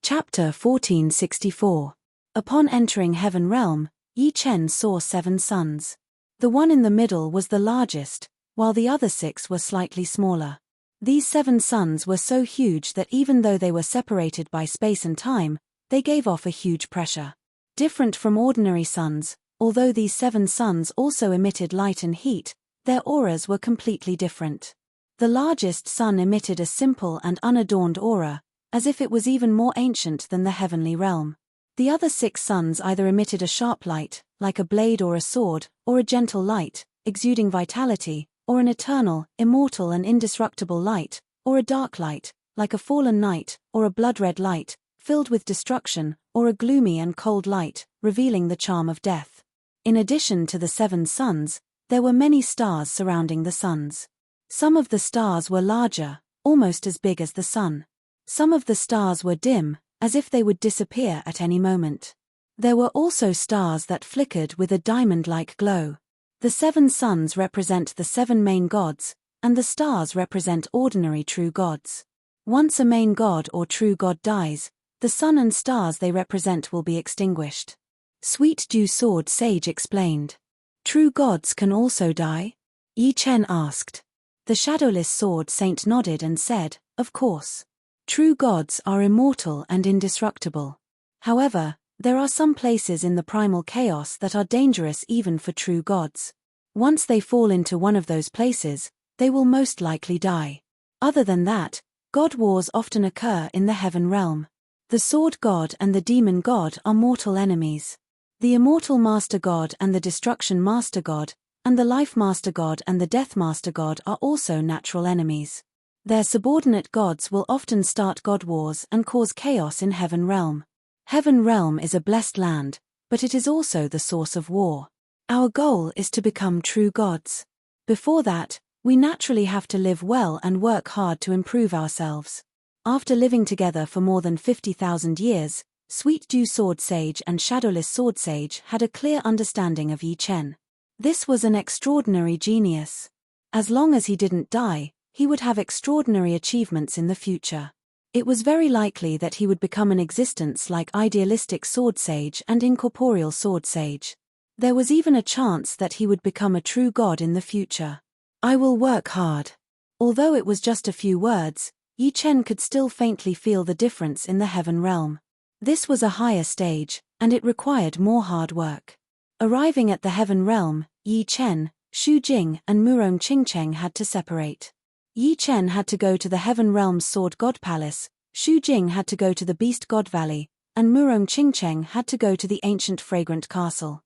Chapter 1464. Upon entering Heaven Realm, Yi Chen saw 7 suns. The one in the middle was the largest, while the other 6 were slightly smaller. These 7 suns were so huge that even though they were separated by space and time, they gave off a huge pressure. Different from ordinary suns, although these 7 suns also emitted light and heat, their auras were completely different. The largest sun emitted a simple and unadorned aura, as if it was even more ancient than the heavenly realm. The other 6 suns either emitted a sharp light, like a blade or a sword, or a gentle light, exuding vitality, or an eternal, immortal and indestructible light, or a dark light, like a fallen night, or a blood-red light, filled with destruction, or a gloomy and cold light, revealing the charm of death. In addition to the 7 suns, there were many stars surrounding the suns. Some of the stars were larger, almost as big as the sun. Some of the stars were dim, as if they would disappear at any moment. There were also stars that flickered with a diamond-like glow. The 7 suns represent the 7 main gods, and the stars represent ordinary true gods. Once a main god or true god dies, the sun and stars they represent will be extinguished. Sweet Dew Sword Sage explained. True gods can also die? Yi Chen asked. The Shadowless Sword Saint nodded and said, of course. True gods are immortal and indestructible. However, there are some places in the primal chaos that are dangerous even for true gods. Once they fall into one of those places, they will most likely die. Other than that, god wars often occur in the heaven realm. The sword god and the demon god are mortal enemies. The immortal master god and the destruction master god, and the life master god and the death master god are also natural enemies. Their subordinate gods will often start god wars and cause chaos in Heaven Realm. Heaven Realm is a blessed land, but it is also the source of war. Our goal is to become true gods. Before that, we naturally have to live well and work hard to improve ourselves. After living together for more than 50,000 years, Sweet Dew Sword Sage and Shadowless Sword Sage had a clear understanding of Yi Chen. This was an extraordinary genius. As long as he didn't die, he would have extraordinary achievements in the future. It was very likely that he would become an existence like idealistic sword sage and incorporeal sword sage. There was even a chance that he would become a true god in the future. I will work hard. Although it was just a few words, Yi Chen could still faintly feel the difference in the heaven realm. This was a higher stage, and it required more hard work. Arriving at the heaven realm, Yi Chen, Xu Jing and Murong Qingcheng had to separate. Yi Chen had to go to the Heaven Realm's Sword God Palace, Xu Jing had to go to the Beast God Valley, and Murong Qingcheng had to go to the ancient fragrant castle.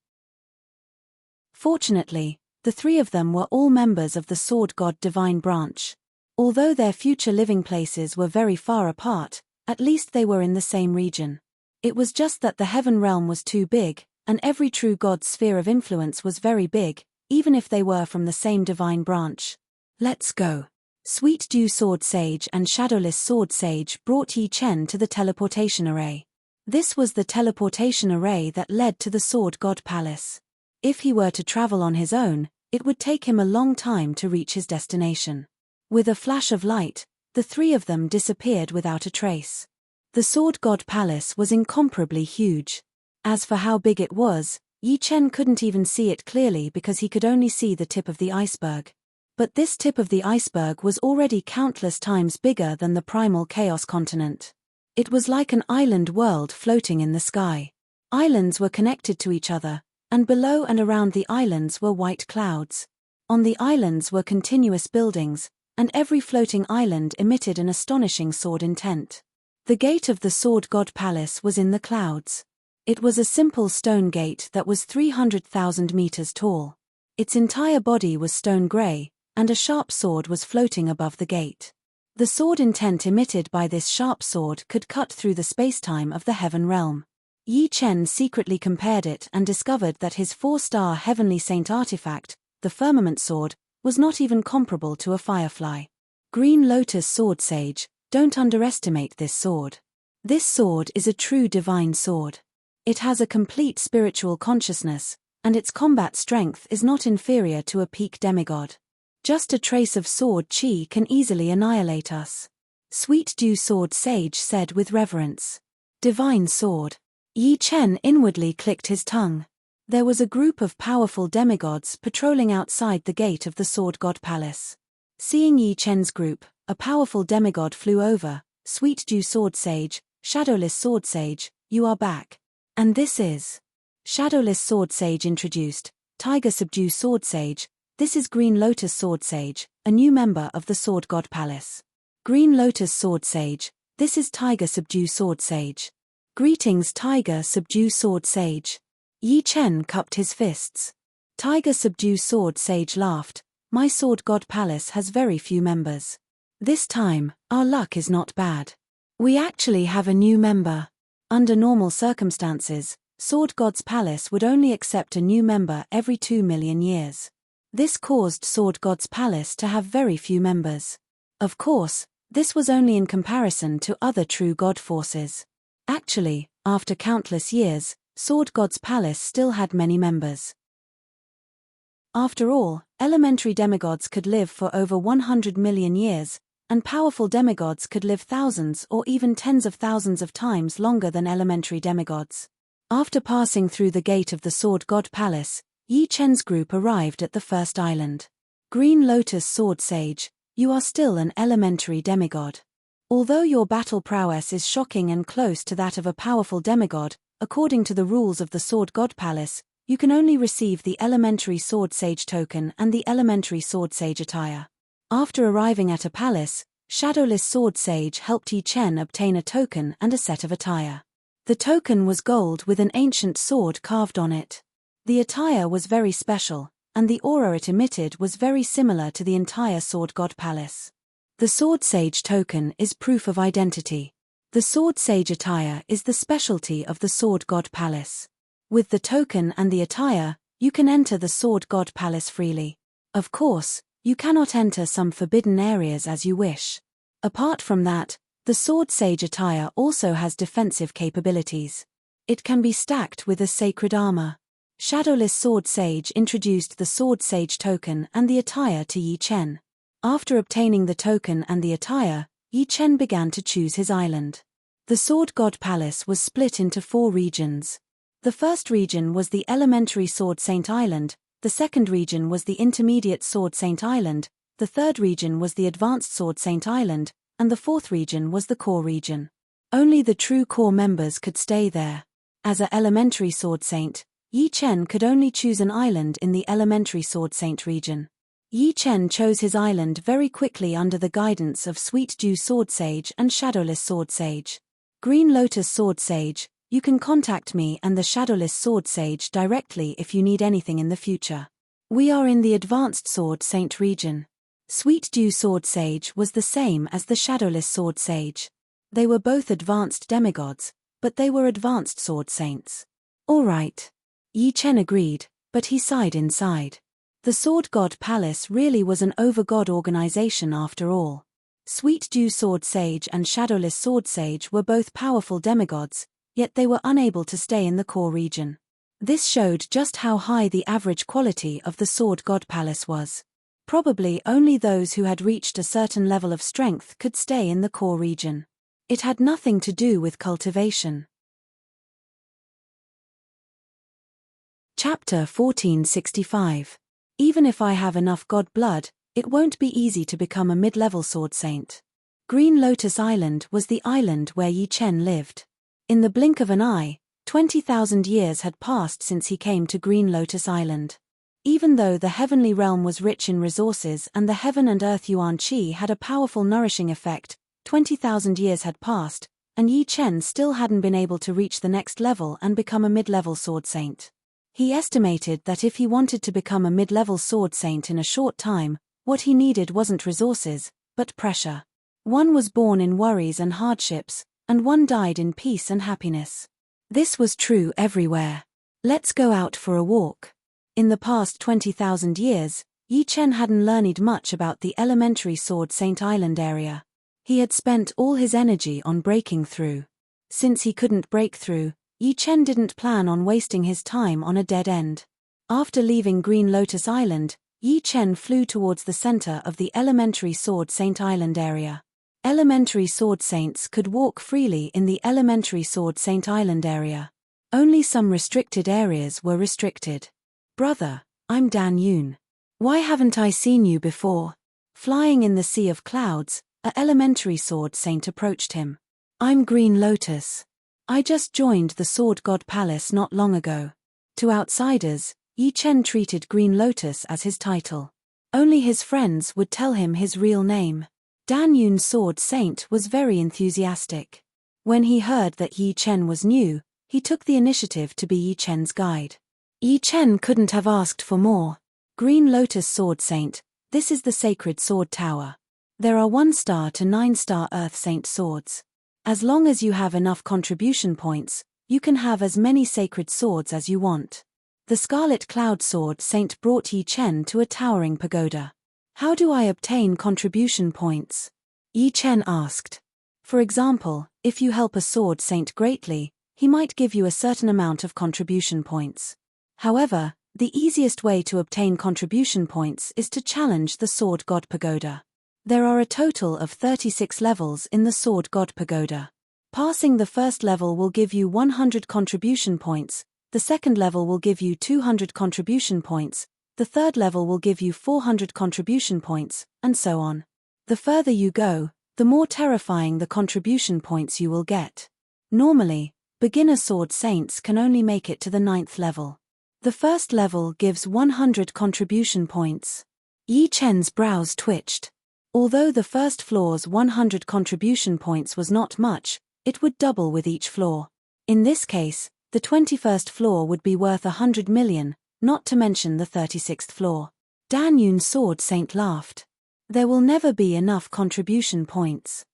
Fortunately, the 3 of them were all members of the Sword God Divine branch. Although their future living places were very far apart, at least they were in the same region. It was just that the Heaven Realm was too big, and every true god's sphere of influence was very big, even if they were from the same divine branch. Let's go. Sweet Dew Sword Sage and Shadowless Sword Sage brought Yi Chen to the teleportation array. This was the teleportation array that led to the Sword God Palace. If he were to travel on his own, it would take him a long time to reach his destination. With a flash of light, the 3 of them disappeared without a trace. The Sword God Palace was incomparably huge. As for how big it was, Yi Chen couldn't even see it clearly because he could only see the tip of the iceberg. But this tip of the iceberg was already countless times bigger than the primal chaos continent. It was like an island world floating in the sky. Islands were connected to each other, and below and around the islands were white clouds. On the islands were continuous buildings, and every floating island emitted an astonishing sword intent. The gate of the Sword God Palace was in the clouds. It was a simple stone gate that was 300,000 meters tall. Its entire body was stone gray, and a sharp sword was floating above the gate. The sword intent emitted by this sharp sword could cut through the spacetime of the heaven realm. Yi Chen secretly compared it and discovered that his 4-star heavenly saint artifact, the firmament sword, was not even comparable to a firefly. Green Lotus Sword Sage, don't underestimate this sword. This sword is a true divine sword. It has a complete spiritual consciousness, and its combat strength is not inferior to a peak demigod. Just a trace of sword chi can easily annihilate us. Sweet Dew Sword Sage said with reverence. Divine sword. Yi Chen inwardly clicked his tongue. There was a group of powerful demigods patrolling outside the gate of the Sword God Palace. Seeing Yi Chen's group, a powerful demigod flew over. Sweet Dew Sword Sage, Shadowless Sword Sage, you are back. And this is Shadowless Sword Sage introduced. Tiger Subdue Sword Sage, this is Green Lotus Sword Sage, a new member of the Sword God Palace. Green Lotus Sword Sage, this is Tiger Subdue Sword Sage. Greetings Tiger Subdue Sword Sage. Yi Chen cupped his fists. Tiger Subdue Sword Sage laughed. My Sword God Palace has very few members. This time, our luck is not bad. We actually have a new member. Under normal circumstances, Sword God's Palace would only accept a new member every 2 million years. This caused Sword God's Palace to have very few members. Of course, this was only in comparison to other true God forces. Actually, after countless years, Sword God's Palace still had many members. After all, elementary demigods could live for over 100 million years, and powerful demigods could live thousands or even tens of thousands of times longer than elementary demigods. After passing through the gate of the Sword God Palace, Yi Chen's group arrived at the first island. Green Lotus Sword Sage, you are still an elementary demigod. Although your battle prowess is shocking and close to that of a powerful demigod, according to the rules of the Sword God Palace, you can only receive the Elementary Sword Sage token and the Elementary Sword Sage attire. After arriving at a palace, Shadowless Sword Sage helped Yi Chen obtain a token and a set of attire. The token was gold with an ancient sword carved on it. The attire was very special, and the aura it emitted was very similar to the entire Sword God Palace. The Sword Sage token is proof of identity. The Sword Sage attire is the specialty of the Sword God Palace. With the token and the attire, you can enter the Sword God Palace freely. Of course, you cannot enter some forbidden areas as you wish. Apart from that, the Sword Sage attire also has defensive capabilities. It can be stacked with a sacred armor. Shadowless Sword Sage introduced the Sword Sage token and the attire to Yi Chen. After obtaining the token and the attire, Yi Chen began to choose his island. The Sword God Palace was split into 4 regions. The first region was the Elementary Sword Saint Island, the second region was the Intermediate Sword Saint Island, the third region was the Advanced Sword Saint Island, and the fourth region was the Core region. Only the true core members could stay there. As a Elementary Sword Saint, Yi Chen could only choose an island in the Elementary Sword Saint region. Yi Chen chose his island very quickly under the guidance of Sweet Dew Sword Sage and Shadowless Sword Sage. Green Lotus Sword Sage, you can contact me and the Shadowless Sword Sage directly if you need anything in the future. We are in the Advanced Sword Saint region. Sweet Dew Sword Sage was the same as the Shadowless Sword Sage. They were both advanced demigods, but they were advanced sword saints. All right. Yi Chen agreed, but he sighed inside. The Sword God Palace really was an over-god organization after all. Sweet Dew Sword Sage and Shadowless Sword Sage were both powerful demigods, yet they were unable to stay in the core region. This showed just how high the average quality of the Sword God Palace was. Probably only those who had reached a certain level of strength could stay in the core region. It had nothing to do with cultivation. Chapter 1465. Even if I have enough god blood, it won't be easy to become a mid-level sword saint. Green Lotus Island was the island where Yi Chen lived. In the blink of an eye, 20,000 years had passed since he came to Green Lotus Island. Even though the heavenly realm was rich in resources and the heaven and earth yuan qi had a powerful nourishing effect, 20,000 years had passed, and Yi Chen still hadn't been able to reach the next level and become a mid-level sword saint. He estimated that if he wanted to become a mid-level sword saint in a short time, what he needed wasn't resources, but pressure. One was born in worries and hardships, and one died in peace and happiness. This was true everywhere. Let's go out for a walk. In the past 20,000 years, Yi Chen hadn't learned much about the Elementary Sword Saint Island area. He had spent all his energy on breaking through. Since he couldn't break through, Yi Chen didn't plan on wasting his time on a dead end. After leaving Green Lotus Island, Yi Chen flew towards the center of the Elementary Sword Saint Island area. Elementary Sword Saints could walk freely in the Elementary Sword Saint Island area. Only some restricted areas were restricted. "Brother, I'm Dan Yoon. Why haven't I seen you before?" Flying in the sea of clouds, a Elementary Sword Saint approached him. "I'm Green Lotus. I just joined the Sword God Palace not long ago." To outsiders, Yi Chen treated Green Lotus as his title. Only his friends would tell him his real name. Dan Yoon's Sword Saint was very enthusiastic. When he heard that Yi Chen was new, he took the initiative to be Yi Chen's guide. Yi Chen couldn't have asked for more. "Green Lotus Sword Saint, this is the Sacred Sword Tower. There are 1-star to 9-star Earth Saint swords. As long as you have enough contribution points, you can have as many sacred swords as you want." The Scarlet Cloud Sword Saint brought Yi Chen to a towering pagoda. "How do I obtain contribution points?" Yi Chen asked. "For example, if you help a Sword Saint greatly, he might give you a certain amount of contribution points. However, the easiest way to obtain contribution points is to challenge the Sword God Pagoda. There are a total of 36 levels in the Sword God Pagoda. Passing the first level will give you 100 contribution points, the second level will give you 200 contribution points, the third level will give you 400 contribution points, and so on. The further you go, the more terrifying the contribution points you will get. Normally, beginner Sword Saints can only make it to the 9th level. The first level gives 100 contribution points. Yi Chen's brows twitched. Although the first floor's 100 contribution points was not much, it would double with each floor. In this case, the 21st floor would be worth 100 million, not to mention the 36th floor. Dan Yoon's Sword Saint laughed. "There will never be enough contribution points.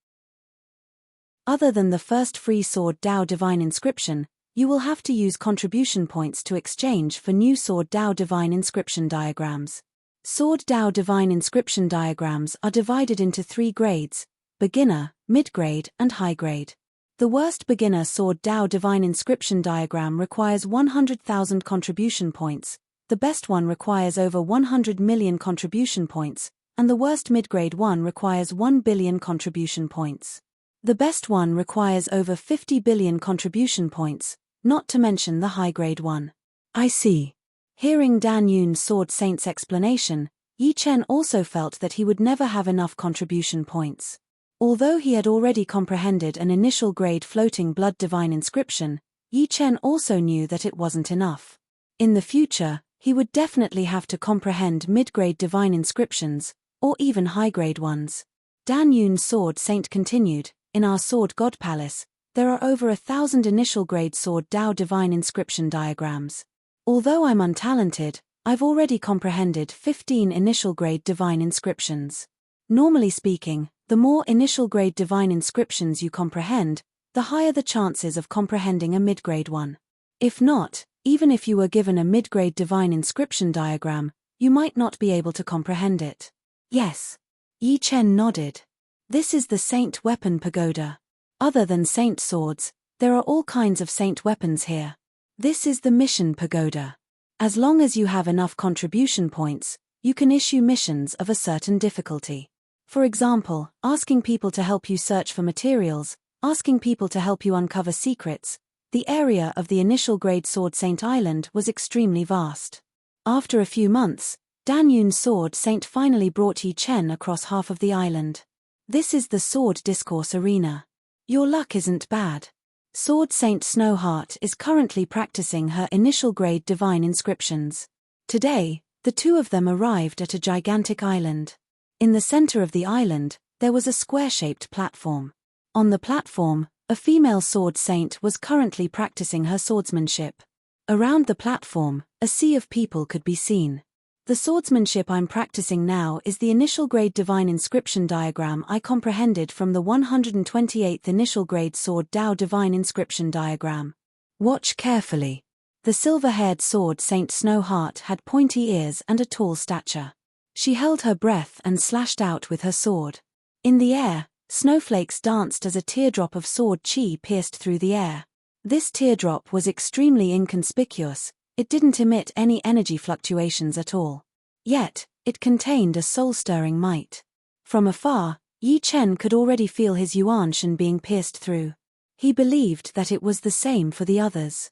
Other than the first free Sword Dao Divine Inscription, you will have to use contribution points to exchange for new Sword Dao Divine Inscription diagrams. Sword Dao Divine Inscription diagrams are divided into 3 grades: beginner, mid-grade, and high-grade. The worst beginner Sword Dao Divine Inscription diagram requires 100,000 contribution points, the best one requires over 100 million contribution points, and the worst mid-grade one requires 1 billion contribution points. The best one requires over 50 billion contribution points, not to mention the high-grade one." "I see." Hearing Dan Yoon's Sword Saint's explanation, Yi Chen also felt that he would never have enough contribution points. Although he had already comprehended an initial grade floating blood divine inscription, Yi Chen also knew that it wasn't enough. In the future, he would definitely have to comprehend mid-grade divine inscriptions, or even high-grade ones. Dan Yoon's Sword Saint continued, "In our Sword God Palace, there are over 1,000 initial grade Sword Dao Divine Inscription diagrams. Although I'm untalented, I've already comprehended 15 initial grade divine inscriptions. Normally speaking, the more initial grade divine inscriptions you comprehend, the higher the chances of comprehending a mid-grade one. If not, even if you were given a mid-grade divine inscription diagram, you might not be able to comprehend it." "Yes." Yi Chen nodded. "This is the Saint Weapon Pagoda. Other than Saint Swords, there are all kinds of Saint Weapons here. This is the Mission Pagoda. As long as you have enough contribution points, you can issue missions of a certain difficulty. For example, asking people to help you search for materials, asking people to help you uncover secrets." The area of the initial grade Sword Saint Island was extremely vast. After a few months, Dan Yoon's Sword Saint finally brought Yi Chen across half of the island. "This is the Sword Discourse Arena. Your luck isn't bad. Sword Saint Snowheart is currently practicing her initial grade divine inscriptions. Today, the two of them arrived at a gigantic island. In the center of the island, there was a square-shaped platform. On the platform, a female Sword Saint was currently practicing her swordsmanship. Around the platform, a sea of people could be seen. The swordsmanship I'm practicing now is the initial grade divine inscription diagram I comprehended from the 128th initial grade Sword Dao divine inscription diagram. Watch carefully." The silver-haired Sword Saint Snowheart had pointy ears and a tall stature. She held her breath and slashed out with her sword. In the air, snowflakes danced as a teardrop of sword chi pierced through the air. This teardrop was extremely inconspicuous. It didn't emit any energy fluctuations at all. Yet, it contained a soul-stirring might. From afar, Yi Chen could already feel his yuanshan being pierced through. He believed that it was the same for the others.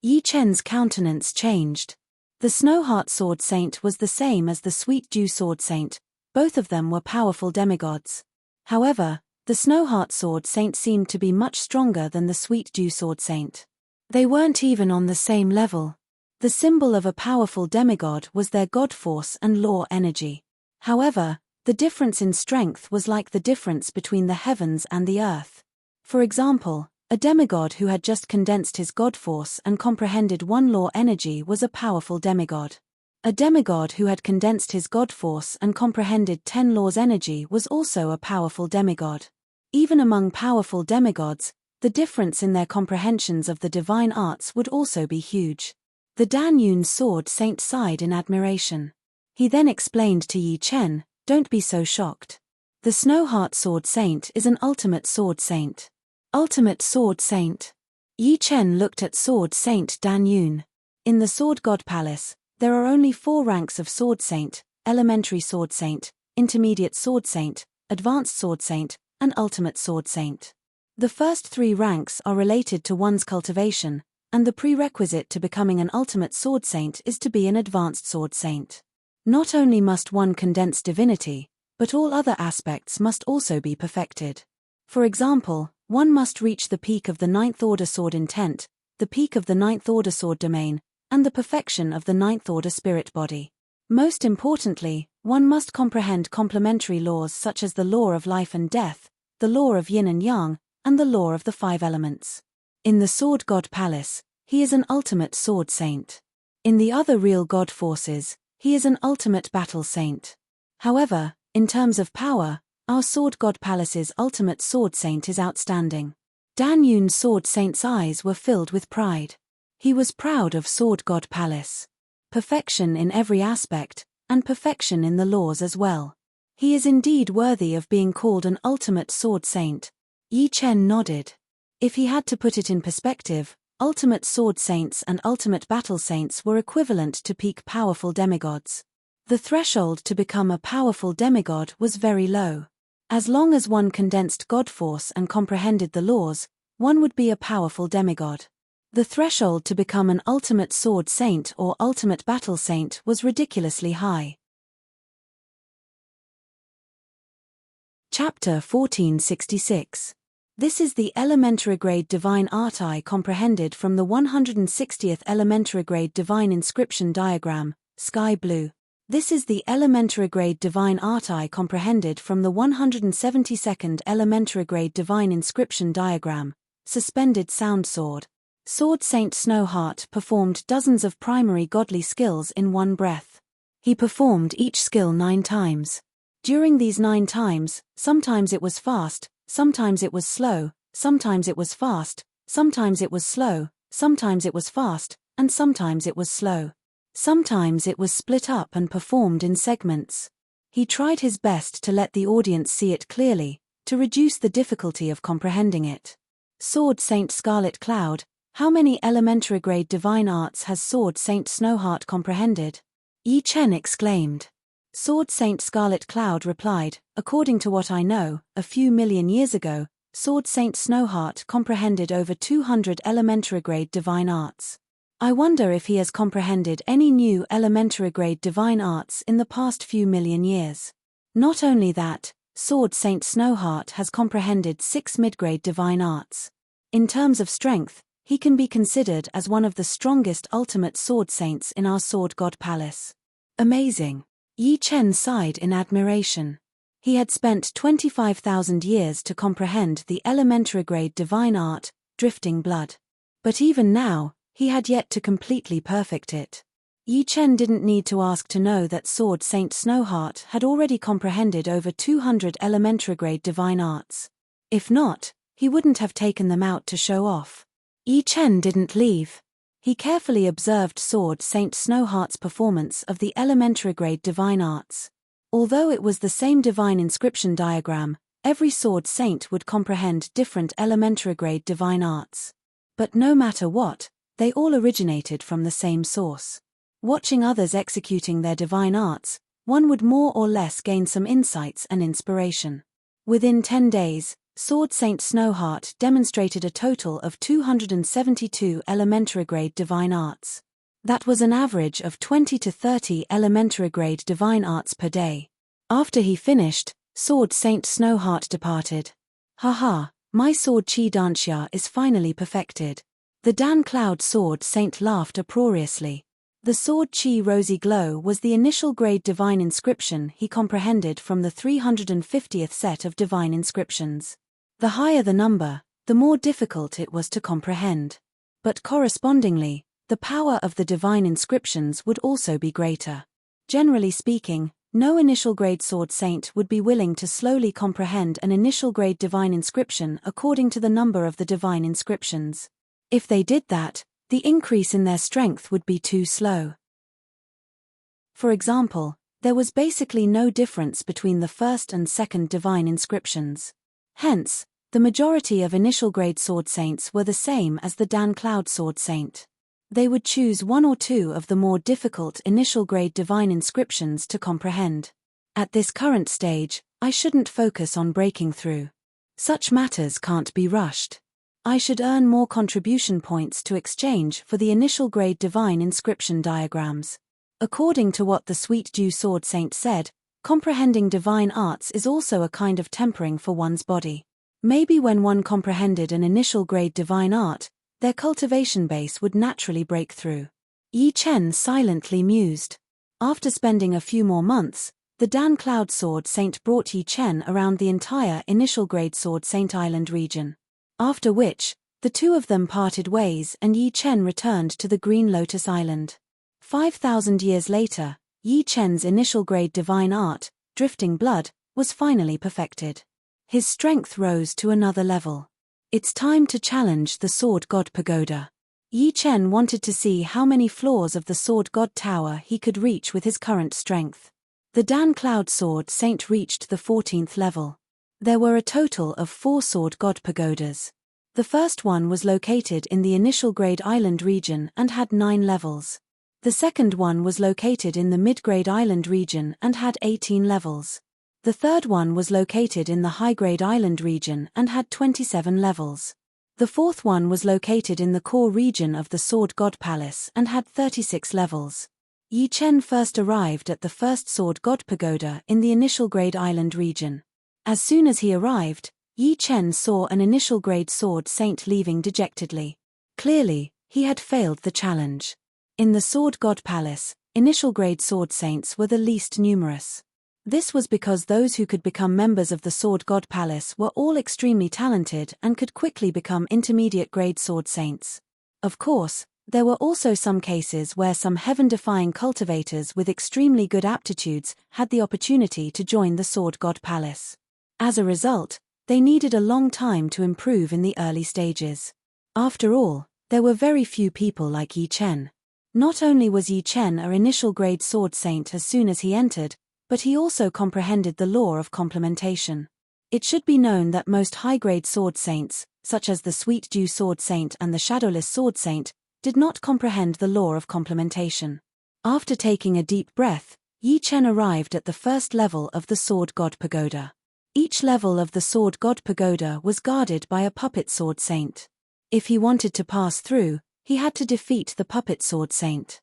Yi Chen's countenance changed. The Snowheart Sword Saint was the same as the Sweet Dew Sword Saint. Both of them were powerful demigods. However, the Snowheart Sword Saint seemed to be much stronger than the Sweet Dew Sword Saint. They weren't even on the same level. The symbol of a powerful demigod was their god force and law energy. However, the difference in strength was like the difference between the heavens and the earth. For example, a demigod who had just condensed his god force and comprehended one law energy was a powerful demigod. A demigod who had condensed his god force and comprehended 10 laws energy was also a powerful demigod. Even among powerful demigods, the difference in their comprehensions of the divine arts would also be huge. The Dan Yun Sword Saint sighed in admiration. He then explained to Yi Chen, "Don't be so shocked. The Snowheart Sword Saint is an ultimate sword saint." Ultimate Sword Saint. Yi Chen looked at Sword Saint Dan Yun. In the Sword God Palace, there are only 4 ranks of Sword Saint: Elementary Sword Saint, Intermediate Sword Saint, Advanced Sword Saint, and Ultimate Sword Saint. The first 3 ranks are related to one's cultivation, and the prerequisite to becoming an Ultimate Sword Saint is to be an Advanced Sword Saint. Not only must one condense divinity, but all other aspects must also be perfected. For example, one must reach the peak of the 9th Order Sword Intent, the peak of the 9th Order Sword Domain, and the perfection of the 9th Order Spirit Body. Most importantly, one must comprehend complementary laws such as the law of life and death, the law of yin and yang, and the law of the 5 elements. In the Sword God Palace, he is an ultimate sword saint. In the other real god forces, he is an ultimate battle saint. However, in terms of power, our Sword God Palace's ultimate sword saint is outstanding. Dan Yun's sword saint's eyes were filled with pride. He was proud of Sword God Palace. Perfection in every aspect, and perfection in the laws as well. He is indeed worthy of being called an ultimate sword saint. Yi Chen nodded. If he had to put it in perspective, ultimate sword saints and ultimate battle saints were equivalent to peak powerful demigods. The threshold to become a powerful demigod was very low. As long as one condensed god force and comprehended the laws, one would be a powerful demigod. The threshold to become an ultimate sword saint or ultimate battle saint was ridiculously high. Chapter 1466. This is the elementary grade divine art I comprehended from the 160th elementary grade divine inscription diagram, sky blue. This is the elementary grade divine art I comprehended from the 172nd elementary grade divine inscription diagram, suspended sound sword. Sword Saint Snowheart performed dozens of primary godly skills in one breath. He performed each skill 9 times. During these 9 times, sometimes it was fast, sometimes it was slow, sometimes it was fast, sometimes it was slow, sometimes it was fast, and sometimes it was slow. Sometimes it was split up and performed in segments. He tried his best to let the audience see it clearly, to reduce the difficulty of comprehending it. Sword Saint Scarlet Cloud, how many elementary grade divine arts has Sword Saint Snowheart comprehended? Yi Chen exclaimed. Sword Saint Scarlet Cloud replied, according to what I know, a few million years ago, Sword Saint Snowheart comprehended over 200 elementary grade divine arts. I wonder if he has comprehended any new elementary grade divine arts in the past few million years. Not only that, Sword Saint Snowheart has comprehended 6 mid-grade divine arts. In terms of strength, he can be considered as one of the strongest ultimate sword saints in our Sword God Palace. Amazing. Yi Chen sighed in admiration. He had spent 25,000 years to comprehend the elementary grade divine art, Drifting Blood. But even now, he had yet to completely perfect it. Yi Chen didn't need to ask to know that Sword Saint Snowheart had already comprehended over 200 elementary grade divine arts. If not, he wouldn't have taken them out to show off. Yi Chen didn't leave. He carefully observed Sword Saint Snowheart's performance of the elementary grade divine arts. Although it was the same divine inscription diagram, every sword saint would comprehend different elementary grade divine arts. But no matter what, they all originated from the same source. Watching others executing their divine arts, one would more or less gain some insights and inspiration. Within 10 days, Sword Saint Snowheart demonstrated a total of 272 elementary grade divine arts. That was an average of 20 to 30 elementary grade divine arts per day. After he finished, Sword Saint Snowheart departed. Haha, my sword Chi Danxia is finally perfected. The Dan Cloud Sword Saint laughed uproariously. The sword Chi Rosy Glow was the initial grade divine inscription he comprehended from the 350th set of divine inscriptions. The higher the number, the more difficult it was to comprehend. But correspondingly, the power of the divine inscriptions would also be greater. Generally speaking, no initial grade sword saint would be willing to slowly comprehend an initial grade divine inscription according to the number of the divine inscriptions. If they did that, the increase in their strength would be too slow. For example, there was basically no difference between the first and second divine inscriptions. Hence, the majority of initial grade sword saints were the same as the Dan Cloud Sword Saint. They would choose one or two of the more difficult initial grade divine inscriptions to comprehend. At this current stage, I shouldn't focus on breaking through. Such matters can't be rushed. I should earn more contribution points to exchange for the initial grade divine inscription diagrams. According to what the Sweet Dew Sword Saint said, comprehending divine arts is also a kind of tempering for one's body. Maybe when one comprehended an initial grade divine art, their cultivation base would naturally break through. Yi Chen silently mused. After spending a few more months, the Dan Cloud Sword Saint brought Yi Chen around the entire initial grade Sword Saint Island region. After which, the two of them parted ways and Yi Chen returned to the Green Lotus Island. 5,000 years later, Yi Chen's initial grade divine art, Drifting Blood, was finally perfected. His strength rose to another level. It's time to challenge the Sword God Pagoda. Yi Chen wanted to see how many floors of the Sword God Tower he could reach with his current strength. The Dan Cloud Sword Saint reached the 14th level. There were a total of 4 Sword God Pagodas. The first one was located in the initial grade island region and had 9 levels. The second one was located in the mid-grade island region and had 18 levels. The third one was located in the high-grade island region and had 27 levels. The fourth one was located in the core region of the Sword God Palace and had 36 levels. Yi Chen first arrived at the first Sword God Pagoda in the initial grade island region. As soon as he arrived, Yi Chen saw an initial grade sword saint leaving dejectedly. Clearly, he had failed the challenge. In the Sword God Palace, initial grade sword saints were the least numerous. This was because those who could become members of the Sword God Palace were all extremely talented and could quickly become intermediate grade sword saints. Of course, there were also some cases where some heaven-defying cultivators with extremely good aptitudes had the opportunity to join the Sword God Palace. As a result, they needed a long time to improve in the early stages. After all, there were very few people like Yi Chen. Not only was Yi Chen an initial grade sword saint as soon as he entered, but he also comprehended the law of complementation. It should be known that most high-grade sword saints, such as the Sweet Dew Sword Saint and the Shadowless Sword Saint, did not comprehend the law of complementation. After taking a deep breath, Yi Chen arrived at the first level of the Sword God Pagoda. Each level of the Sword God Pagoda was guarded by a puppet sword saint. If he wanted to pass through, he had to defeat the puppet sword saint.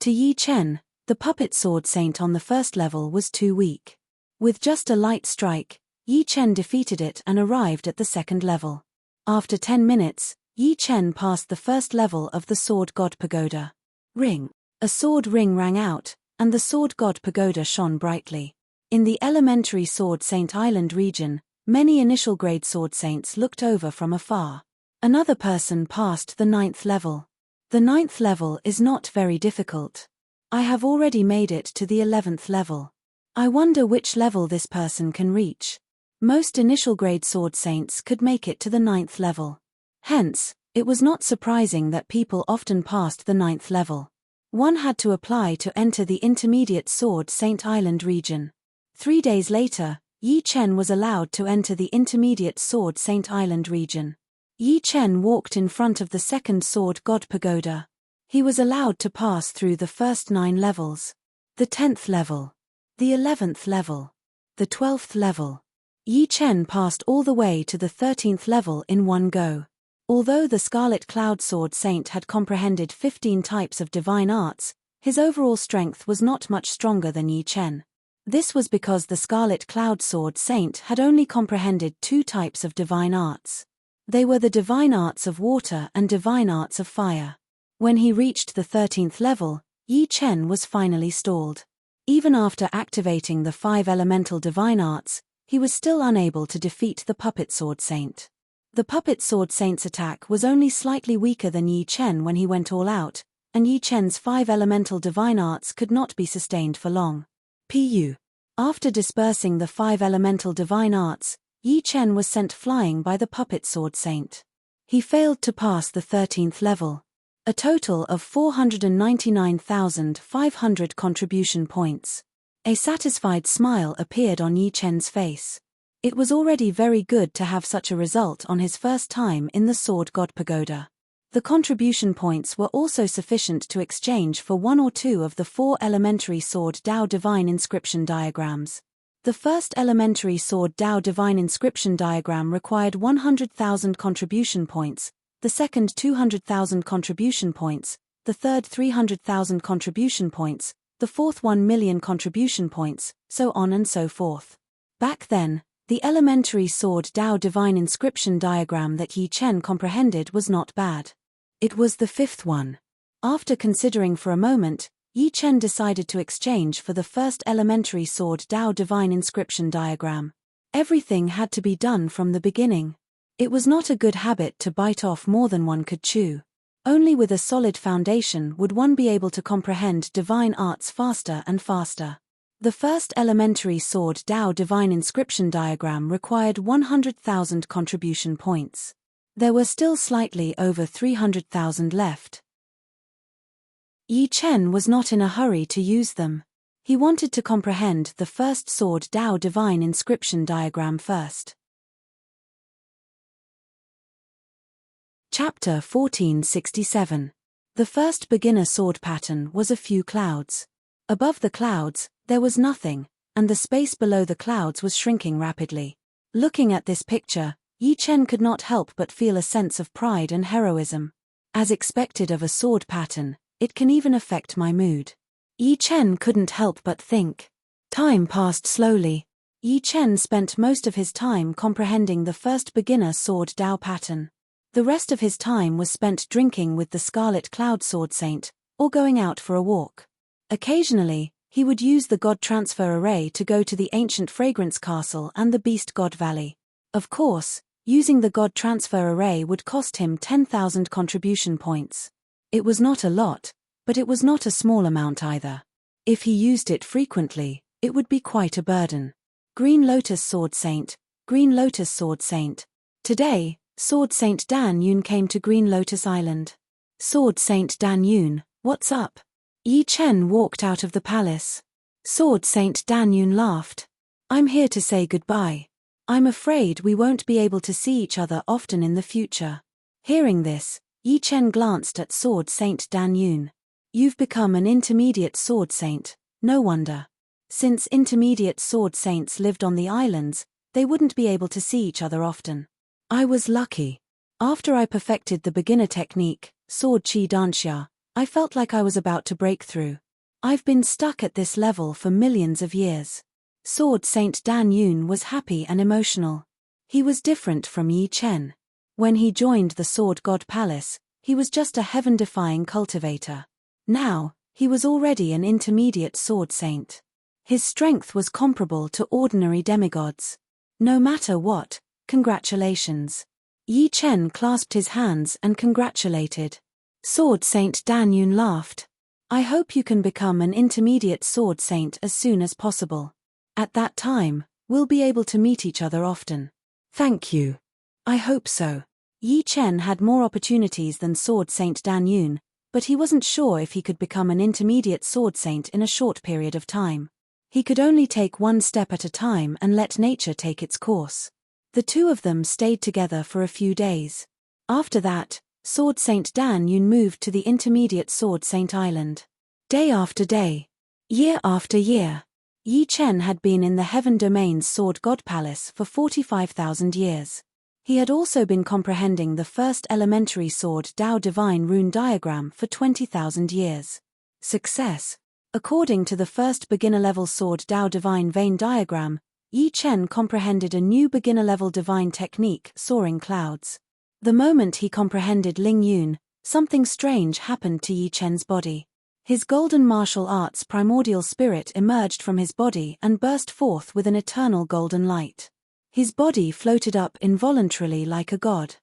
To Yi Chen, the puppet sword saint on the first level was too weak. With just a light strike, Yi Chen defeated it and arrived at the second level. After 10 minutes, Yi Chen passed the first level of the Sword God Pagoda. Ring. A sword ring rang out, and the Sword God Pagoda shone brightly. In the elementary Sword Saint Island region, many initial grade sword saints looked over from afar. Another person passed the 9th level. The 9th level is not very difficult. I have already made it to the 11th level. I wonder which level this person can reach. Most initial grade sword saints could make it to the 9th level. Hence, it was not surprising that people often passed the 9th level. One had to apply to enter the intermediate Sword Saint Island region. 3 days later, Yi Chen was allowed to enter the intermediate Sword Saint Island region. Yi Chen walked in front of the second Sword God Pagoda. He was allowed to pass through the first 9 levels. the 10th level, the 11th level, the 12th level. Yi Chen passed all the way to the 13th level in one go. Although the Scarlet Cloud Sword Saint had comprehended 15 types of divine arts, his overall strength was not much stronger than Yi Chen. This was because the Scarlet Cloud Sword Saint had only comprehended 2 types of divine arts. They were the divine arts of water and divine arts of fire. When he reached the 13th level, Yi Chen was finally stalled. Even after activating the 5 elemental divine arts, he was still unable to defeat the Puppet Sword Saint. The Puppet Sword Saint's attack was only slightly weaker than Yi Chen when he went all out, and Yi Chen's 5 elemental divine arts could not be sustained for long. After dispersing the 5 elemental divine arts, Yi Chen was sent flying by the Puppet Sword Saint. He failed to pass the 13th level. A total of 499,500 contribution points. A satisfied smile appeared on Yi Chen's face. It was already very good to have such a result on his first time in the Sword God Pagoda. The contribution points were also sufficient to exchange for 1 or 2 of the 4 elementary Sword Dao Divine Inscription diagrams. The first elementary Sword Dao Divine Inscription diagram required 100,000 contribution points, the second 200,000 contribution points, the third 300,000 contribution points, the fourth 1 million contribution points, so on and so forth. Back then, the elementary Sword Dao Divine Inscription diagram that Yi Chen comprehended was not bad. It was the 5th one. After considering for a moment, Yi Chen decided to exchange for the first elementary Sword Dao Divine Inscription diagram. Everything had to be done from the beginning. It was not a good habit to bite off more than one could chew. Only with a solid foundation would one be able to comprehend divine arts faster and faster. The first elementary Sword Dao Divine Inscription diagram required 100,000 contribution points. There were still slightly over 300,000 left. Yi Chen was not in a hurry to use them. He wanted to comprehend the first Sword Dao Divine Inscription diagram first. Chapter 1467. The first beginner sword pattern was a few clouds. Above the clouds, there was nothing, and the space below the clouds was shrinking rapidly. Looking at this picture, Yi Chen could not help but feel a sense of pride and heroism. As expected of a sword pattern, it can even affect my mood. Yi Chen couldn't help but think. Time passed slowly. Yi Chen spent most of his time comprehending the first beginner sword Dao pattern. The rest of his time was spent drinking with the Scarlet Cloud Sword Saint, or going out for a walk. Occasionally, he would use the God Transfer Array to go to the Ancient Fragrance Castle and the Beast God Valley. Of course, using the God Transfer Array would cost him 10,000 contribution points. It was not a lot, but it was not a small amount either. If he used it frequently, it would be quite a burden. Green Lotus Sword Saint, Green Lotus Sword Saint. Today, Sword Saint Dan Yun came to Green Lotus Island. Sword Saint Dan Yun, what's up? Yi Chen walked out of the palace. Sword Saint Dan Yun laughed. I'm here to say goodbye. I'm afraid we won't be able to see each other often in the future. Hearing this, Yi Chen glanced at Sword Saint Dan Yun. You've become an intermediate sword saint, no wonder. Since intermediate sword saints lived on the islands, they wouldn't be able to see each other often. I was lucky. After I perfected the beginner technique, Sword Chi Danxia, I felt like I was about to break through. I've been stuck at this level for millions of years. Sword Saint Dan Yun was happy and emotional. He was different from Yi Chen. When he joined the Sword God Palace, he was just a heaven-defying cultivator. Now, he was already an intermediate sword saint. His strength was comparable to ordinary demigods. No matter what, congratulations. Yi Chen clasped his hands and congratulated. Sword Saint Dan Yun laughed. I hope you can become an intermediate sword saint as soon as possible. At that time, we'll be able to meet each other often. Thank you. I hope so. Yi Chen had more opportunities than Sword Saint Dan Yun, but he wasn't sure if he could become an intermediate sword saint in a short period of time. He could only take one step at a time and let nature take its course. The two of them stayed together for a few days. After that, Sword Saint Dan Yun moved to the intermediate Sword Saint Island. Day after day. Year after year, Yi Chen had been in the Heaven Domain's Sword God Palace for 45,000 years. He had also been comprehending the first elementary sword Dao Divine rune diagram for 20,000 years. Success. According to the first beginner-level sword Dao Divine vein diagram, Yi Chen comprehended a new beginner-level divine technique, soaring clouds. The moment he comprehended Ling Yun, something strange happened to Yi Chen's body. His golden martial arts primordial spirit emerged from his body and burst forth with an eternal golden light. His body floated up involuntarily like a god.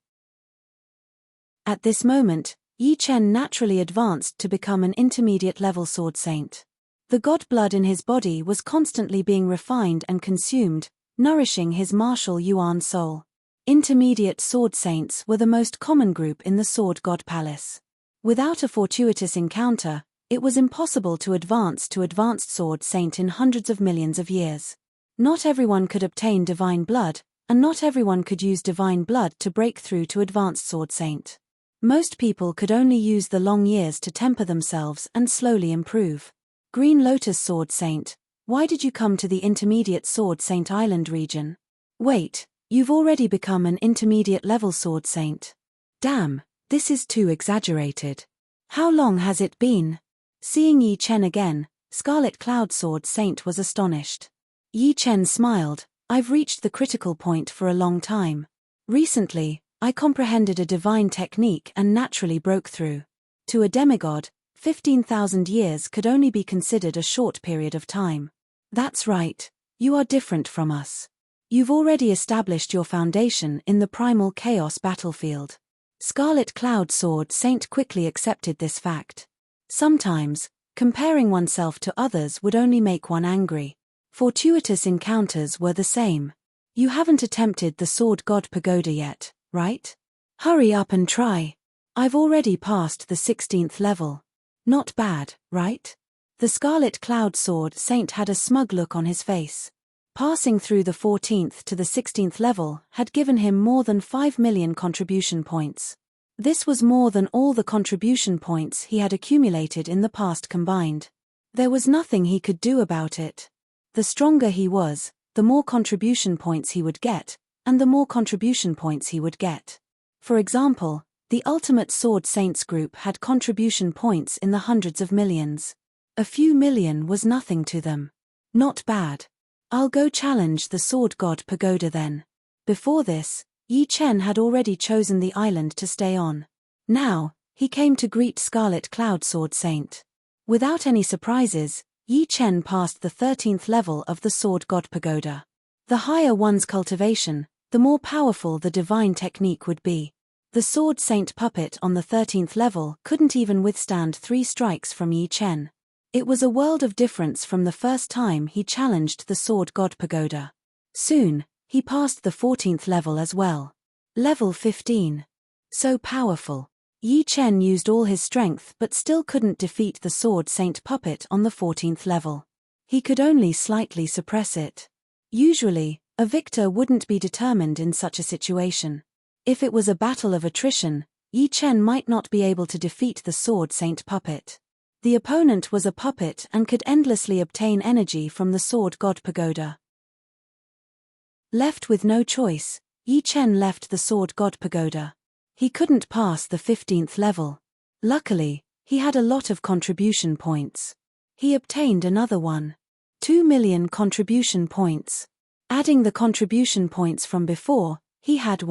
At this moment, Yi Chen naturally advanced to become an intermediate-level sword saint. The god blood in his body was constantly being refined and consumed, nourishing his martial yuan soul. Intermediate sword saints were the most common group in the Sword God Palace. Without a fortuitous encounter, it was impossible to advance to advanced sword saint in hundreds of millions of years. Not everyone could obtain divine blood, and not everyone could use divine blood to break through to advanced sword saint. Most people could only use the long years to temper themselves and slowly improve. Green Lotus Sword Saint, why did you come to the intermediate Sword Saint Island region? Wait, you've already become an intermediate level Sword Saint. Damn, this is too exaggerated. How long has it been? Seeing Yi Chen again, Scarlet Cloud Sword Saint was astonished. Yi Chen smiled, I've reached the critical point for a long time. Recently, I comprehended a divine technique and naturally broke through. To a demigod, 15,000 years could only be considered a short period of time. That's right, you are different from us. You've already established your foundation in the primal chaos battlefield. Scarlet Cloud Sword Saint quickly accepted this fact. Sometimes, comparing oneself to others would only make one angry. Fortuitous encounters were the same. You haven't attempted the Sword God Pagoda yet, right? Hurry up and try. I've already passed the 16th level. Not bad, right? The Scarlet Cloud Sword Saint had a smug look on his face. Passing through the 14th to the 16th level had given him more than 5 million contribution points. This was more than all the contribution points he had accumulated in the past combined. There was nothing he could do about it. The stronger he was, the more contribution points he would get, and the more contribution points he would get. For example, the Ultimate Sword Saints group had contribution points in the hundreds of millions. A few million was nothing to them. Not bad. I'll go challenge the Sword God Pagoda then. Before this, Yi Chen had already chosen the island to stay on. Now, he came to greet Scarlet Cloud Sword Saint. Without any surprises, Yi Chen passed the 13th level of the Sword God Pagoda. The higher one's cultivation, the more powerful the divine technique would be. The Sword Saint puppet on the 13th level couldn't even withstand 3 strikes from Yi Chen. It was a world of difference from the first time he challenged the Sword God Pagoda. Soon, he passed the 14th level as well. Level 15. So powerful. Yi Chen used all his strength but still couldn't defeat the Sword Saint puppet on the 14th level. He could only slightly suppress it. Usually, a victor wouldn't be determined in such a situation. If it was a battle of attrition, Yi Chen might not be able to defeat the Sword Saint puppet. The opponent was a puppet and could endlessly obtain energy from the Sword God Pagoda. Left with no choice, Yi Chen left the Sword God Pagoda. He couldn't pass the 15th level. Luckily, he had a lot of contribution points. He obtained another one. 2 million contribution points. Adding the contribution points from before, he had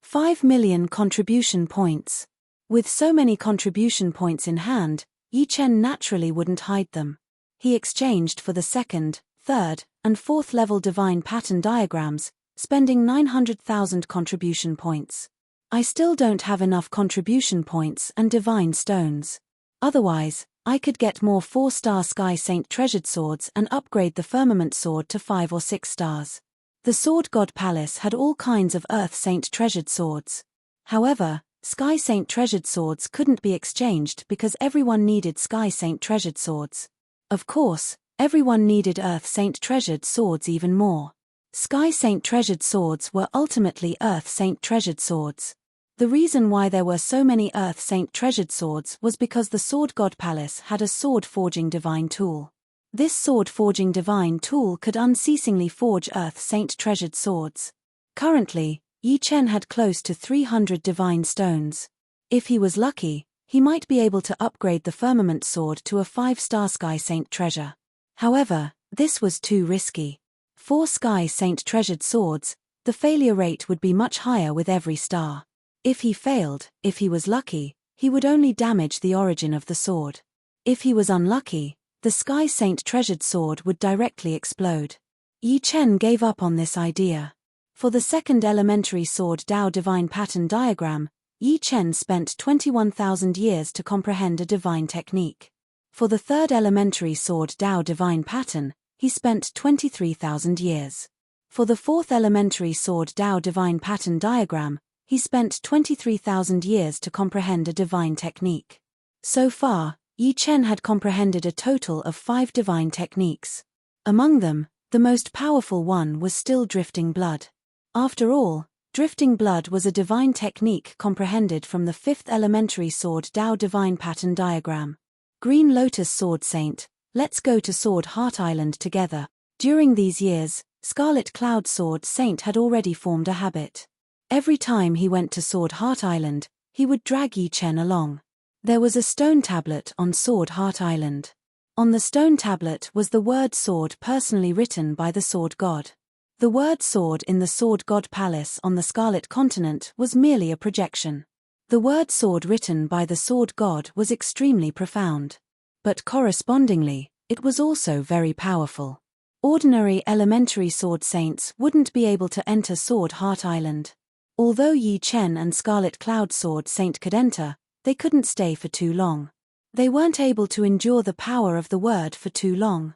5 million contribution points. With so many contribution points in hand, Yi Chen naturally wouldn't hide them. He exchanged for the 2nd, 3rd, and 4th level divine pattern diagrams, spending 900,000 contribution points. I still don't have enough contribution points and divine stones. Otherwise, I could get more 4-star Sky Saint treasured swords and upgrade the Firmament Sword to 5 or 6 stars. The Sword God Palace had all kinds of Earth Saint treasured swords. However, Sky Saint treasured swords couldn't be exchanged because everyone needed Sky Saint treasured swords. Of course, everyone needed Earth Saint treasured swords even more. Sky Saint treasured swords were ultimately Earth Saint treasured swords. The reason why there were so many Earth Saint treasured swords was because the Sword God Palace had a sword forging divine tool. This sword-forging divine tool could unceasingly forge earth-saint treasured swords. Currently, Yi Chen had close to 300 divine stones. If he was lucky, he might be able to upgrade the firmament sword to a 5-star Sky Saint treasure. However, this was too risky. 4 Sky Saint treasured swords, the failure rate would be much higher with every star. If he failed, if he was lucky, he would only damage the origin of the sword. If he was unlucky, the Sky Saint treasured sword would directly explode. Yi Chen gave up on this idea. For the second elementary sword Dao divine pattern diagram, Yi Chen spent 21,000 years to comprehend a divine technique. For the third elementary sword Dao divine pattern, he spent 23,000 years. For the fourth elementary sword Dao divine pattern diagram, he spent 23,000 years to comprehend a divine technique. So far, Yi Chen had comprehended a total of 5 divine techniques. Among them, the most powerful one was still drifting blood. After all, drifting blood was a divine technique comprehended from the 5th elementary sword Dao divine pattern diagram. Green Lotus Sword Saint, let's go to Sword Heart Island together. During these years, Scarlet Cloud Sword Saint had already formed a habit. Every time he went to Sword Heart Island, he would drag Yi Chen along. There was a stone tablet on Sword Heart Island. On the stone tablet was the word sword personally written by the sword god. The word sword in the Sword God Palace on the Scarlet Continent was merely a projection. The word sword written by the sword god was extremely profound. But correspondingly, it was also very powerful. Ordinary elementary sword saints wouldn't be able to enter Sword Heart Island. Although Yi Chen and Scarlet Cloud Sword Saint could enter, they couldn't stay for too long. They weren't able to endure the power of the word for too long.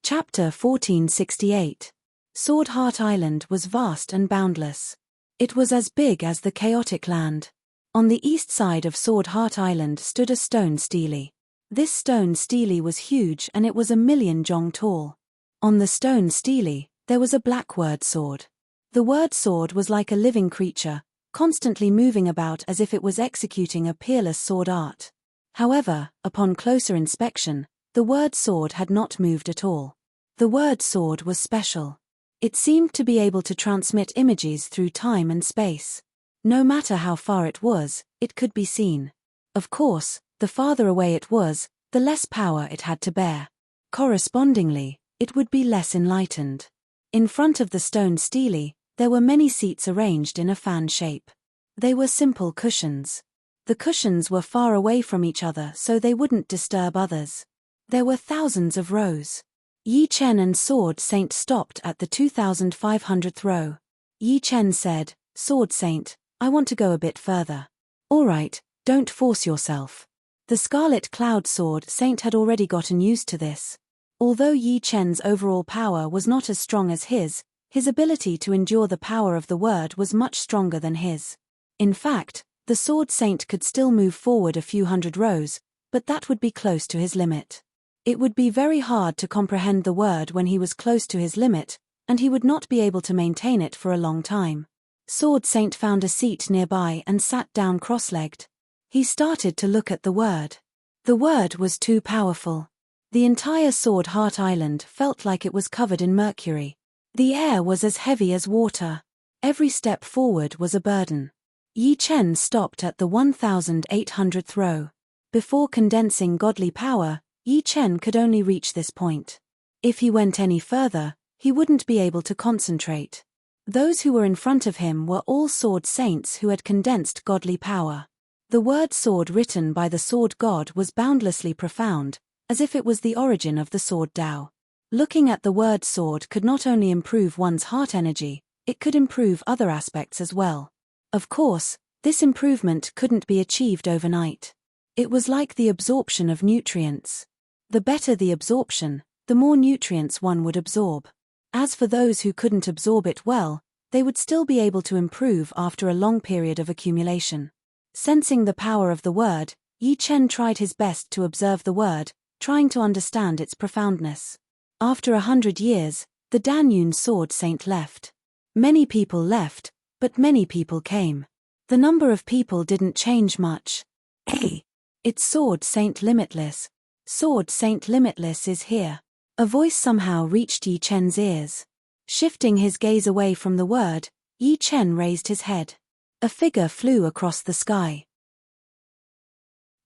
Chapter 1468. Sword Heart Island was vast and boundless. It was as big as the chaotic land. On the east side of Sword Heart Island stood a stone stele. This stone stele was huge and it was 1,000,000 jong tall. On the stone stele, there was a black word sword. The word sword was like a living creature, constantly moving about as if it was executing a peerless sword art. However, upon closer inspection, the word sword had not moved at all. The word sword was special. It seemed to be able to transmit images through time and space. No matter how far it was, it could be seen. Of course, the farther away it was, the less power it had to bear. Correspondingly, it would be less enlightened. In front of the stone stele, there were many seats arranged in a fan shape. They were simple cushions. The cushions were far away from each other so they wouldn't disturb others. There were thousands of rows. Yi Chen and Sword Saint stopped at the 2,500th row. Yi Chen said, "Sword Saint, I want to go a bit further." "All right, don't force yourself." The Scarlet Cloud Sword Saint had already gotten used to this. Although Yi Chen's overall power was not as strong as his ability to endure the power of the word was much stronger than his. In fact, the Sword Saint could still move forward a few hundred rows, but that would be close to his limit. It would be very hard to comprehend the word when he was close to his limit, and he would not be able to maintain it for a long time. Sword Saint found a seat nearby and sat down cross-legged. He started to look at the word. The word was too powerful. The entire Sword Heart Island felt like it was covered in mercury. The air was as heavy as water. Every step forward was a burden. Yi Chen stopped at the 1,800th row. Before condensing godly power, Yi Chen could only reach this point. If he went any further, he wouldn't be able to concentrate. Those who were in front of him were all sword saints who had condensed godly power. The word sword written by the sword god was boundlessly profound, as if it was the origin of the sword Tao. Looking at the word sword could not only improve one's heart energy, it could improve other aspects as well. Of course, this improvement couldn't be achieved overnight. It was like the absorption of nutrients. The better the absorption, the more nutrients one would absorb. As for those who couldn't absorb it well, they would still be able to improve after a long period of accumulation. Sensing the power of the word, Yi Chen tried his best to observe the word, trying to understand its profoundness. After 100 years, the Danyun Sword Saint left. Many people left, but many people came. The number of people didn't change much. It's Sword Saint Limitless. Sword Saint Limitless is here. A voice somehow reached Yi Chen's ears. Shifting his gaze away from the word, Yi Chen raised his head. A figure flew across the sky.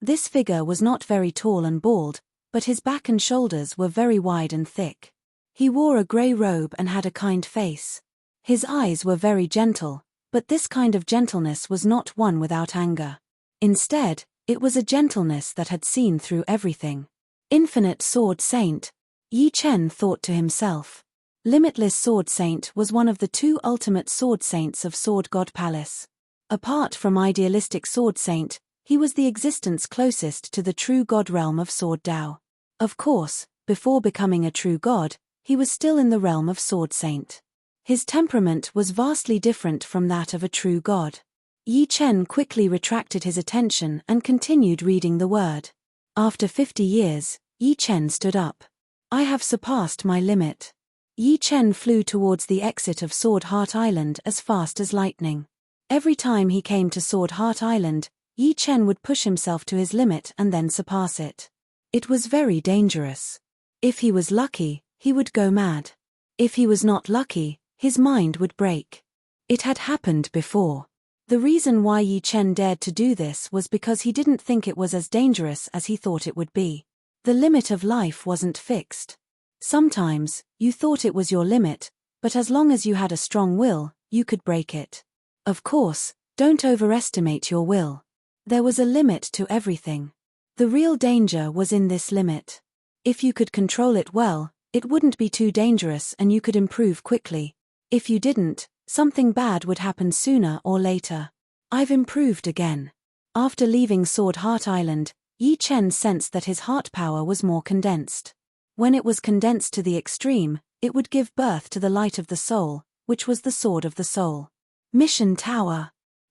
This figure was not very tall and bald, but his back and shoulders were very wide and thick. He wore a grey robe and had a kind face. His eyes were very gentle, but this kind of gentleness was not one without anger. Instead, it was a gentleness that had seen through everything. Infinite Sword Saint, Yi Chen thought to himself. Limitless Sword Saint was one of the two ultimate Sword Saints of Sword God Palace. Apart from idealistic Sword Saint, he was the existence closest to the true God realm of Sword Dao. Of course, before becoming a true God, he was still in the realm of Sword Saint. His temperament was vastly different from that of a true God. Yi Chen quickly retracted his attention and continued reading the word. After 50 years, Yi Chen stood up. I have surpassed my limit. Yi Chen flew towards the exit of Sword Heart Island as fast as lightning. Every time he came to Sword Heart Island, Yi Chen would push himself to his limit and then surpass it. It was very dangerous. If he was lucky, he would go mad. If he was not lucky, his mind would break. It had happened before. The reason why Yi Chen dared to do this was because he didn't think it was as dangerous as he thought it would be. The limit of life wasn't fixed. Sometimes, you thought it was your limit, but as long as you had a strong will, you could break it. Of course, don't overestimate your will. There was a limit to everything. The real danger was in this limit. If you could control it well, it wouldn't be too dangerous and you could improve quickly. If you didn't, something bad would happen sooner or later. I've improved again. After leaving Sword Heart Island, Yi Chen sensed that his heart power was more condensed. When it was condensed to the extreme, it would give birth to the light of the soul, which was the sword of the soul. Mission Tower.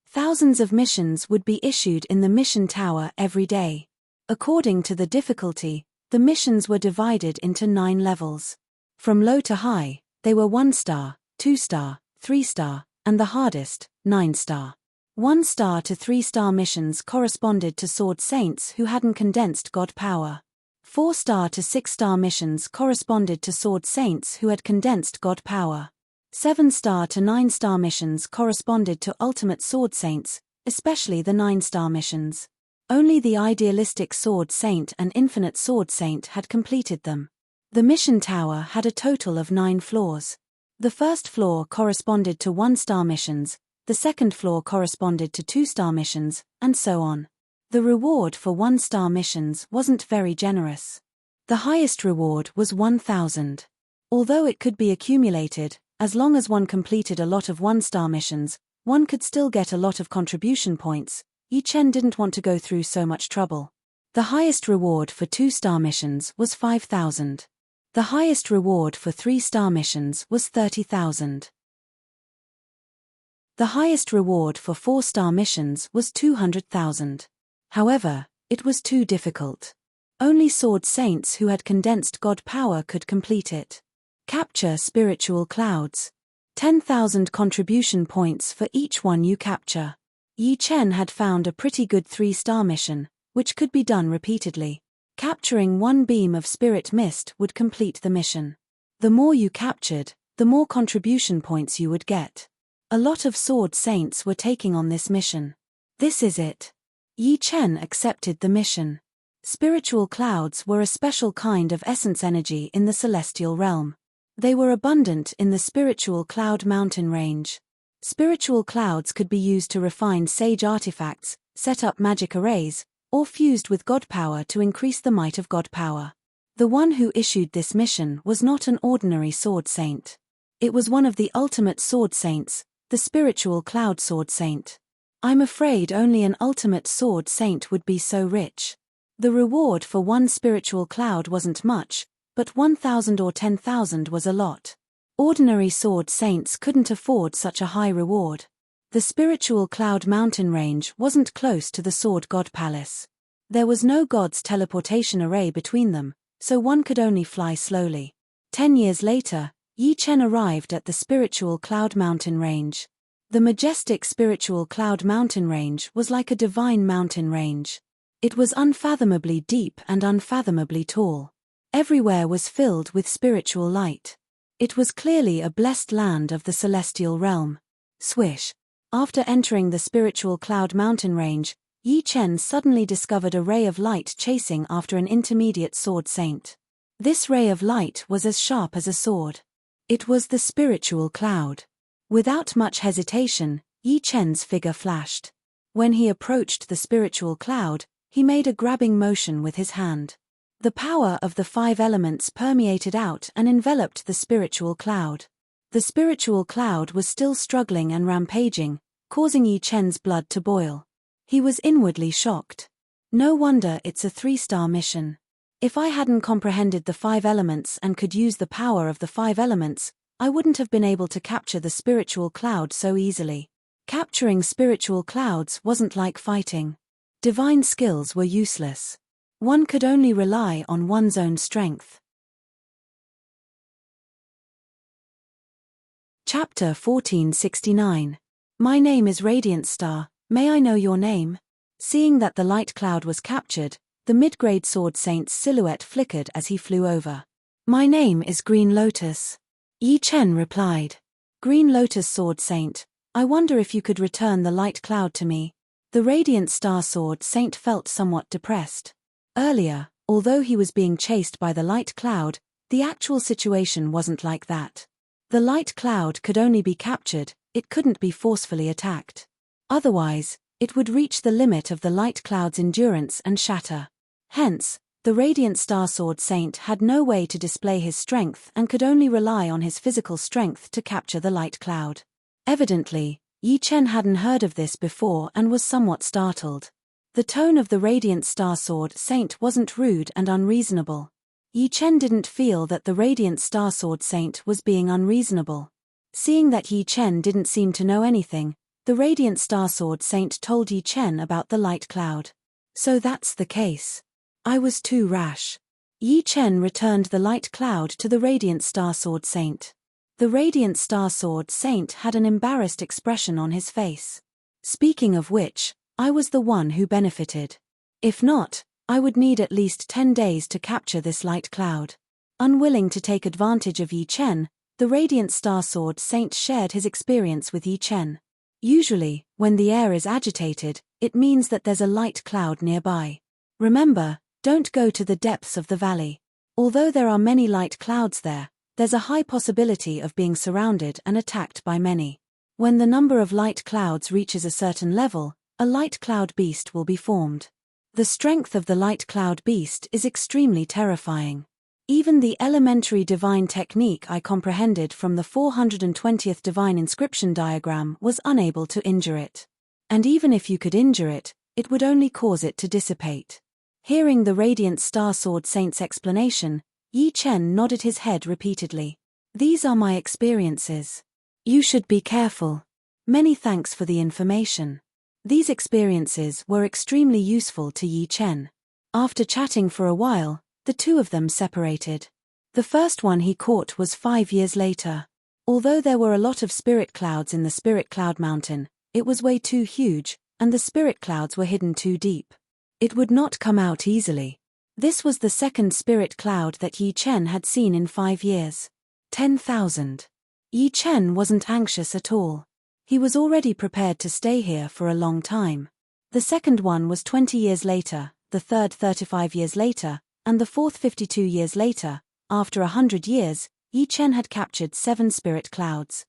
Thousands of missions would be issued in the Mission Tower every day. According to the difficulty, the missions were divided into 9 levels. From low to high, they were 1-star, 2-star, 3-star, and the hardest, 9-star. 1-star to 3-star missions corresponded to Sword Saints who hadn't condensed God power. 4-star to 6-star missions corresponded to Sword Saints who had condensed God power. 7-star to 9-star missions corresponded to Ultimate Sword Saints, especially the 9-star missions. Only the Idealistic Sword Saint and Infinite Sword Saint had completed them. The Mission Tower had a total of 9 floors. The first floor corresponded to 1-star missions, the second floor corresponded to 2-star missions, and so on. The reward for 1-star missions wasn't very generous. The highest reward was 1,000. Although it could be accumulated, as long as one completed a lot of 1-star missions, one could still get a lot of contribution points. Yi Chen didn't want to go through so much trouble. The highest reward for 2-star missions was 5,000. The highest reward for 3-star missions was 30,000. The highest reward for 4-star missions was 200,000. However, it was too difficult. Only Sword Saints who had condensed God power could complete it. Capture spiritual clouds. 10,000 contribution points for each one you capture. Yi Chen had found a pretty good 3-star mission, which could be done repeatedly. Capturing 1 beam of spirit mist would complete the mission. The more you captured, the more contribution points you would get. A lot of Sword Saints were taking on this mission. This is it. Yi Chen accepted the mission. Spiritual clouds were a special kind of essence energy in the celestial realm. They were abundant in the spiritual cloud mountain range. Spiritual clouds could be used to refine sage artifacts, set up magic arrays, or fused with God power to increase the might of God power. The one who issued this mission was not an ordinary Sword Saint. It was one of the ultimate Sword Saints, the spiritual cloud Sword Saint. I'm afraid only an ultimate Sword Saint would be so rich. The reward for 1 spiritual cloud wasn't much, but 1,000 or 10,000 was a lot. Ordinary Sword Saints couldn't afford such a high reward. The spiritual cloud mountain range wasn't close to the Sword God Palace. There was no God's teleportation array between them, so one could only fly slowly. 10 years later, Yi Chen arrived at the spiritual cloud mountain range. The majestic spiritual cloud mountain range was like a divine mountain range. It was unfathomably deep and unfathomably tall. Everywhere was filled with spiritual light. It was clearly a blessed land of the celestial realm. Swish. After entering the spiritual cloud mountain range, Yi Chen suddenly discovered a ray of light chasing after an intermediate sword saint. This ray of light was as sharp as a sword. It was the spiritual cloud. Without much hesitation, Yi Chen's figure flashed. When he approached the spiritual cloud, he made a grabbing motion with his hand. The power of the 5 elements permeated out and enveloped the spiritual cloud. The spiritual cloud was still struggling and rampaging, causing Yi Chen's blood to boil. He was inwardly shocked. No wonder it's a 3-star mission. If I hadn't comprehended the 5 elements and could use the power of the 5 elements, I wouldn't have been able to capture the spiritual cloud so easily. Capturing spiritual clouds wasn't like fighting. Divine skills were useless. One could only rely on one's own strength. Chapter 1469. My name is Radiant Star, may I know your name? Seeing that the light cloud was captured, the mid-grade sword saint's silhouette flickered as he flew over. My name is Green Lotus. Yi Chen replied. Green Lotus sword saint, I wonder if you could return the light cloud to me. The Radiant Star sword saint felt somewhat depressed. Earlier, although he was being chased by the light cloud, the actual situation wasn't like that. The light cloud could only be captured, it couldn't be forcefully attacked. Otherwise, it would reach the limit of the light cloud's endurance and shatter. Hence, the Radiant Star Sword Saint had no way to display his strength and could only rely on his physical strength to capture the light cloud. Evidently, Yi Chen hadn't heard of this before and was somewhat startled. The tone of the Radiant Star Sword Saint wasn't rude and unreasonable. Yi Chen didn't feel that the Radiant Star Sword Saint was being unreasonable. Seeing that Yi Chen didn't seem to know anything, the Radiant Star Sword Saint told Yi Chen about the light cloud. So that's the case. I was too rash. Yi Chen returned the light cloud to the Radiant Star Sword Saint. The Radiant Star Sword Saint had an embarrassed expression on his face. Speaking of which, I was the one who benefited. If not, I would need at least 10 days to capture this light cloud. Unwilling to take advantage of Yi Chen, the Radiant Star Sword Saint shared his experience with Yi Chen. Usually, when the air is agitated, it means that there's a light cloud nearby. Remember, don't go to the depths of the valley. Although there are many light clouds there, there's a high possibility of being surrounded and attacked by many. When the number of light clouds reaches a certain level, a light cloud beast will be formed. The strength of the light cloud beast is extremely terrifying. Even the elementary divine technique I comprehended from the 420th divine inscription diagram was unable to injure it. And even if you could injure it, it would only cause it to dissipate. Hearing the Radiant Star Sword Saint's explanation, Yi Chen nodded his head repeatedly. These are my experiences. You should be careful. Many thanks for the information. These experiences were extremely useful to Yi Chen. After chatting for a while, the two of them separated. The first one he caught was 5 years later. Although there were a lot of spirit clouds in the Spirit Cloud Mountain, it was way too huge, and the spirit clouds were hidden too deep. It would not come out easily. This was the second spirit cloud that Yi Chen had seen in 5 years. 10,000. Yi Chen wasn't anxious at all. He was already prepared to stay here for a long time. The second one was 20 years later, the third 35 years later, and the fourth 52 years later. After 100 years, Yi Chen had captured 7 spirit clouds.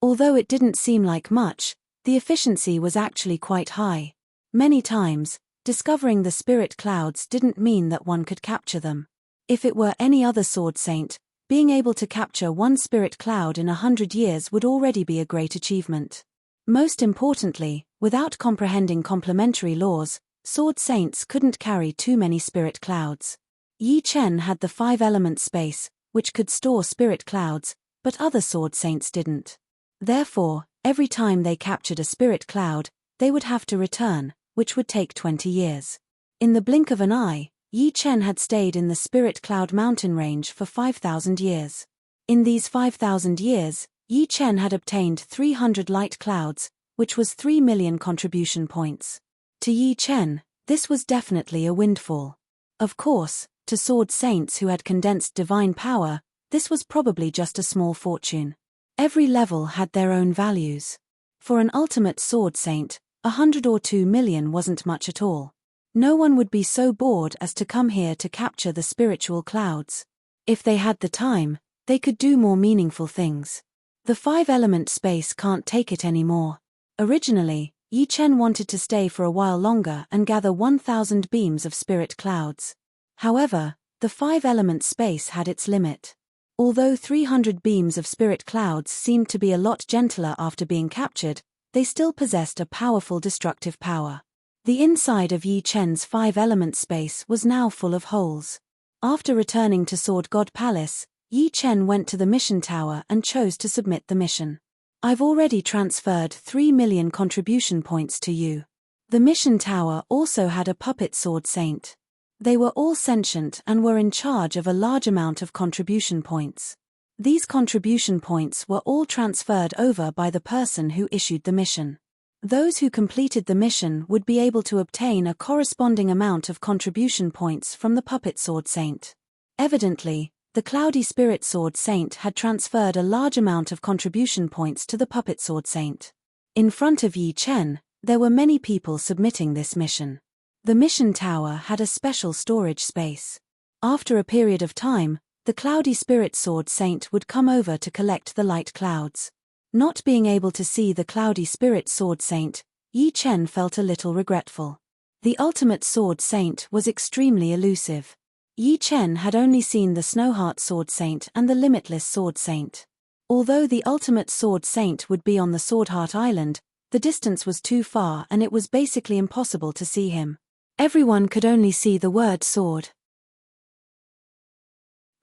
Although it didn't seem like much, the efficiency was actually quite high. Many times, discovering the spirit clouds didn't mean that one could capture them. If it were any other sword saint, being able to capture 1 spirit cloud in 100 years would already be a great achievement. Most importantly, without comprehending complementary laws, sword saints couldn't carry too many spirit clouds. Yi Chen had the 5-element space, which could store spirit clouds, but other sword saints didn't. Therefore, every time they captured a spirit cloud, they would have to return, which would take 20 years. In the blink of an eye, Yi Chen had stayed in the Spirit Cloud mountain range for 5,000 years. In these 5,000 years, Yi Chen had obtained 300 light clouds, which was 3 million contribution points. To Yi Chen, this was definitely a windfall. Of course, to sword saints who had condensed divine power, this was probably just a small fortune. Every level had their own values. For an ultimate sword saint, 100 or 2 million wasn't much at all. No one would be so bored as to come here to capture the spiritual clouds. If they had the time, they could do more meaningful things. The 5-element space can't take it anymore. Originally, Yi Chen wanted to stay for a while longer and gather 1,000 beams of spirit clouds. However, the 5-element space had its limit. Although 300 beams of spirit clouds seemed to be a lot gentler after being captured, they still possessed a powerful destructive power. The inside of Yi Chen's 5-element space was now full of holes. After returning to Sword God Palace, Yi Chen went to the mission tower and chose to submit the mission. I've already transferred 3 million contribution points to you. The mission tower also had a puppet sword saint. They were all sentient and were in charge of a large amount of contribution points. These contribution points were all transferred over by the person who issued the mission. Those who completed the mission would be able to obtain a corresponding amount of contribution points from the puppet sword saint. Evidently, the Cloudy Spirit Sword Saint had transferred a large amount of contribution points to the Puppet Sword Saint. In front of Yi Chen, there were many people submitting this mission. The mission tower had a special storage space. After a period of time, the Cloudy Spirit Sword Saint would come over to collect the light clouds. Not being able to see the Cloudy Spirit Sword Saint, Yi Chen felt a little regretful. The Ultimate Sword Saint was extremely elusive. Yi Chen had only seen the Snowheart Sword Saint and the Limitless Sword Saint. Although the Ultimate Sword Saint would be on the Swordheart Island, the distance was too far and it was basically impossible to see him. Everyone could only see the word sword.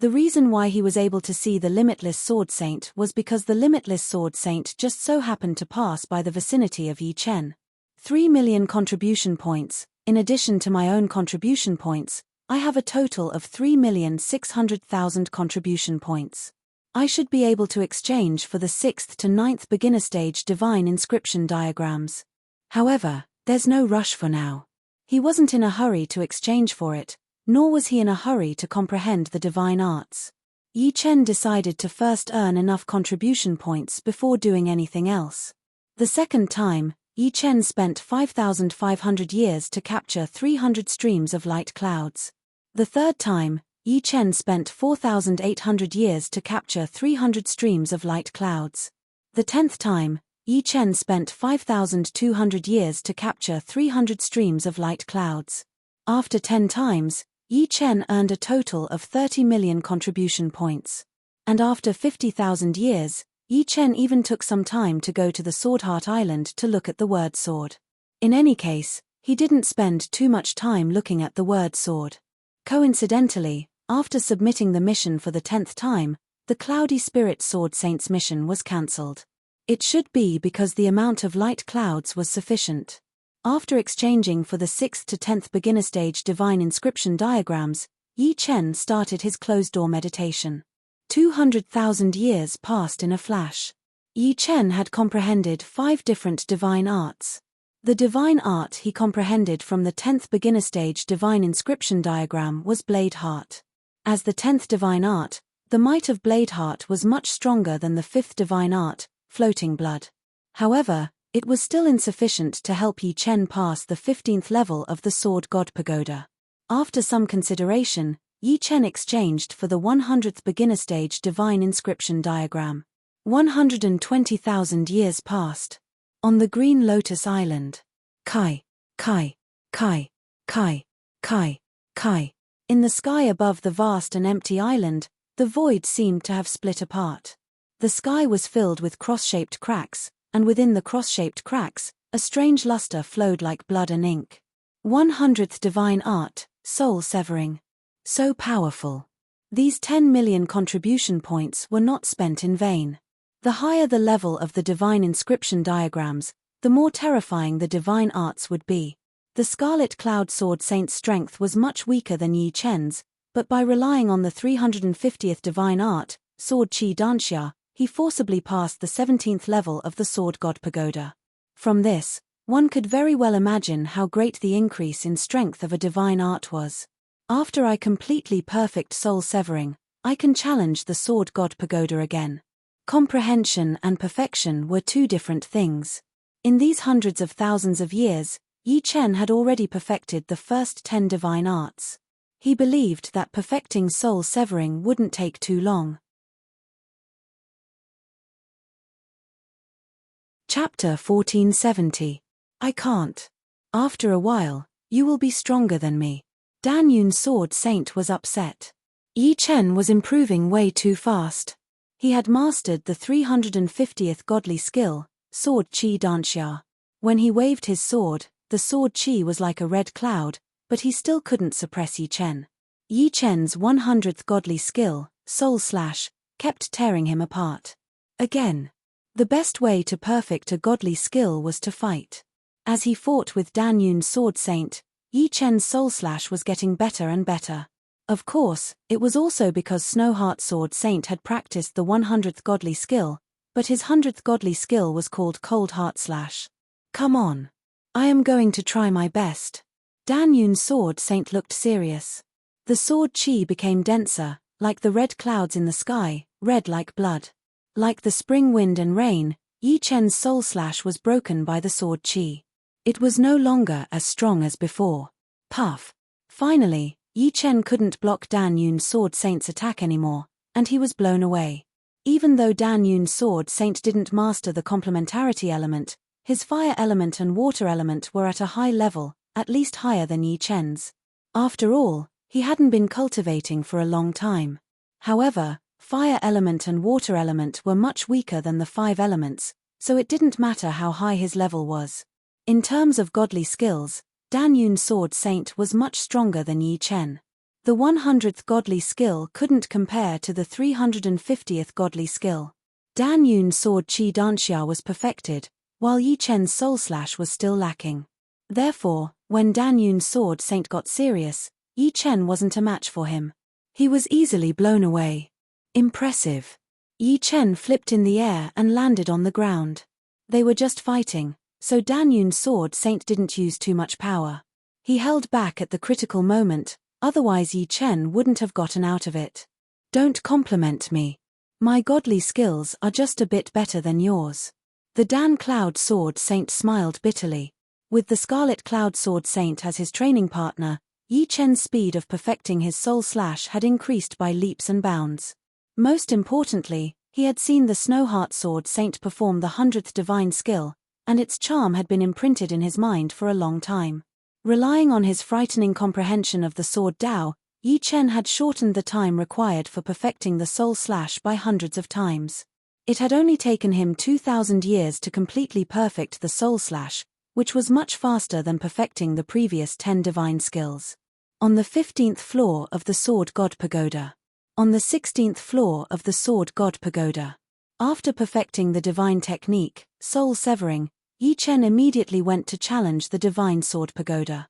The reason why he was able to see the Limitless Sword Saint was because the Limitless Sword Saint just so happened to pass by the vicinity of Yi Chen. 3 million contribution points, in addition to my own contribution points, I have a total of 3,600,000 contribution points. I should be able to exchange for the 6th to 9th beginner stage divine inscription diagrams. However, there's no rush for now. He wasn't in a hurry to exchange for it, nor was he in a hurry to comprehend the divine arts. Yi Chen decided to first earn enough contribution points before doing anything else. The second time, Yi Chen spent 5,500 years to capture 300 streams of light clouds. The third time, Yi Chen spent 4,800 years to capture 300 streams of light clouds. The 10th time, Yi Chen spent 5,200 years to capture 300 streams of light clouds. After 10 times, Yi Chen earned a total of 30 million contribution points. And after 50,000 years, Yi Chen even took some time to go to the Swordheart Island to look at the word sword. In any case, he didn't spend too much time looking at the word sword. Coincidentally, after submitting the mission for the 10th time, the Cloudy Spirit Sword Saint's mission was cancelled. It should be because the amount of light clouds was sufficient. After exchanging for the 6th to 10th beginner stage divine inscription diagrams, Yi Chen started his closed-door meditation. 200,000 years passed in a flash. Yi Chen had comprehended 5 different divine arts. The divine art he comprehended from the 10th beginner stage divine inscription diagram was Blade Heart. As the 10th divine art, the might of Blade Heart was much stronger than the 5th divine art, Floating Blood. However, it was still insufficient to help Yi Chen pass the 15th level of the Sword God Pagoda. After some consideration, Yi Chen exchanged for the 100th beginner stage divine inscription diagram. 120,000 years passed. On the Green Lotus Island. Kai, Kai, Kai, Kai, Kai, Kai. In the sky above the vast and empty island, the void seemed to have split apart. The sky was filled with cross-shaped cracks, and within the cross-shaped cracks, a strange luster flowed like blood and ink. 100th divine art, soul severing. So powerful. These 10 million contribution points were not spent in vain. The higher the level of the divine inscription diagrams, the more terrifying the divine arts would be. The Scarlet Cloud Sword Saint's strength was much weaker than Yi Chen's, but by relying on the 350th divine art, Sword Qi Danxia, he forcibly passed the 17th level of the Sword God Pagoda. From this, One could very well imagine how great the increase in strength of a divine art was. After I completely perfect soul severing, I can challenge the sword god pagoda again. Comprehension and perfection were two different things. In these hundreds of thousands of years, Yi Chen had already perfected the first 10 divine arts. He believed that perfecting soul severing wouldn't take too long. Chapter 1470. I can't. After a while, you will be stronger than me. Dan Yun's sword saint was upset. Yi Chen was improving way too fast. He had mastered the 350th godly skill, sword qi danxia. When he waved his sword, the sword qi was like a red cloud, but he still couldn't suppress Yi Chen. Yi Chen's 100th godly skill, soul slash, kept tearing him apart. Again. The best way to perfect a godly skill was to fight. As he fought with Dan Yun's sword saint, Yi Chen's soul slash was getting better and better. Of course, it was also because Snowheart Sword Saint had practiced the 100th godly skill, but his 100th godly skill was called Cold Heart Slash. Come on. I am going to try my best. Dan Yun's sword saint looked serious. The sword qi became denser, like the red clouds in the sky, red like blood. Like the spring wind and rain, Yi Chen's soul slash was broken by the sword qi. It was no longer as strong as before. Puff. Finally, Yi Chen couldn't block Dan Yun's sword saint's attack anymore, and he was blown away. Even though Dan Yun's sword saint didn't master the complementarity element, his fire element and water element were at a high level, at least higher than Yi Chen's. After all, he hadn't been cultivating for a long time. However, fire element and water element were much weaker than the 5 elements, so it didn't matter how high his level was. In terms of godly skills, Dan Yun's sword saint was much stronger than Yi Chen. The 100th godly skill couldn't compare to the 350th godly skill. Dan Yun's sword qi danxia was perfected, while Yi Chen's soul slash was still lacking. Therefore, when Dan Yun's sword saint got serious, Yi Chen wasn't a match for him. He was easily blown away. Impressive. Yi Chen flipped in the air and landed on the ground. They were just fighting, so Dan Yun's sword saint didn't use too much power. He held back at the critical moment, otherwise Yi Chen wouldn't have gotten out of it. Don't compliment me. My godly skills are just a bit better than yours. The Dan Cloud sword saint smiled bitterly. With the Scarlet Cloud sword saint as his training partner, Yi Chen's speed of perfecting his soul slash had increased by leaps and bounds. Most importantly, he had seen the Snowheart sword saint perform the 100th divine skill, and its charm had been imprinted in his mind for a long time. Relying on his frightening comprehension of the sword Dao, Yi Chen had shortened the time required for perfecting the soul slash by hundreds of times. It had only taken him 2,000 years to completely perfect the soul slash, which was much faster than perfecting the previous 10 divine skills. On the 15th floor of the Sword God Pagoda. On the 16th floor of the Sword God Pagoda. After perfecting the divine technique, soul severing, Yi Chen immediately went to challenge the divine sword pagoda.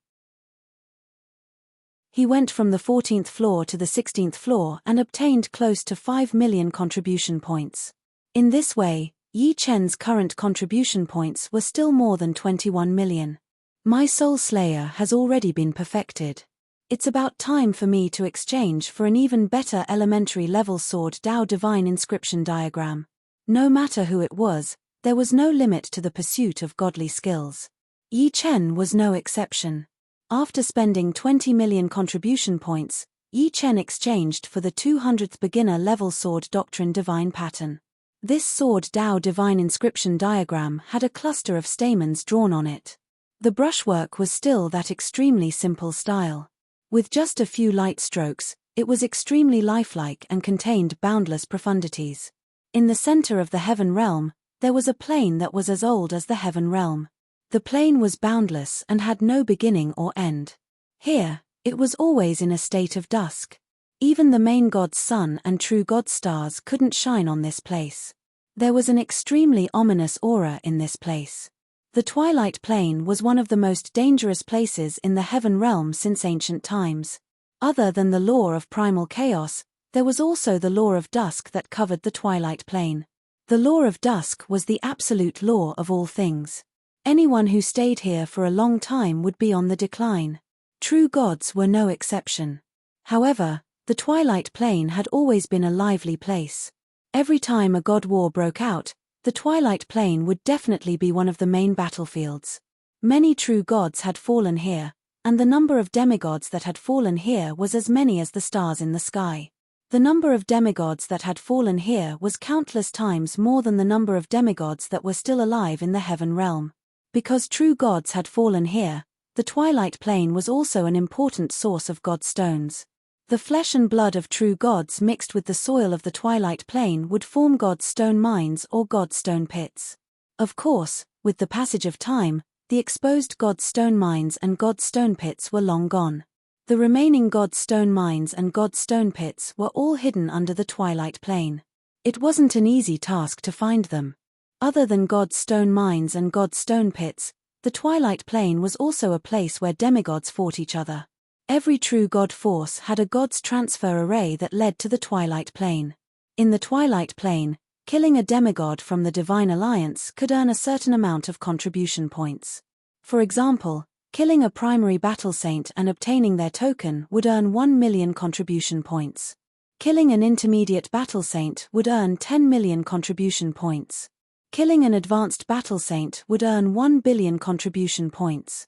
He went from the 14th floor to the 16th floor and obtained close to 5 million contribution points. In this way, Yi Chen's current contribution points were still more than 21 million. My soul slayer has already been perfected. It's about time for me to exchange for an even better elementary level sword Dao divine inscription diagram. No matter who it was, there was no limit to the pursuit of godly skills. Yi Chen was no exception. After spending 20 million contribution points, Yi Chen exchanged for the 200th beginner level sword doctrine divine pattern. This sword Dao divine inscription diagram had a cluster of stamens drawn on it. The brushwork was still that extremely simple style. With just a few light strokes, it was extremely lifelike and contained boundless profundities. In the center of the heaven realm, there was a plane that was as old as the heaven realm. The plane was boundless and had no beginning or end. Here, it was always in a state of dusk. Even the main god's sun and true god's stars couldn't shine on this place. There was an extremely ominous aura in this place. The twilight plane was one of the most dangerous places in the heaven realm since ancient times. Other than the law of primal chaos, there was also the law of dusk that covered the twilight plane. The law of dusk was the absolute law of all things. Anyone who stayed here for a long time would be on the decline. True gods were no exception. However, the Twilight Plain had always been a lively place. Every time a god war broke out, the Twilight Plain would definitely be one of the main battlefields. Many true gods had fallen here, and the number of demigods that had fallen here was as many as the stars in the sky. The number of demigods that had fallen here was countless times more than the number of demigods that were still alive in the heaven realm. Because true gods had fallen here, the Twilight Plain was also an important source of god stones. The flesh and blood of true gods mixed with the soil of the Twilight Plain would form god stone mines or god stone pits. Of course, with the passage of time, the exposed god stone mines and god stone pits were long gone. The remaining god stone mines and god stone pits were all hidden under the Twilight Plain. It wasn't an easy task to find them. Other than god stone mines and god stone pits, the Twilight Plain was also a place where demigods fought each other. Every true god force had a god's transfer array that led to the Twilight Plain. In the Twilight Plain, killing a demigod from the Divine Alliance could earn a certain amount of contribution points. For example, killing a primary battle saint and obtaining their token would earn 1 million contribution points. Killing an intermediate battle saint would earn 10 million contribution points. Killing an advanced battle saint would earn 1 billion contribution points.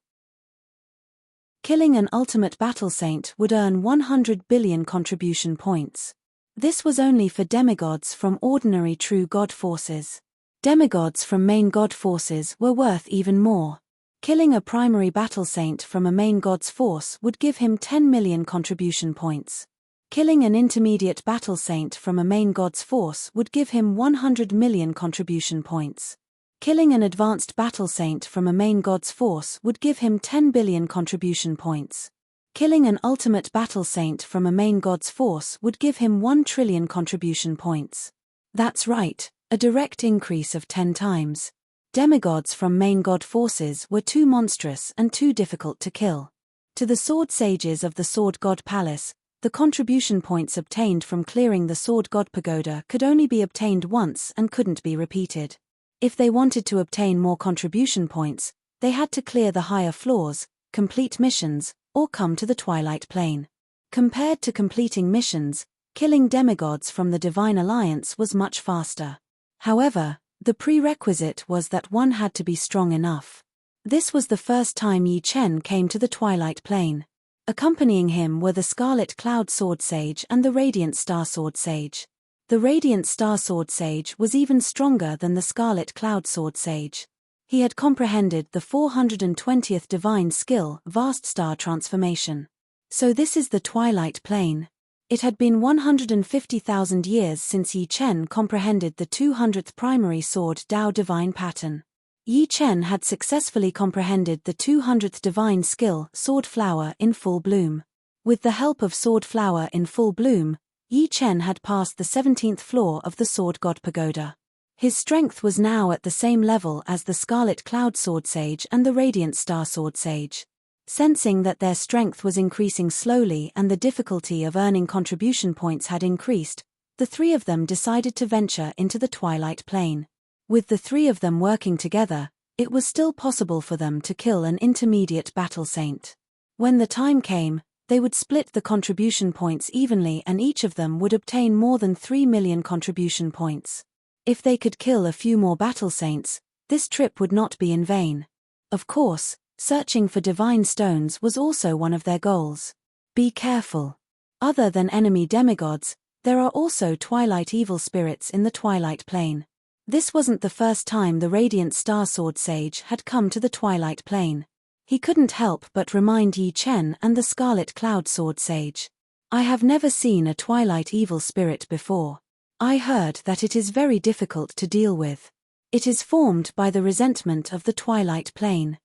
Killing an ultimate battle saint would earn 100 billion contribution points. This was only for demigods from ordinary true god forces. Demigods from main god forces were worth even more. Killing a primary battle saint from a main god's force would give him 10 million contribution points. Killing an intermediate battle saint from a main god's force would give him 100 million contribution points. Killing an advanced battle saint from a main god's force would give him 10 billion contribution points. Killing an ultimate battle saint from a main god's force would give him 1 trillion contribution points. That's right, a direct increase of 10 times. Demigods from main god forces were too monstrous and too difficult to kill. To the sword sages of the Sword God Palace, the contribution points obtained from clearing the Sword God Pagoda could only be obtained once and couldn't be repeated. If they wanted to obtain more contribution points, they had to clear the higher floors, complete missions, or come to the Twilight Plain. Compared to completing missions, killing demigods from the Divine Alliance was much faster. However, the prerequisite was that one had to be strong enough. This was the first time Yi Chen came to the Twilight Plain. Accompanying him were the Scarlet Cloud Sword Sage and the Radiant Star Sword Sage. The Radiant Star Sword Sage was even stronger than the Scarlet Cloud Sword Sage. He had comprehended the 420th divine skill, Vast Star Transformation. So this is the Twilight Plain. It had been 150,000 years since Yi Chen comprehended the 200th primary sword Dao divine pattern. Yi Chen had successfully comprehended the 200th divine skill, Sword Flower in full bloom. With the help of Sword Flower in full bloom, Yi Chen had passed the 17th floor of the Sword God Pagoda. His strength was now at the same level as the Scarlet Cloud Sword Sage and the Radiant Star Sword Sage. Sensing that their strength was increasing slowly and the difficulty of earning contribution points had increased, the three of them decided to venture into the Twilight Plain. With the three of them working together, it was still possible for them to kill an intermediate battle saint. When the time came, they would split the contribution points evenly and each of them would obtain more than 3 million contribution points. If they could kill a few more battle saints, this trip would not be in vain. Of course, searching for divine stones was also one of their goals. Be careful. Other than enemy demigods, there are also Twilight evil spirits in the Twilight Plain. This wasn't the first time the Radiant Star Sword Sage had come to the Twilight Plain. He couldn't help but remind Yi Chen and the Scarlet Cloud Sword Sage. I have never seen a Twilight evil spirit before. I heard that it is very difficult to deal with. It is formed by the resentment of the Twilight Plain.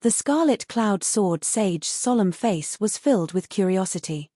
The Scarlet Cloud Sword Sage's solemn face was filled with curiosity.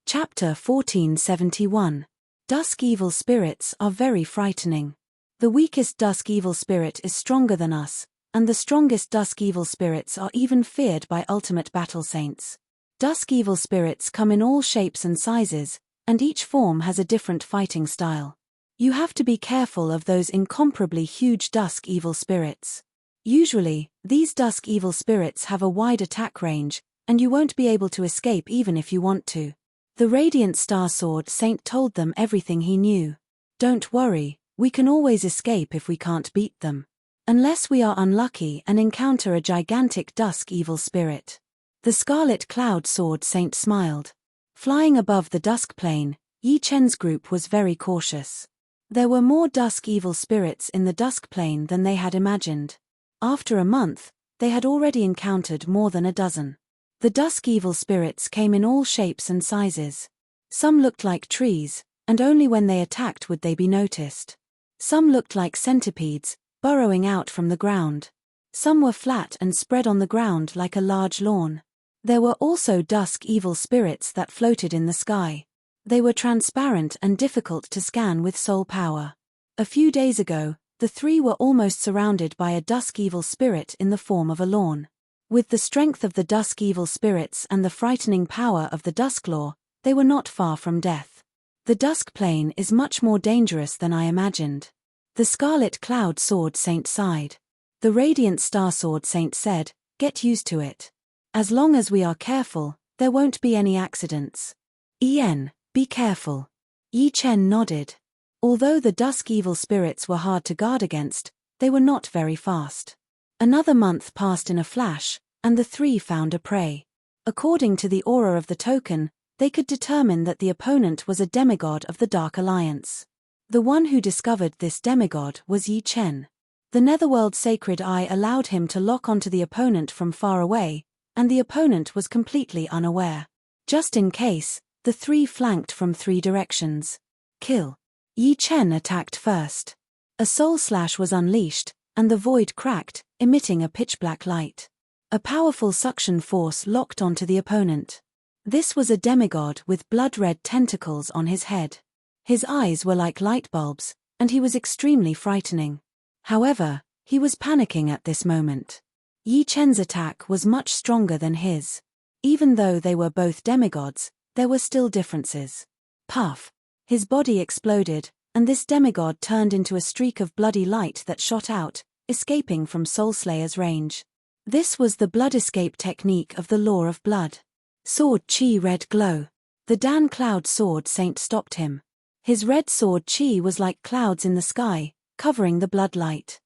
Chapter 1471. Dusk evil spirits are very frightening. The weakest dusk evil spirit is stronger than us, and the strongest dusk evil spirits are even feared by ultimate battle saints. Dusk evil spirits come in all shapes and sizes, and each form has a different fighting style. You have to be careful of those incomparably huge dusk evil spirits. Usually, these dusk evil spirits have a wide attack range, and you won't be able to escape even if you want to. The Radiant Star Sword Saint told them everything he knew. Don't worry, we can always escape if we can't beat them. Unless we are unlucky and encounter a gigantic dusk evil spirit. The Scarlet Cloud Sword Saint smiled. Flying above the dusk plane, Yi Chen's group was very cautious. There were more dusk evil spirits in the dusk plane than they had imagined. After a month, they had already encountered more than a dozen. The dusk evil spirits came in all shapes and sizes. Some looked like trees, and only when they attacked would they be noticed. Some looked like centipedes, burrowing out from the ground. Some were flat and spread on the ground like a large lawn. There were also dusk evil spirits that floated in the sky. They were transparent and difficult to scan with soul power. A few days ago, the three were almost surrounded by a dusk evil spirit in the form of a lawn. With the strength of the dusk evil spirits and the frightening power of the dusk law, they were not far from death. The dusk plane is much more dangerous than I imagined. The Scarlet Cloud Sword Saint sighed. The Radiant Star Sword Saint said, "Get used to it. As long as we are careful, there won't be any accidents." "Ian, be careful." Yi Chen nodded. Although the dusk evil spirits were hard to guard against, they were not very fast. Another month passed in a flash, and the three found a prey. According to the aura of the token, they could determine that the opponent was a demigod of the Dark Alliance. The one who discovered this demigod was Yi Chen. The Netherworld Sacred Eye allowed him to lock onto the opponent from far away, and the opponent was completely unaware. Just in case, the three flanked from 3 directions. Kill. Yi Chen attacked first. A soul slash was unleashed, and the void cracked, emitting a pitch-black light. A powerful suction force locked onto the opponent. This was a demigod with blood-red tentacles on his head. His eyes were like light bulbs, and he was extremely frightening. However, he was panicking at this moment. Yi Chen's attack was much stronger than his. Even though they were both demigods, there were still differences. Puff. His body exploded, and this demigod turned into a streak of bloody light that shot out, escaping from Soulslayer's range. This was the blood escape technique of the Law of Blood. Sword Chi Red Glow. The Dan Cloud Sword Saint stopped him. His red sword Chi was like clouds in the sky, covering the blood light.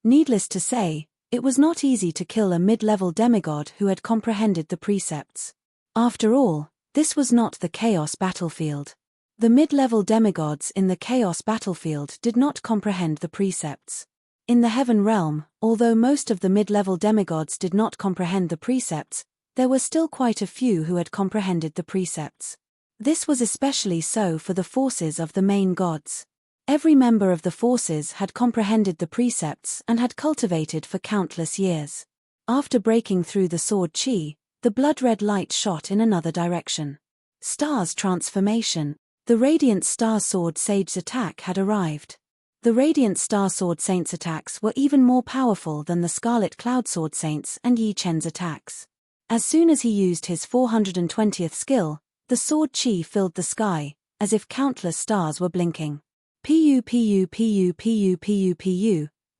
Needless to say, it was not easy to kill a mid-level demigod who had comprehended the precepts. After all, this was not the Chaos battlefield. The mid-level demigods in the Chaos battlefield did not comprehend the precepts. In the Heaven realm, although most of the mid-level demigods did not comprehend the precepts, there were still quite a few who had comprehended the precepts. This was especially so for the forces of the main gods. Every member of the forces had comprehended the precepts and had cultivated for countless years. After breaking through the sword Chi, the blood-red light shot in another direction. Star's transformation. The Radiant Star Sword Sage's attack had arrived. The Radiant Star Sword Saint's attacks were even more powerful than the Scarlet Cloud Sword Saint's and Yi Chen's attacks. As soon as he used his 420th skill, the sword Chi filled the sky, as if countless stars were blinking. Pu.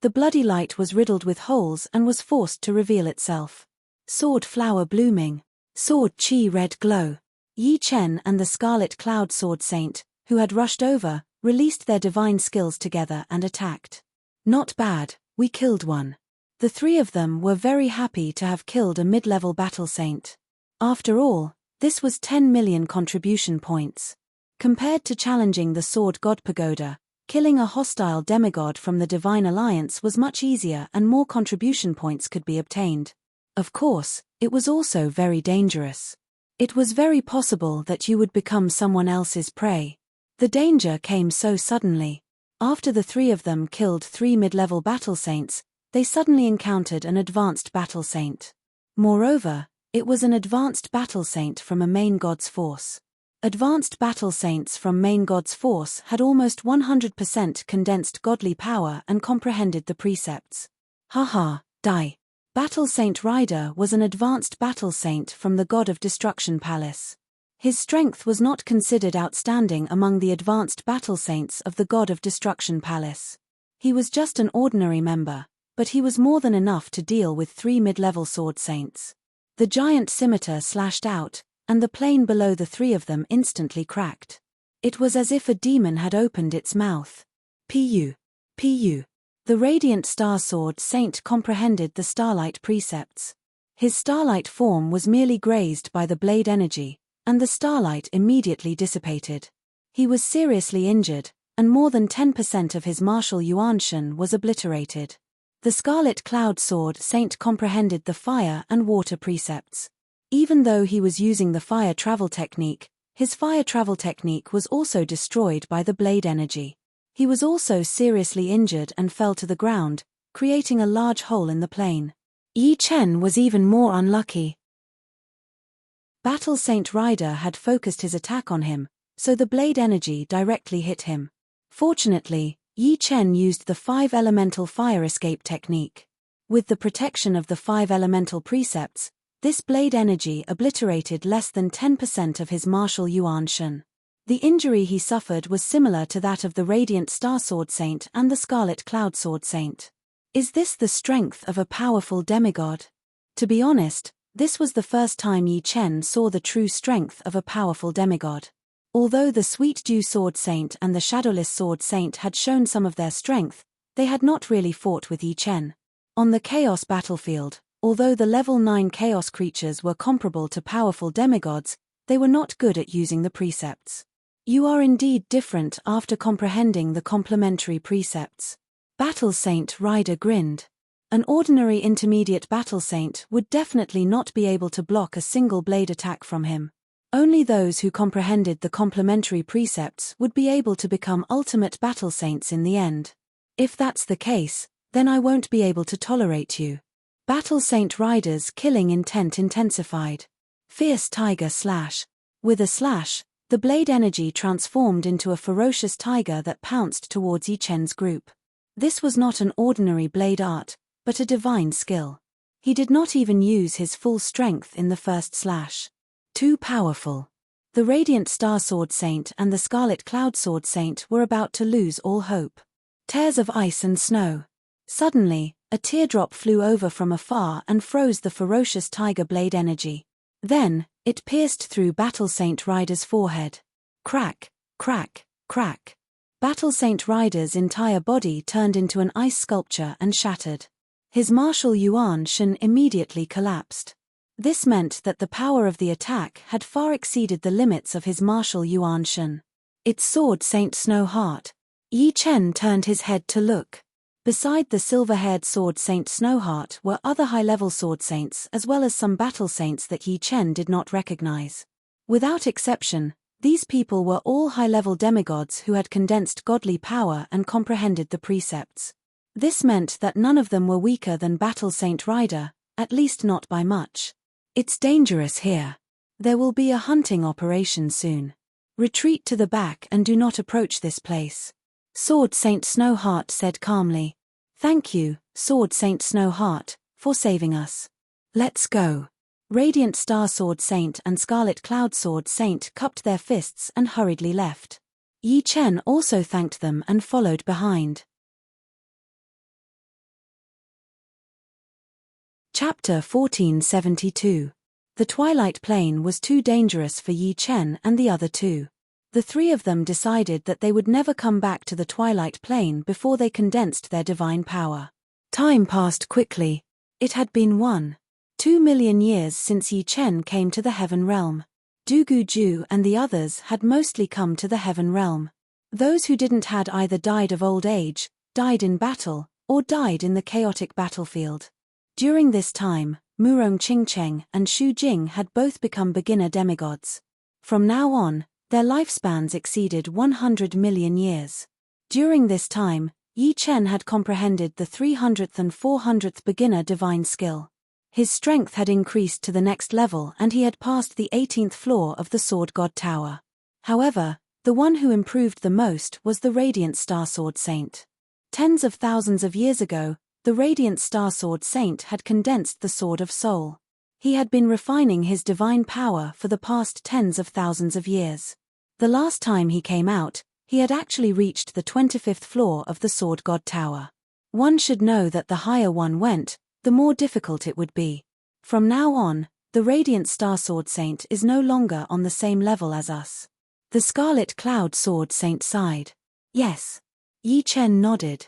The bloody light was riddled with holes and was forced to reveal itself. Sword Flower Blooming. Sword Chi Red Glow. Yi Chen and the Scarlet Cloud Sword Saint, who had rushed over, released their divine skills together and attacked. Not bad, we killed one. The three of them were very happy to have killed a mid-level battle saint. After all, this was 10 million contribution points. Compared to challenging the Sword God Pagoda, killing a hostile demigod from the Divine Alliance was much easier and more contribution points could be obtained. Of course, it was also very dangerous. It was very possible that you would become someone else's prey. The danger came so suddenly. After the three of them killed 3 mid-level battle saints, they suddenly encountered an advanced battle saint. Moreover, it was an advanced battle saint from a main god's force. Advanced battle saints from main god's force had almost 100% condensed godly power and comprehended the precepts. Haha, die. Battle Saint Ryder was an advanced battle saint from the God of Destruction Palace. His strength was not considered outstanding among the advanced battle saints of the God of Destruction Palace. He was just an ordinary member, but he was more than enough to deal with 3 mid-level sword saints. The giant scimitar slashed out, and the plane below the 3 of them instantly cracked. It was as if a demon had opened its mouth. Pu. Pu. The radiant star sword saint comprehended the starlight precepts. His starlight form was merely grazed by the blade energy, and the starlight immediately dissipated. He was seriously injured, and more than 10% of his martial yuan-shen was obliterated. The Scarlet Cloud Sword Saint comprehended the fire and water precepts. Even though he was using the fire travel technique, his fire travel technique was also destroyed by the blade energy. He was also seriously injured and fell to the ground, creating a large hole in the plane. Yi Chen was even more unlucky. Battle Saint Rider had focused his attack on him, so the blade energy directly hit him. Fortunately, Yi Chen used the 5 elemental fire escape technique. With the protection of the 5 elemental precepts, this blade energy obliterated less than 10% of his martial yuan-shen. The injury he suffered was similar to that of the Radiant Star Sword Saint and the Scarlet Cloud Sword Saint. Is this the strength of a powerful demigod? To be honest, this was the first time Yi Chen saw the true strength of a powerful demigod. Although the Sweet Dew Sword Saint and the Shadowless Sword Saint had shown some of their strength, they had not really fought with Yi Chen. On the Chaos battlefield, although the level 9 Chaos creatures were comparable to powerful demigods, they were not good at using the precepts. You are indeed different after comprehending the complementary precepts. Battle Saint Rider grinned. An ordinary intermediate battle saint would definitely not be able to block a single blade attack from him. Only those who comprehended the complementary precepts would be able to become ultimate battle saints in the end. If that's the case, then I won't be able to tolerate you. Battle Saint Rider's killing intent intensified. Fierce Tiger Slash. With a slash, the blade energy transformed into a ferocious tiger that pounced towards Yi Chen's group. This was not an ordinary blade art, but a divine skill. He did not even use his full strength in the first slash. Too powerful. The Radiant Star Sword Saint and the Scarlet Cloud Sword Saint were about to lose all hope. Tears of ice and snow. Suddenly, a teardrop flew over from afar and froze the ferocious tiger blade energy. Then, it pierced through Battle Saint Rider's forehead. Crack, crack, crack. Battle Saint Rider's entire body turned into an ice sculpture and shattered. His martial yuan-shen immediately collapsed. This meant that the power of the attack had far exceeded the limits of his martial yuan-shen. Its Sword Saint Snowheart. Yi Chen turned his head to look. Beside the silver-haired Sword Saint Snowheart were other high-level sword saints as well as some battle saints that Yi Chen did not recognize. Without exception, these people were all high-level demigods who had condensed godly power and comprehended the precepts. This meant that none of them were weaker than Battle Saint Rider, at least not by much. It's dangerous here. There will be a hunting operation soon. Retreat to the back and do not approach this place. Sword Saint Snowheart said calmly. Thank you, Sword Saint Snowheart, for saving us. Let's go. Radiant Star Sword Saint and Scarlet Cloud Sword Saint cupped their fists and hurriedly left. Yi Chen also thanked them and followed behind. Chapter 1472. The Twilight Plane was too dangerous for Yi Chen and the other two. The 3 of them decided that they would never come back to the Twilight Plane before they condensed their divine power. Time passed quickly. It had been 1.2 million years since Yi Chen came to the Heaven Realm. Du Guju and the others had mostly come to the Heaven Realm. Those who didn't had either died of old age, died in battle, or died in the chaotic battlefield. During this time, Murong Qingcheng and Xu Jing had both become beginner demigods. From now on, their lifespans exceeded 100 million years. During this time, Yi Chen had comprehended the 300th and 400th beginner divine skill. His strength had increased to the next level and he had passed the 18th floor of the Sword God Tower. However, the one who improved the most was the Radiant Star Sword Saint. Tens of thousands of years ago, the Radiant Star Sword Saint had condensed the Sword of Soul. He had been refining his divine power for the past tens of thousands of years. The last time he came out, he had actually reached the 25th floor of the Sword God Tower. One should know that the higher one went, the more difficult it would be. From now on, the Radiant Star Sword Saint is no longer on the same level as us. The Scarlet Cloud Sword Saint sighed. Yes. Yi Chen nodded.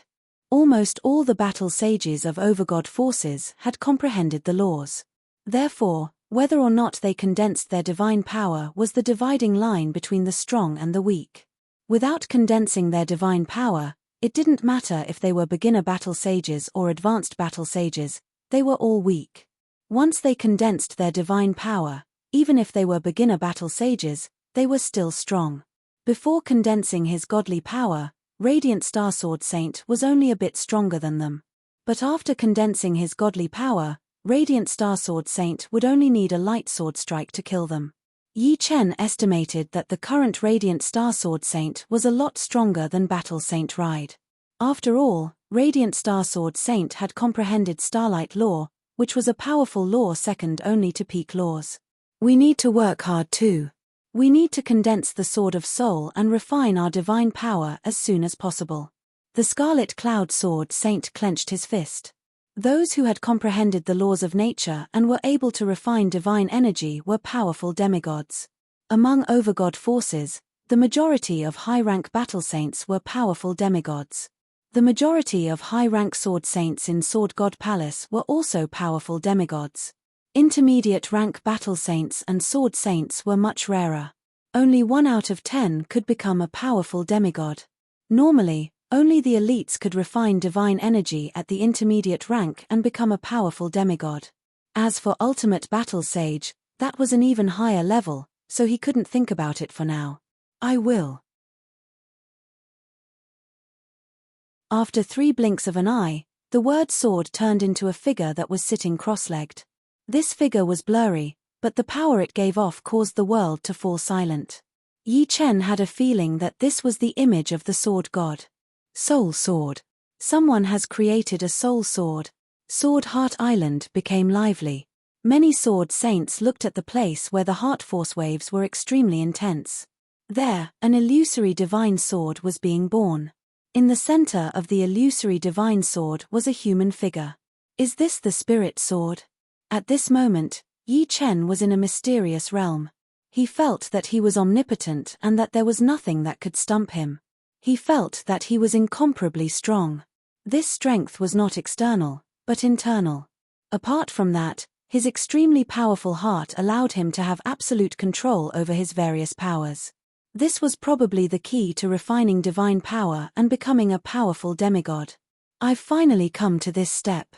Almost all the battle sages of Overgod forces had comprehended the laws. Therefore, whether or not they condensed their divine power was the dividing line between the strong and the weak. Without condensing their divine power, it didn't matter if they were beginner battle sages or advanced battle sages, they were all weak. Once they condensed their divine power, even if they were beginner battle sages, they were still strong. Before condensing his godly power, Radiant Star Sword Saint was only a bit stronger than them. But after condensing his godly power, Radiant Star Sword Saint would only need a light sword strike to kill them. Yi Chen estimated that the current Radiant Star Sword Saint was a lot stronger than Battle Saint Ride. After all, Radiant Star Sword Saint had comprehended Starlight Law, which was a powerful law second only to peak laws. We need to work hard too. We need to condense the Sword of Soul and refine our divine power as soon as possible. The Scarlet Cloud Sword Saint clenched his fist. Those who had comprehended the laws of nature and were able to refine divine energy were powerful demigods. Among Overgod forces, the majority of high-rank battle saints were powerful demigods. The majority of high-rank sword saints in Sword God Palace were also powerful demigods. Intermediate rank battle saints and sword saints were much rarer. Only 1 out of 10 could become a powerful demigod. Normally, only the elites could refine divine energy at the intermediate rank and become a powerful demigod. As for ultimate battle sage, that was an even higher level, so he couldn't think about it for now. I will. After 3 blinks of an eye, the word sword turned into a figure that was sitting cross-legged. This figure was blurry, but the power it gave off caused the world to fall silent. Yi Chen had a feeling that this was the image of the sword god. Soul Sword. Someone has created a soul sword. Sword Heart Island became lively. Many sword saints looked at the place where the heart force waves were extremely intense. There, an illusory divine sword was being born. In the center of the illusory divine sword was a human figure. Is this the spirit sword? At this moment, Yi Chen was in a mysterious realm. He felt that he was omnipotent and that there was nothing that could stump him. He felt that he was incomparably strong. This strength was not external, but internal. Apart from that, his extremely powerful heart allowed him to have absolute control over his various powers. This was probably the key to refining divine power and becoming a powerful demigod. I've finally come to this step.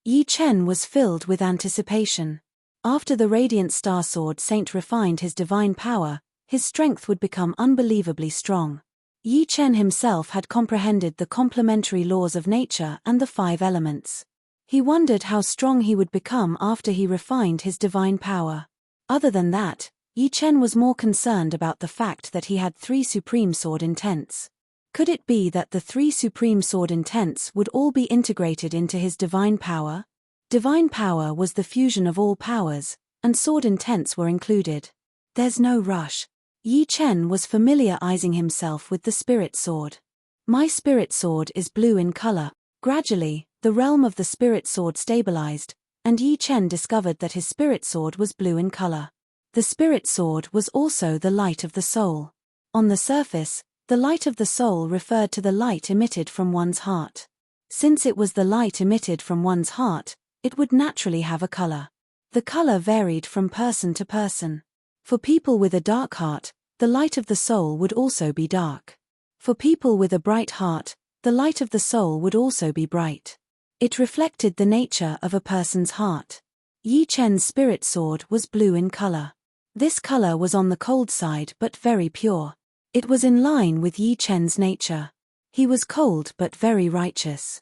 Yi Chen was filled with anticipation. After the Radiant Star Sword Saint refined his divine power, his strength would become unbelievably strong. Yi Chen himself had comprehended the complementary laws of nature and the 5 elements. He wondered how strong he would become after he refined his divine power. Other than that, Yi Chen was more concerned about the fact that he had 3 Supreme Sword Intents. Could it be that the 3 Supreme Sword Intents would all be integrated into his divine power? Divine power was the fusion of all powers, and sword intents were included. There's no rush. Yi Chen was familiarizing himself with the spirit sword. My spirit sword is blue in color. Gradually, the realm of the spirit sword stabilized, and Yi Chen discovered that his spirit sword was blue in color. The spirit sword was also the light of the soul. On the surface, the light of the soul referred to the light emitted from one's heart. Since it was the light emitted from one's heart, it would naturally have a color. The color varied from person to person. For people with a dark heart, the light of the soul would also be dark. For people with a bright heart, the light of the soul would also be bright. It reflected the nature of a person's heart. Yi Chen's spirit sword was blue in color. This color was on the cold side but very pure. It was in line with Yi Chen's nature. He was cold but very righteous.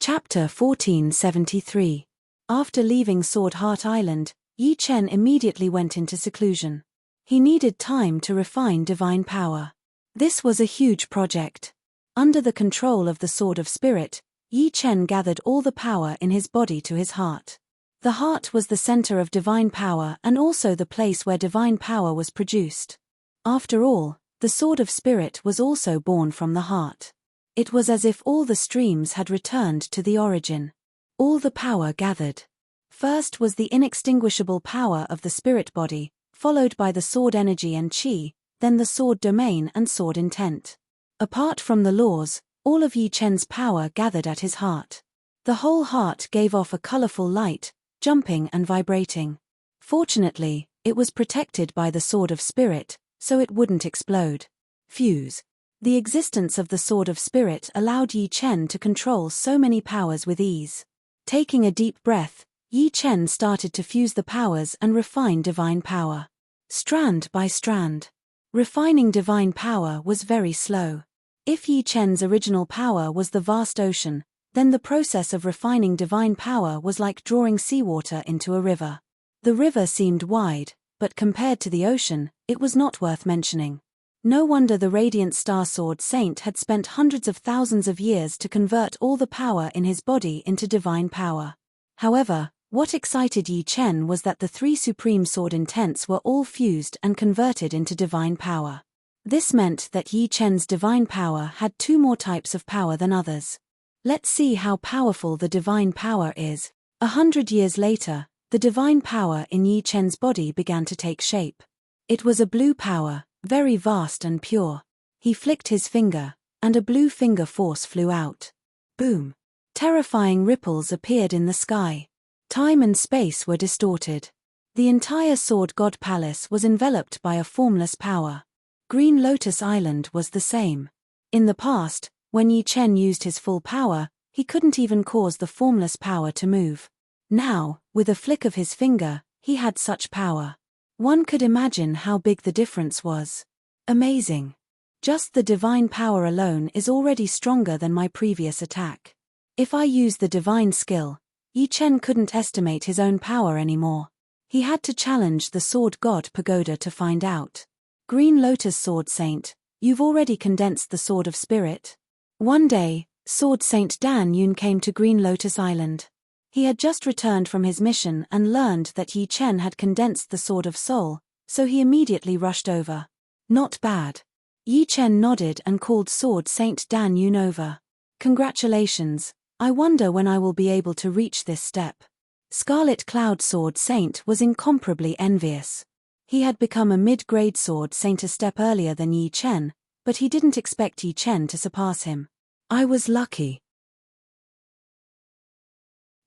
Chapter 1473. After leaving Sword Heart Island, Yi Chen immediately went into seclusion. He needed time to refine divine power. This was a huge project. Under the control of the Sword of Spirit, Yi Chen gathered all the power in his body to his heart. The heart was the center of divine power and also the place where divine power was produced. After all, the Sword of Spirit was also born from the heart. It was as if all the streams had returned to the origin. All the power gathered. First was the inextinguishable power of the spirit body, followed by the sword energy and qi, then the sword domain and sword intent. Apart from the laws, all of Yi Chen's power gathered at his heart. The whole heart gave off a colorful light, jumping and vibrating. Fortunately, it was protected by the Sword of Spirit, so it wouldn't explode. Fuse. The existence of the Sword of Spirit allowed Yi Chen to control so many powers with ease. Taking a deep breath, Yi Chen started to fuse the powers and refine divine power. Strand by strand. Refining divine power was very slow. If Yi Chen's original power was the vast ocean, then the process of refining divine power was like drawing seawater into a river. The river seemed wide, but compared to the ocean, it was not worth mentioning. No wonder the Radiant Star Sword Saint had spent hundreds of thousands of years to convert all the power in his body into divine power. However, what excited Yi Chen was that the three supreme sword intents were all fused and converted into divine power. This meant that Yi Chen's divine power had two more types of power than others. Let's see how powerful the divine power is. 100 years later, the divine power in Yi Chen's body began to take shape. It was a blue power, very vast and pure. He flicked his finger, and a blue finger force flew out. Boom! Terrifying ripples appeared in the sky. Time and space were distorted. The entire Sword God Palace was enveloped by a formless power. Green Lotus Island was the same. In the past, when Yi Chen used his full power, he couldn't even cause the formless power to move. Now, with a flick of his finger, he had such power. One could imagine how big the difference was. Amazing. Just the divine power alone is already stronger than my previous attack. If I use the divine skill, Yi Chen couldn't estimate his own power anymore. He had to challenge the Sword God Pagoda to find out. Green Lotus Sword Saint, you've already condensed the Sword of Spirit. One day, Sword Saint Dan Yun came to Green Lotus Island. He had just returned from his mission and learned that Yi Chen had condensed the Sword of Soul, so he immediately rushed over. Not bad. Yi Chen nodded and called Sword Saint Dan Yun over. Congratulations, I wonder when I will be able to reach this step. Scarlet Cloud Sword Saint was incomparably envious. He had become a mid-grade Sword Saint a step earlier than Yi Chen, but he didn't expect Yi Chen to surpass him. I was lucky.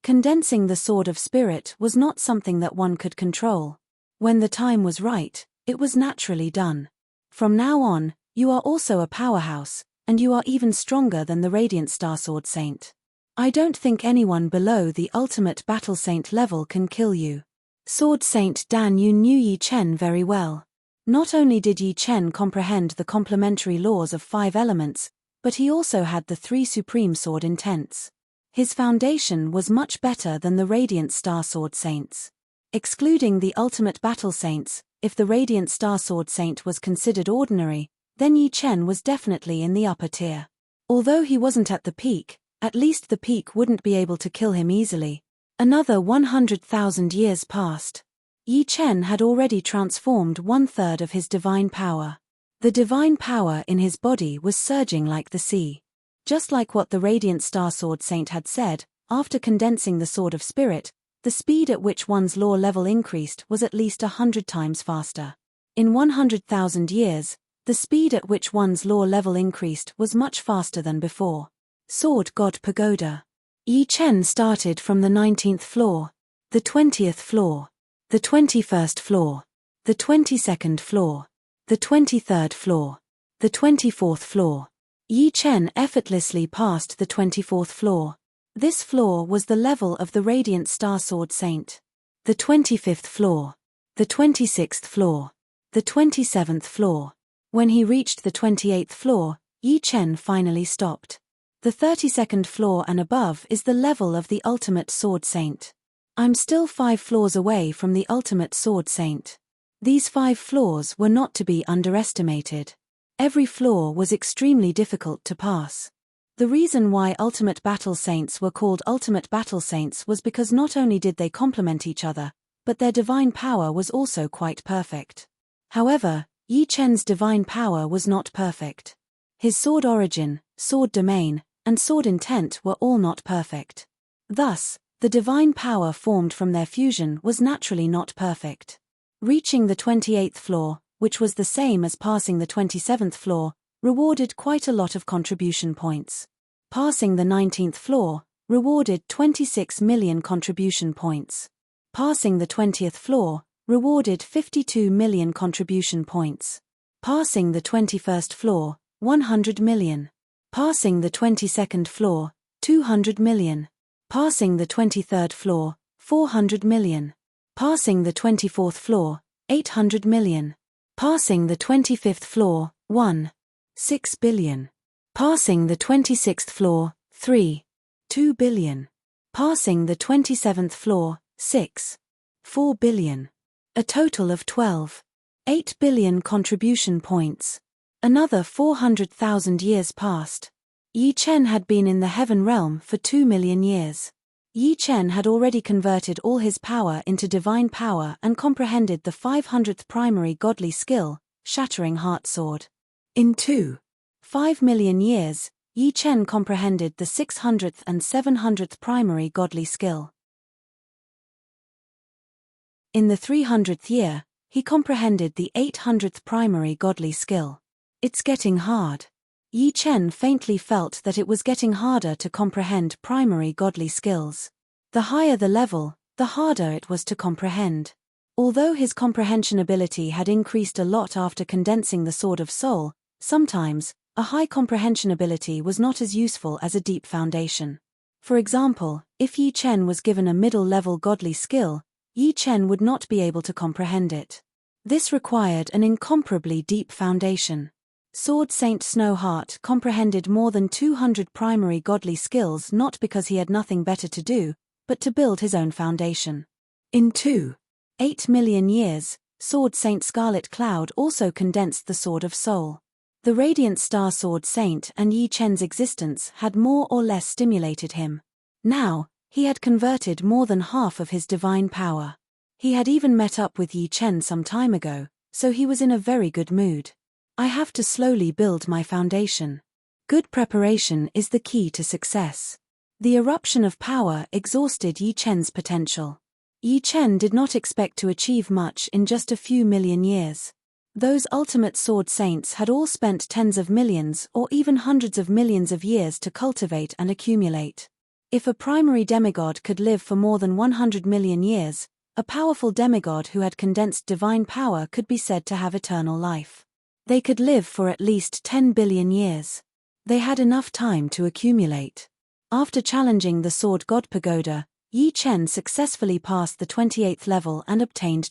Condensing the Sword of Spirit was not something that one could control. When the time was right, it was naturally done. From now on, you are also a powerhouse, and you are even stronger than the Radiant Star Sword Saint. I don't think anyone below the Ultimate Battle Saint level can kill you. Sword Saint Dan Yun knew Yi Chen very well. Not only did Yi Chen comprehend the complementary laws of 5 elements, but he also had the 3 supreme sword intents. His foundation was much better than the Radiant Star Sword Saints. Excluding the Ultimate Battle Saints, if the Radiant Star Sword Saint was considered ordinary, then Yi Chen was definitely in the upper tier. Although he wasn't at the peak, at least the peak wouldn't be able to kill him easily. Another 100,000 years passed. Yi Chen had already transformed 1/3 of his divine power. The divine power in his body was surging like the sea. Just like what the Radiant Star Sword Saint had said, after condensing the Sword of Spirit, the speed at which one's law level increased was at least 100 times faster. In 100,000 years, the speed at which one's law level increased was much faster than before. Sword God Pagoda. Yi Chen started from the 19th floor, the 20th floor, the 21st floor, the 22nd floor, the 23rd floor, the 24th floor. Yi Chen effortlessly passed the 24th floor. This floor was the level of the Radiant Star Sword Saint. The 25th floor, the 26th floor, the 27th floor. When he reached the 28th floor, Yi Chen finally stopped. The 32nd floor and above is the level of the Ultimate Sword Saint. I'm still 5 floors away from the Ultimate Sword Saint. These 5 floors were not to be underestimated. Every floor was extremely difficult to pass. The reason why Ultimate Battle Saints were called Ultimate Battle Saints was because not only did they complement each other, but their divine power was also quite perfect. However, Yi Chen's divine power was not perfect. His sword origin, sword domain, and sword intent were all not perfect. Thus, the divine power formed from their fusion was naturally not perfect. Reaching the 28th floor, which was the same as passing the 27th floor, rewarded quite a lot of contribution points. Passing the 19th floor rewarded 26 million contribution points. Passing the 20th floor rewarded 52 million contribution points. Passing the 21st floor, 100 million. Passing the 22nd floor, 200 million. Passing the 23rd floor, 400 million. Passing the 24th floor, 800 million. Passing the 25th floor, 6 billion. Passing the 26th floor, 2 billion. Passing the 27th floor, 4 billion. A total of 8 billion contribution points. Another 400,000 years passed. Yi Chen had been in the heaven realm for 2 million years. Yi Chen had already converted all his power into divine power and comprehended the 500th primary godly skill, Shattering Heart Sword. In 5 million years, Yi Chen comprehended the 600th and 700th primary godly skill. In the 300th year, he comprehended the 800th primary godly skill. It's getting hard. Yi Chen faintly felt that it was getting harder to comprehend primary godly skills. The higher the level, the harder it was to comprehend. Although his comprehension ability had increased a lot after condensing the Sword of Soul, sometimes, a high comprehension ability was not as useful as a deep foundation. For example, if Yi Chen was given a middle-level godly skill, Yi Chen would not be able to comprehend it. This required an incomparably deep foundation. Sword Saint Snowheart comprehended more than 200 primary godly skills not because he had nothing better to do, but to build his own foundation. In 8 million years, Sword Saint Scarlet Cloud also condensed the Sword of Soul. The Radiant Star Sword Saint and Yi Chen's existence had more or less stimulated him. Now, he had converted more than half of his divine power. He had even met up with Yi Chen some time ago, so he was in a very good mood. I have to slowly build my foundation. Good preparation is the key to success. The eruption of power exhausted Yi Chen's potential. Yi Chen did not expect to achieve much in just a few million years. Those ultimate sword saints had all spent tens of millions or even hundreds of millions of years to cultivate and accumulate. If a primary demigod could live for more than 100 million years, a powerful demigod who had condensed divine power could be said to have eternal life. They could live for at least 10 billion years. They had enough time to accumulate. After challenging the Sword God Pagoda, Yi Chen successfully passed the 28th level and obtained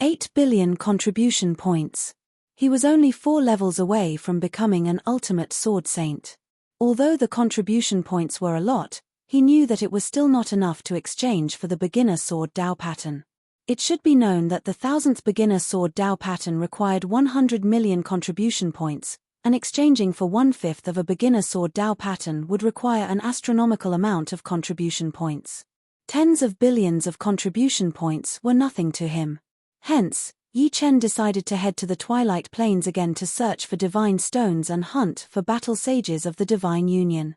8 billion contribution points. He was only 4 levels away from becoming an ultimate sword saint. Although the contribution points were a lot, he knew that it was still not enough to exchange for the beginner sword Dao pattern. It should be known that the 1000th beginner sword Dao pattern required 100 million contribution points, and exchanging for 1/5 of a beginner sword Dao pattern would require an astronomical amount of contribution points. Tens of billions of contribution points were nothing to him. Hence, Yi Chen decided to head to the Twilight Plains again to search for divine stones and hunt for battle sages of the Divine Union.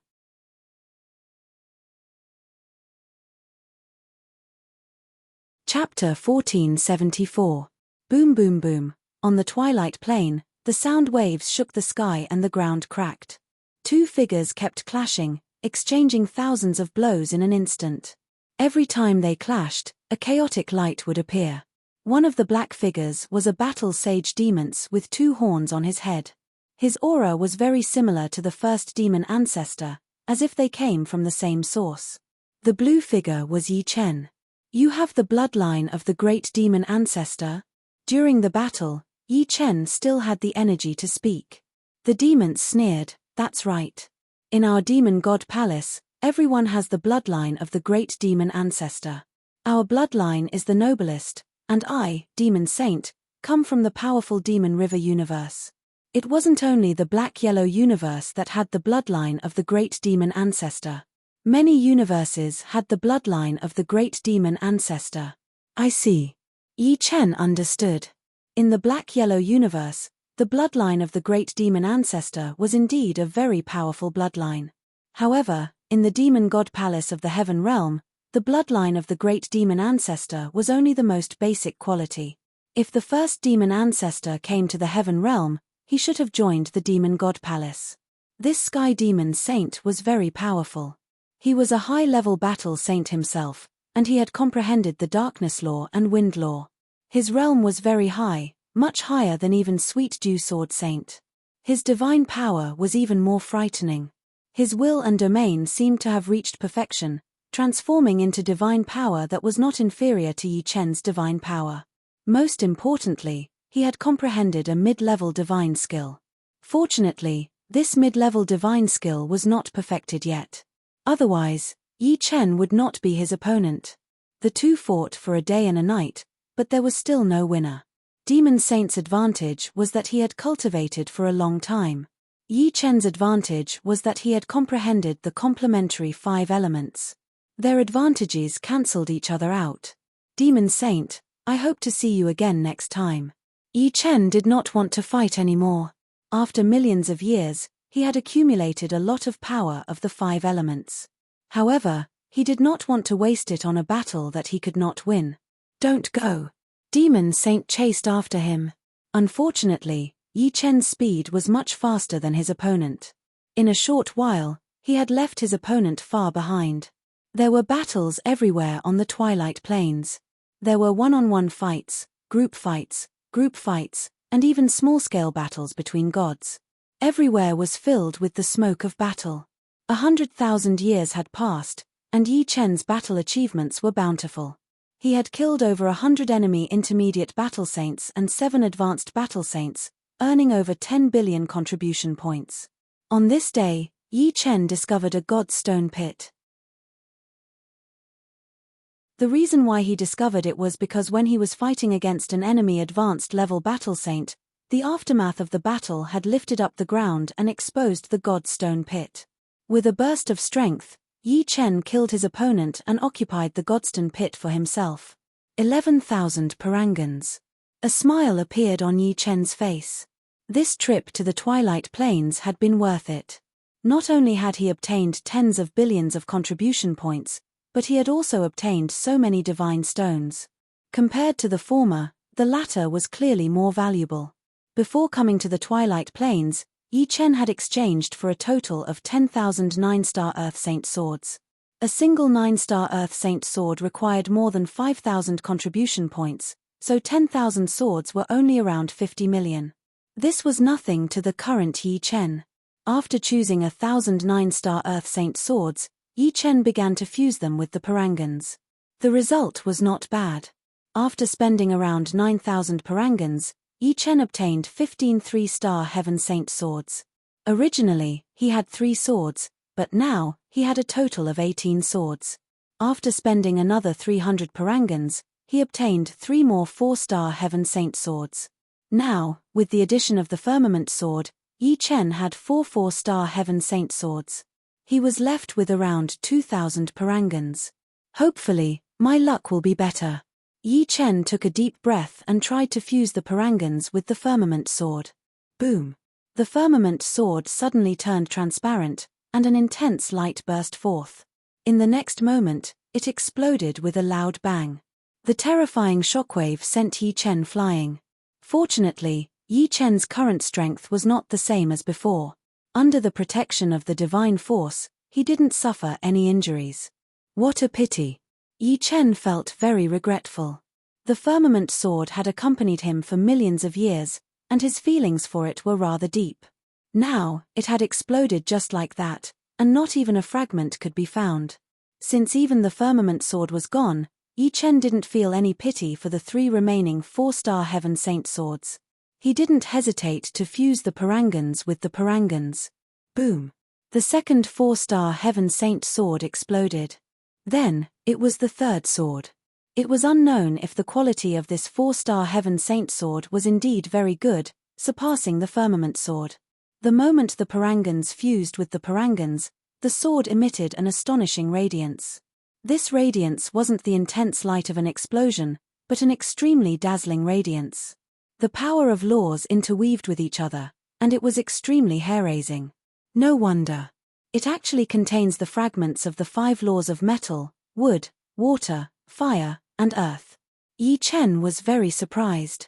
Chapter 1474. Boom boom boom. On the Twilight Plain, the sound waves shook the sky and the ground cracked. Two figures kept clashing, exchanging thousands of blows in an instant. Every time they clashed, a chaotic light would appear. One of the black figures was a battle sage demon with 2 horns on his head. His aura was very similar to the first demon ancestor, as if they came from the same source. The blue figure was Yi Chen. You have the bloodline of the great demon ancestor? During the battle, Yi Chen still had the energy to speak. The demon sneered, that's right. In our demon god palace, everyone has the bloodline of the great demon ancestor. Our bloodline is the noblest, and I, demon saint, come from the powerful demon river universe. It wasn't only the black-yellow universe that had the bloodline of the great demon ancestor. Many universes had the bloodline of the great demon ancestor. I see. Yi Chen understood. In the black-yellow universe, the bloodline of the great demon ancestor was indeed a very powerful bloodline. However, in the demon god palace of the heaven realm, the bloodline of the great demon ancestor was only the most basic quality. If the first demon ancestor came to the heaven realm, he should have joined the demon god palace. This sky demon saint was very powerful. He was a high-level battle saint himself, and he had comprehended the darkness law and wind law. His realm was very high, much higher than even Sweet Dew Sword Saint. His divine power was even more frightening. His will and domain seemed to have reached perfection, transforming into divine power that was not inferior to Yi Chen's divine power. Most importantly, he had comprehended a mid-level divine skill. Fortunately, this mid-level divine skill was not perfected yet. Otherwise, Yi Chen would not be his opponent. The two fought for a day and a night, but there was still no winner. Demon Saint's advantage was that he had cultivated for a long time. Yi Chen's advantage was that he had comprehended the complementary 5 elements. Their advantages cancelled each other out. Demon Saint, I hope to see you again next time. Yi Chen did not want to fight anymore. After millions of years, he had accumulated a lot of power of the 5 elements. However, he did not want to waste it on a battle that he could not win. Don't go. Demon Saint chased after him. Unfortunately, Yi Chen's speed was much faster than his opponent. In a short while, he had left his opponent far behind. There were battles everywhere on the Twilight Plains. There were one-on-one fights, group fights, and even small-scale battles between gods. Everywhere was filled with the smoke of battle. 100,000 years had passed, and Yi Chen's battle achievements were bountiful. He had killed over 100 enemy intermediate battle saints and 7 advanced battle saints, earning over 10 billion contribution points. On this day, Yi Chen discovered a god's stone pit. The reason why he discovered it was because when he was fighting against an enemy advanced level battle saint, the aftermath of the battle had lifted up the ground and exposed the god's stone pit. With a burst of strength, Yi Chen killed his opponent and occupied the Godstone pit for himself. 11,000 parangans. A smile appeared on Yi Chen's face. This trip to the Twilight Plains had been worth it. Not only had he obtained tens of billions of contribution points, but he had also obtained so many divine stones. Compared to the former, the latter was clearly more valuable. Before coming to the Twilight Plains, Yi Chen had exchanged for a total of 10,000 9-star Earth Saint swords. A single 9-star Earth Saint sword required more than 5,000 contribution points, so 10,000 swords were only around 50 million. This was nothing to the current Yi Chen. After choosing 1,000 9-star Earth Saint swords, Yi Chen began to fuse them with the parangans. The result was not bad. After spending around 9,000 parangans, Yi Chen obtained 15 3-star Heaven Saint swords. Originally, he had 3 swords, but now, he had a total of 18 swords. After spending another 300 parangans, he obtained 3 more 4-star Heaven Saint swords. Now, with the addition of the Firmament sword, Yi Chen had 4 4-star Heaven Saint swords. He was left with around 2,000 parangans. Hopefully, my luck will be better. Yi Chen took a deep breath and tried to fuse the parangans with the Firmament sword. Boom! The Firmament sword suddenly turned transparent, and an intense light burst forth. In the next moment, it exploded with a loud bang. The terrifying shockwave sent Yi Chen flying. Fortunately, Yi Chen's current strength was not the same as before. Under the protection of the divine force, he didn't suffer any injuries. What a pity! Yi Chen felt very regretful. The Firmament sword had accompanied him for millions of years, and his feelings for it were rather deep. Now, it had exploded just like that, and not even a fragment could be found. Since even the Firmament sword was gone, Yi Chen didn't feel any pity for the 3 remaining 4-star Heaven Saint swords. He didn't hesitate to fuse the parangans with the parangans. Boom! The second 4-star Heaven Saint sword exploded. Then, it was the 3rd sword. It was unknown if the quality of this 4-star Heaven Saint sword was indeed very good, surpassing the firmament sword. The moment the parangons fused with the parangons, the sword emitted an astonishing radiance. This radiance wasn't the intense light of an explosion, but an extremely dazzling radiance. The power of laws interweaved with each other, and it was extremely hair-raising. No wonder. It actually contains the fragments of the 5 laws of metal, wood, water, fire, and earth. Yi Chen was very surprised.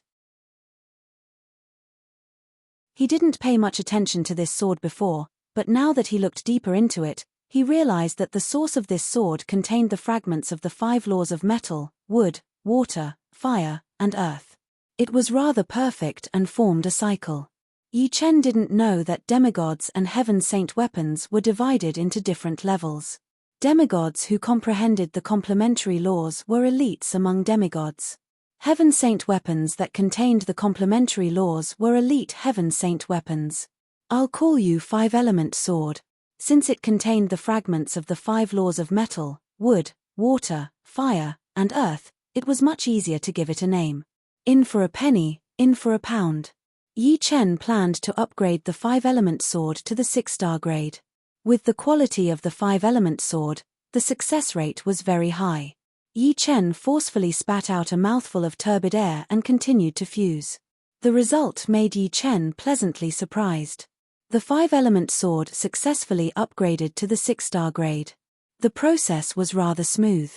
He didn't pay much attention to this sword before, but now that he looked deeper into it, he realized that the source of this sword contained the fragments of the 5 laws of metal, wood, water, fire, and earth. It was rather perfect and formed a cycle. Yi Chen didn't know that demigods and heaven-saint weapons were divided into different levels. Demigods who comprehended the complementary laws were elites among demigods. Heaven-saint weapons that contained the complementary laws were elite heaven-saint weapons. I'll call you 5-element sword. Since it contained the fragments of the 5 laws of metal, wood, water, fire, and earth, it was much easier to give it a name. In for a penny, in for a pound. Yi Chen planned to upgrade the 5-element sword to the 6-star grade. With the quality of the 5-element sword, the success rate was very high. Yi Chen forcefully spat out a mouthful of turbid air and continued to fuse. The result made Yi Chen pleasantly surprised. The 5-element sword successfully upgraded to the 6-star grade. The process was rather smooth.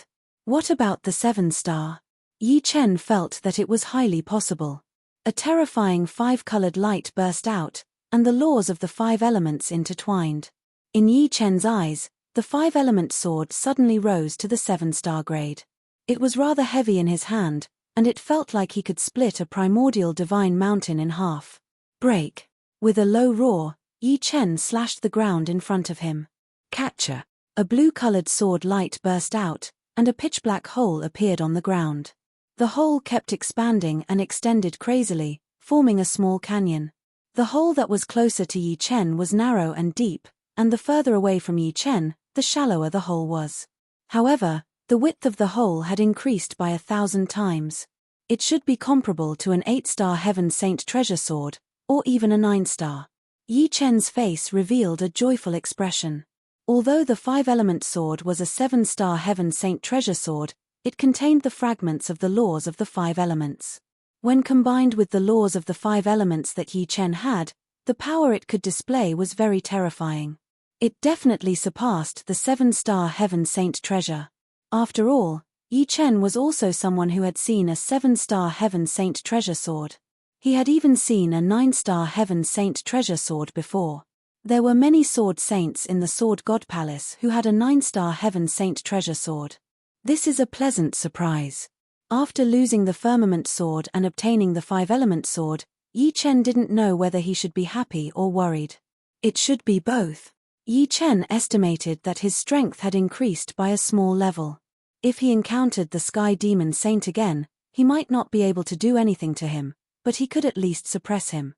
What about the 7-star? Yi Chen felt that it was highly possible. A terrifying 5-colored light burst out, and the laws of the 5 elements intertwined. In Yi Chen's eyes, the 5-element sword suddenly rose to the 7-star grade. It was rather heavy in his hand, and it felt like he could split a primordial divine mountain in half. Break! With a low roar, Yi Chen slashed the ground in front of him. Catcher! A blue-colored sword light burst out, and a pitch-black hole appeared on the ground. The hole kept expanding and extended crazily, forming a small canyon. The hole that was closer to Yi Chen was narrow and deep, and the further away from Yi Chen, the shallower the hole was. However, the width of the hole had increased by 1,000 times. It should be comparable to an 8-star Heaven Saint treasure sword, or even a 9-star. Yi Chen's face revealed a joyful expression. Although the 5-element sword was a 7-star Heaven Saint treasure sword, it contained the fragments of the laws of the 5 elements. When combined with the laws of the 5 elements that Yi Chen had, the power it could display was very terrifying. It definitely surpassed the 7-star Heaven Saint treasure. After all, Yi Chen was also someone who had seen a 7-star Heaven Saint treasure sword. He had even seen a 9-star Heaven Saint treasure sword before. There were many sword saints in the Sword God Palace who had a 9-star Heaven Saint treasure sword. This is a pleasant surprise. After losing the firmament sword and obtaining the 5-element sword, Yi Chen didn't know whether he should be happy or worried. It should be both. Yi Chen estimated that his strength had increased by a small level. If he encountered the Sky Demon Saint again, he might not be able to do anything to him, but he could at least suppress him.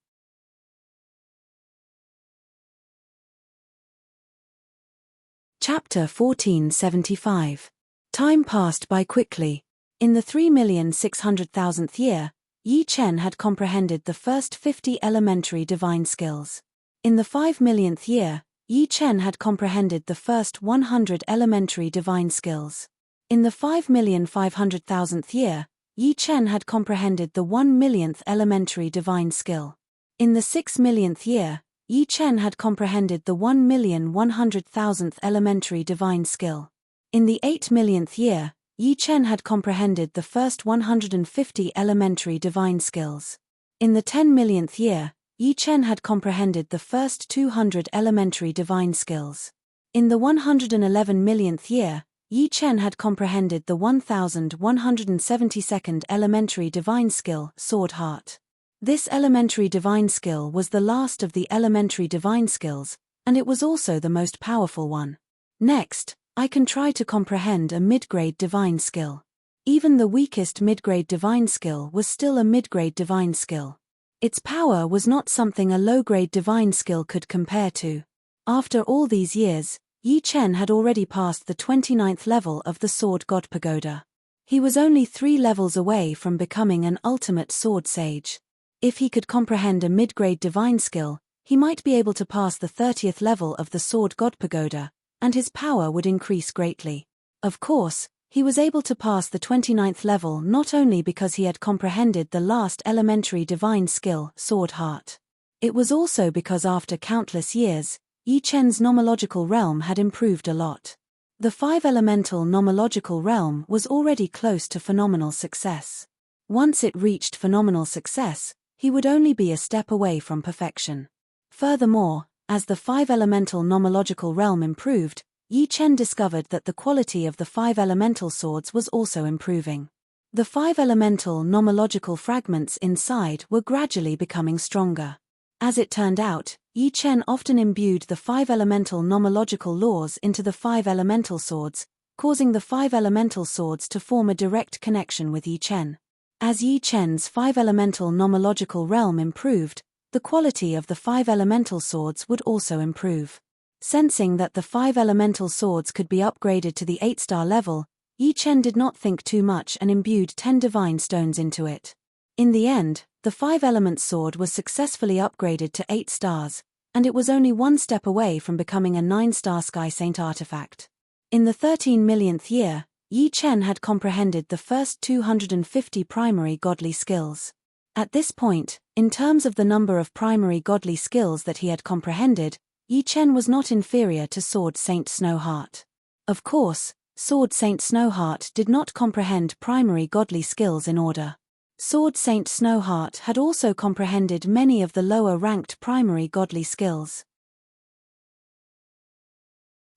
Chapter 1475. Time passed by quickly. In the 3,600,000th year, Yi Chen had comprehended the first 50 elementary divine skills. In the 5,000,000th year, Yi Chen had comprehended the first 100 elementary divine skills. In the 5,500,000th year, Yi Chen had comprehended the 1,000,000th elementary divine skill. In the 6,000,000th year, Yi Chen had comprehended the 1,100,000th elementary divine skill. In the 8,000,000th year, Yi Chen had comprehended the first 150 elementary divine skills. In the 10,000,000th year, Yi Chen had comprehended the first 200 elementary divine skills. In the 111,000,000th year, Yi Chen had comprehended the 1172nd elementary divine skill, Sword Heart. This elementary divine skill was the last of the elementary divine skills, and it was also the most powerful one. Next, I can try to comprehend a mid-grade divine skill. Even the weakest mid-grade divine skill was still a mid-grade divine skill. Its power was not something a low-grade divine skill could compare to. After all these years, Yi Chen had already passed the 29th level of the Sword God Pagoda. He was only 3 levels away from becoming an ultimate sword sage. If he could comprehend a mid-grade divine skill, he might be able to pass the 30th level of the Sword God Pagoda, and his power would increase greatly. Of course, he was able to pass the 29th level not only because he had comprehended the last elementary divine skill, Sword Heart. It was also because after countless years, Yi Chen's nomological realm had improved a lot. The 5-elemental nomological realm was already close to phenomenal success. Once it reached phenomenal success, he would only be a step away from perfection. Furthermore, as the 5-elemental nomological realm improved, Yi Chen discovered that the quality of the 5 elemental swords was also improving. The 5 elemental nomological fragments inside were gradually becoming stronger. As it turned out, Yi Chen often imbued the 5 elemental nomological laws into the 5 elemental swords, causing the 5 elemental swords to form a direct connection with Yi Chen. As Yi Chen's 5 elemental nomological realm improved, the quality of the 5 elemental swords would also improve. Sensing that the 5 elemental swords could be upgraded to the 8-star level, Yi Chen did not think too much and imbued 10 divine stones into it. In the end, the 5-element sword was successfully upgraded to 8 stars, and it was only one step away from becoming a 9-star Sky Saint artifact. In the 13 millionth year, Yi Chen had comprehended the first 250 primary godly skills. At this point, in terms of the number of primary godly skills that he had comprehended, Yi Chen was not inferior to Sword Saint Snowheart. Of course, Sword Saint Snowheart did not comprehend primary godly skills in order. Sword Saint Snowheart had also comprehended many of the lower-ranked primary godly skills.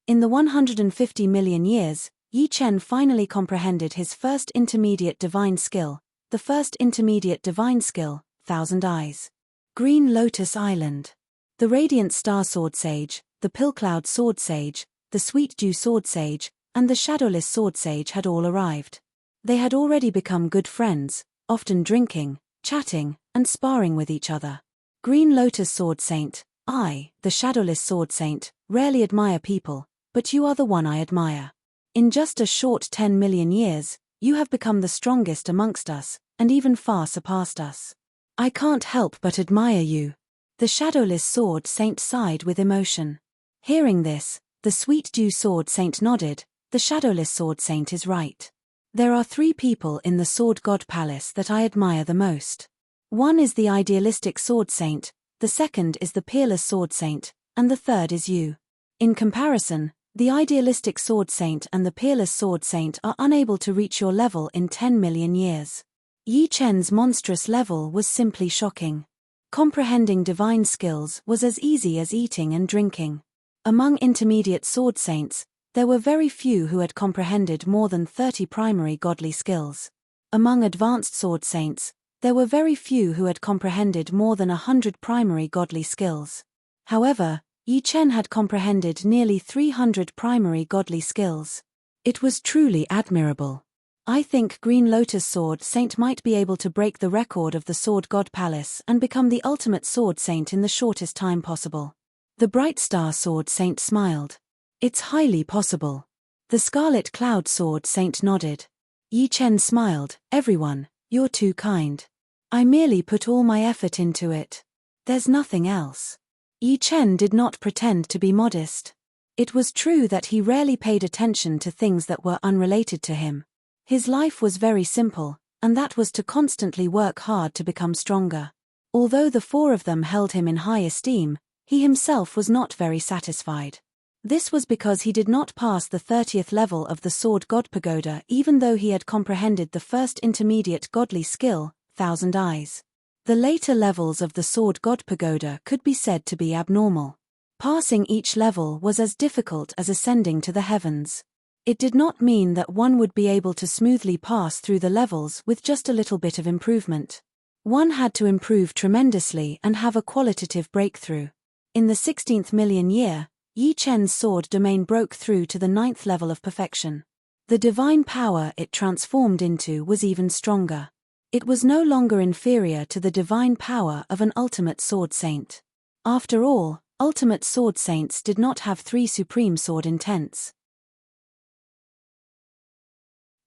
In the 150 million years, Yi Chen finally comprehended his first intermediate divine skill, the first intermediate divine skill, Thousand Eyes. Green Lotus Island. The Radiant Star Sword Sage, the Pillcloud Sword Sage, the Sweet Dew Sword Sage, and the Shadowless Sword Sage had all arrived. They had already become good friends, often drinking, chatting, and sparring with each other. Green Lotus Sword Saint, I, the Shadowless Sword Saint, rarely admire people, but you are the one I admire. In just a short 10 million years, you have become the strongest amongst us, and even far surpassed us. I can't help but admire you. The Shadowless Sword Saint sighed with emotion. Hearing this, the Sweet Dew Sword Saint nodded. The Shadowless Sword Saint is right. There are 3 people in the Sword God Palace that I admire the most. One is the Idealistic Sword Saint, the second is the Peerless Sword Saint, and the third is you. In comparison, the Idealistic Sword Saint and the Peerless Sword Saint are unable to reach your level in 10 million years. Yi Chen's monstrous level was simply shocking. Comprehending divine skills was as easy as eating and drinking. Among intermediate sword saints, there were very few who had comprehended more than 30 primary godly skills. Among advanced sword saints, there were very few who had comprehended more than 100 primary godly skills. However, Yi Chen had comprehended nearly 300 primary godly skills. It was truly admirable. I think Green Lotus Sword Saint might be able to break the record of the Sword God Palace and become the ultimate sword saint in the shortest time possible. The Bright Star Sword Saint smiled. It's highly possible. The Scarlet Cloud Sword Saint nodded. Yi Chen smiled. Everyone, you're too kind. I merely put all my effort into it. There's nothing else. Yi Chen did not pretend to be modest. It was true that he rarely paid attention to things that were unrelated to him. His life was very simple, and that was to constantly work hard to become stronger. Although the 4 of them held him in high esteem, he himself was not very satisfied. This was because he did not pass the 30th level of the Sword God Pagoda even though he had comprehended the first intermediate godly skill, Thousand Eyes. The later levels of the Sword God Pagoda could be said to be abnormal. Passing each level was as difficult as ascending to the heavens. It did not mean that one would be able to smoothly pass through the levels with just a little bit of improvement. One had to improve tremendously and have a qualitative breakthrough. In the 16th million year, Yi Chen's sword domain broke through to the 9th level of perfection. The divine power it transformed into was even stronger. It was no longer inferior to the divine power of an ultimate sword saint. After all, ultimate sword saints did not have 3 supreme sword intents.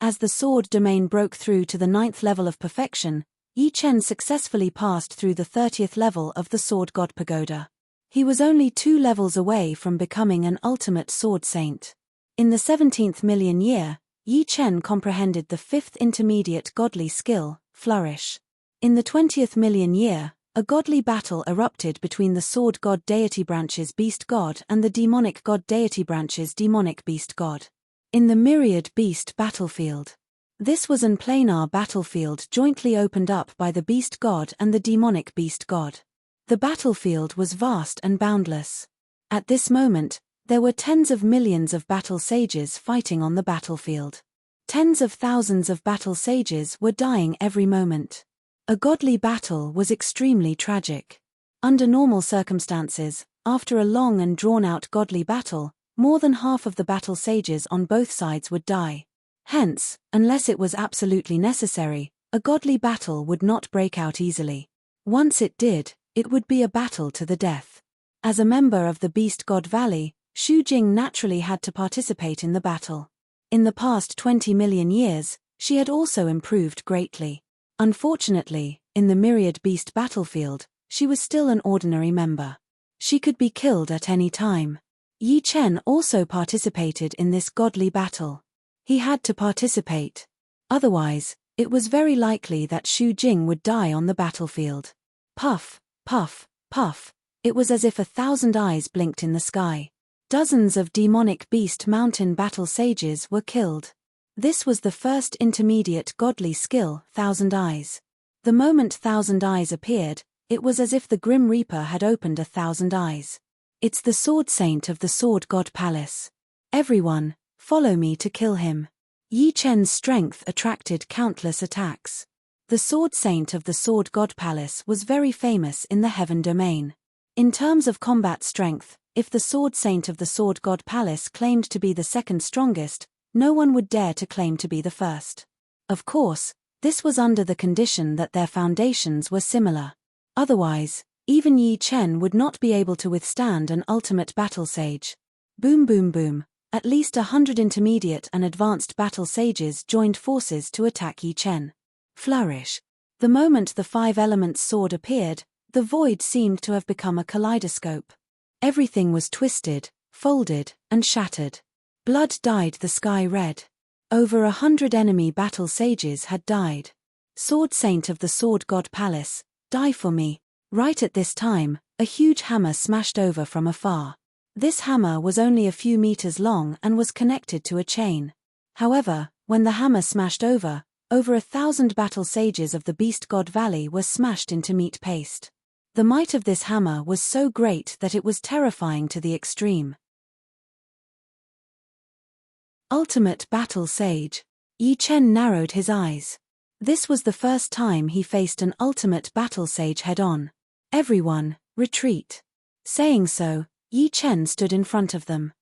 As the sword domain broke through to the 9th level of perfection, Yi Chen successfully passed through the 30th level of the Sword God Pagoda. He was only 2 levels away from becoming an ultimate sword saint. In the 17th million year, Yi Chen comprehended the 5th intermediate godly skill, Flourish. In the 20th million year, a godly battle erupted between the sword god deity branches Beast God and the demonic god deity branches Demonic Beast God. In the myriad beast battlefield. This was an planar battlefield jointly opened up by the Beast God and the Demonic Beast God. The battlefield was vast and boundless. At this moment, there were tens of millions of battle sages fighting on the battlefield. Tens of thousands of battle sages were dying every moment. A godly battle was extremely tragic. Under normal circumstances, after a long and drawn-out godly battle, more than half of the battle sages on both sides would die. Hence, unless it was absolutely necessary, a godly battle would not break out easily. Once it did, it would be a battle to the death. As a member of the Beast God Valley, Xu Jing naturally had to participate in the battle. In the past 20 million years, she had also improved greatly. Unfortunately, in the myriad beast battlefield, she was still an ordinary member. She could be killed at any time. Yi Chen also participated in this godly battle. He had to participate. Otherwise, it was very likely that Xu Jing would die on the battlefield. Puff, puff, puff. It was as if 1,000 eyes blinked in the sky. Dozens of demonic beast mountain battle sages were killed. This was the first intermediate godly skill, 1,000 Eyes. The moment 1,000 Eyes appeared, it was as if the Grim Reaper had opened 1,000 eyes. It's the Sword Saint of the Sword God Palace. Everyone, follow me to kill him. Yi Chen's strength attracted countless attacks. The Sword Saint of the Sword God Palace was very famous in the Heaven Domain. In terms of combat strength, if the Sword Saint of the Sword God Palace claimed to be the second strongest, no one would dare to claim to be the first. Of course, this was under the condition that their foundations were similar. Otherwise, even Yi Chen would not be able to withstand an ultimate battle sage. Boom boom boom, at least 100 intermediate and advanced battle sages joined forces to attack Yi Chen. Flourish. The moment the 5 elements sword appeared, the void seemed to have become a kaleidoscope. Everything was twisted, folded, and shattered. Blood dyed the sky red. Over 100 enemy battle sages had died. Sword Saint of the Sword God Palace, die for me. Right at this time, a huge hammer smashed over from afar. This hammer was only a few meters long and was connected to a chain. However, when the hammer smashed over 1,000 battle sages of the Beast God Valley were smashed into meat paste. The might of this hammer was so great that it was terrifying to the extreme. Ultimate Battle Sage. Yi Chen narrowed his eyes. This was the first time he faced an ultimate battle sage head-on. Everyone, retreat. Saying so, Yi Chen stood in front of them.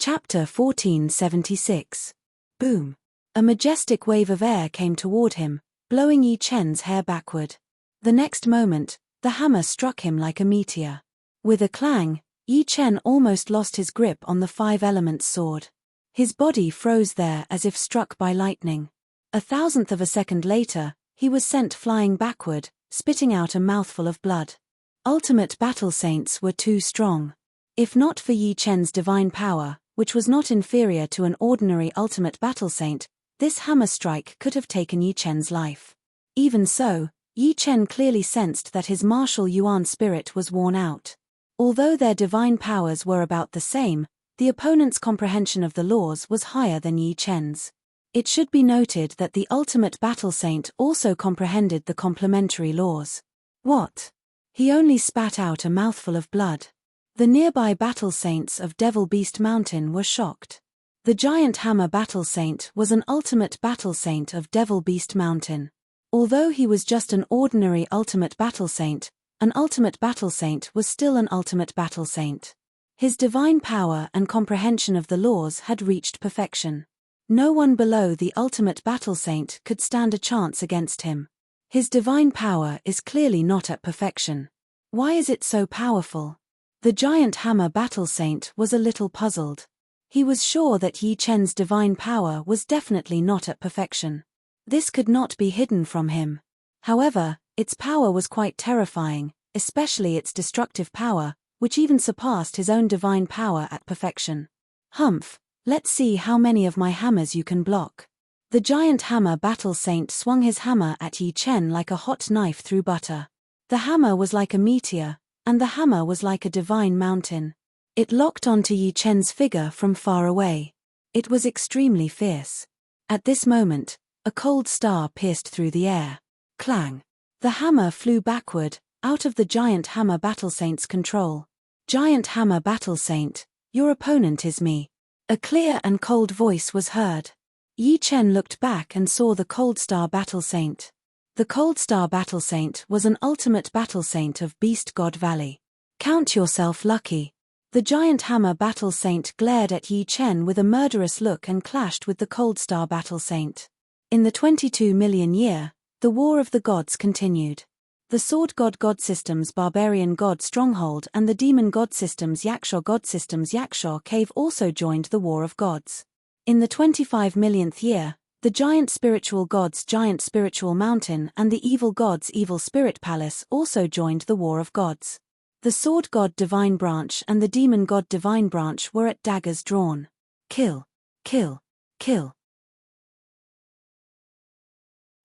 Chapter 1476. Boom. A majestic wave of air came toward him, blowing Yi Chen's hair backward. The next moment, the hammer struck him like a meteor. With a clang, Yi Chen almost lost his grip on the 5 elements sword. His body froze there as if struck by lightning. 1,000th of a second later, he was sent flying backward, spitting out a mouthful of blood. Ultimate battle saints were too strong. If not for Yi Chen's divine power, which was not inferior to an ordinary ultimate battle saint, this hammer strike could have taken Yi Chen's life. Even so, Yi Chen clearly sensed that his martial Yuan spirit was worn out. Although their divine powers were about the same, the opponent's comprehension of the laws was higher than Yi Chen's. It should be noted that the ultimate battle saint also comprehended the complementary laws. What? He only spat out a mouthful of blood. The nearby battle saints of Devil Beast Mountain were shocked. The giant hammer battle saint was an ultimate battle saint of Devil Beast Mountain. Although he was just an ordinary ultimate battle saint, an ultimate battle saint was still an ultimate battle saint. His divine power and comprehension of the laws had reached perfection. No one below the ultimate battle saint could stand a chance against him. His divine power is clearly not at perfection. Why is it so powerful? The giant hammer battle saint was a little puzzled. He was sure that Yi Chen's divine power was definitely not at perfection. This could not be hidden from him. However, its power was quite terrifying, especially its destructive power, which even surpassed his own divine power at perfection. Humph, let's see how many of my hammers you can block. The giant hammer battle saint swung his hammer at Yi Chen like a hot knife through butter. The hammer was like a meteor, and the hammer was like a divine mountain. It locked onto Yi Chen's figure from far away. It was extremely fierce. At this moment, a cold star pierced through the air. Clang! The hammer flew backward, out of the giant hammer battle saint's control. Giant hammer battle saint, your opponent is me. A clear and cold voice was heard. Yi Chen looked back and saw the cold star battle saint. The cold star battle saint was an ultimate battle saint of Beast God Valley. Count yourself lucky. The giant hammer battle saint glared at Yi Chen with a murderous look and clashed with the cold star battle saint. In the 22 million year, the War of the Gods continued. The Sword God Systems Barbarian God Stronghold and the Demon God Systems Yakshaw Cave also joined the War of Gods. In the 25 millionth year, the Giant Spiritual Gods Giant Spiritual Mountain and the Evil Gods Evil Spirit Palace also joined the War of Gods. The Sword God Divine Branch and the Demon God Divine Branch were at daggers drawn. Kill. Kill. Kill.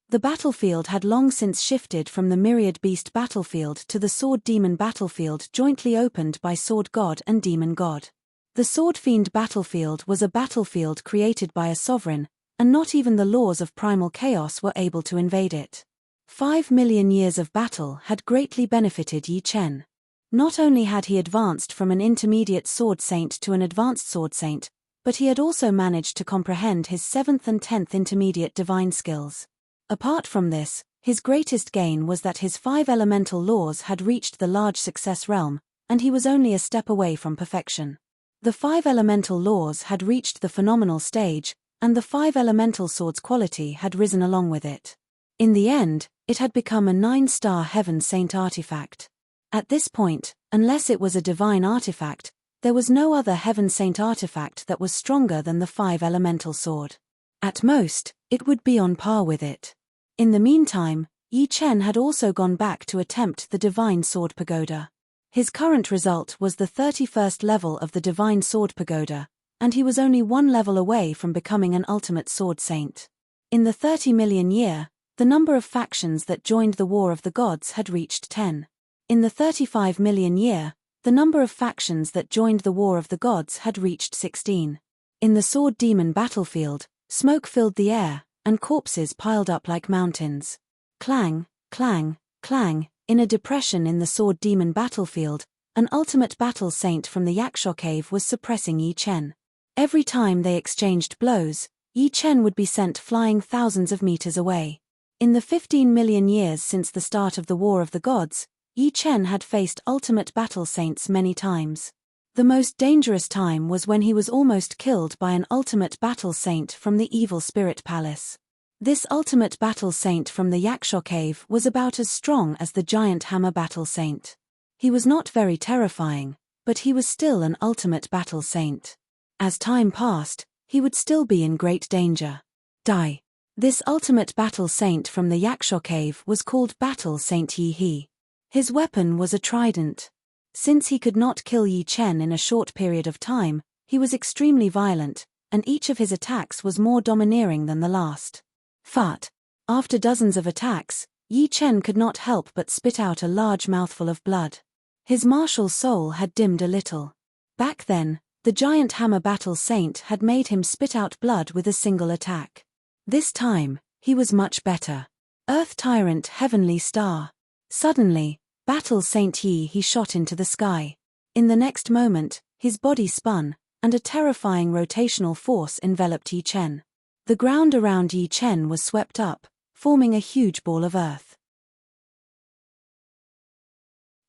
The battlefield had long since shifted from the Myriad Beast battlefield to the Sword Demon battlefield jointly opened by Sword God and Demon God. The Sword Fiend battlefield was a battlefield created by a sovereign, and not even the laws of primal chaos were able to invade it. 5 million years of battle had greatly benefited Yi Chen. Not only had he advanced from an intermediate sword saint to an advanced sword saint, but he had also managed to comprehend his 7th and 10th intermediate divine skills. Apart from this, his greatest gain was that his 5 elemental laws had reached the large success realm, and he was only a step away from perfection. The 5 elemental laws had reached the phenomenal stage, and the 5 elemental swords quality had risen along with it. In the end, it had become a 9-star heaven saint artifact. At this point, unless it was a divine artifact, there was no other heaven saint artifact that was stronger than the 5 elemental sword. At most, it would be on par with it. In the meantime, Yi Chen had also gone back to attempt the Divine Sword Pagoda. His current result was the 31st level of the Divine Sword Pagoda, and he was only 1 level away from becoming an ultimate sword saint. In the 30 million year, the number of factions that joined the War of the Gods had reached 10. In the 35 million year, the number of factions that joined the War of the Gods had reached 16. In the Sword Demon battlefield, smoke filled the air, and corpses piled up like mountains. Clang, clang, clang, in a depression in the Sword Demon battlefield, an ultimate battle saint from the Yakshaw Cave was suppressing Yi Chen. Every time they exchanged blows, Yi Chen would be sent flying thousands of meters away. In the 15 million years since the start of the War of the Gods, Yi Chen had faced ultimate battle saints many times. The most dangerous time was when he was almost killed by an ultimate battle saint from the Evil Spirit Palace. This ultimate battle saint from the Yakshaw Cave was about as strong as the giant hammer battle saint. He was not very terrifying, but he was still an ultimate battle saint. As time passed, he would still be in great danger. Die. This ultimate battle saint from the Yakshaw Cave was called Battle Saint Yi He. His weapon was a trident. Since he could not kill Yi Chen in a short period of time, he was extremely violent, and each of his attacks was more domineering than the last. Fart. After dozens of attacks, Yi Chen could not help but spit out a large mouthful of blood. His martial soul had dimmed a little. Back then, the giant hammer battle saint had made him spit out blood with a single attack. This time, he was much better. Earth Tyrant Heavenly Star. Suddenly, Battle Saint Yi He shot into the sky. In the next moment, his body spun, and a terrifying rotational force enveloped Yi Chen. The ground around Yi Chen was swept up, forming a huge ball of earth.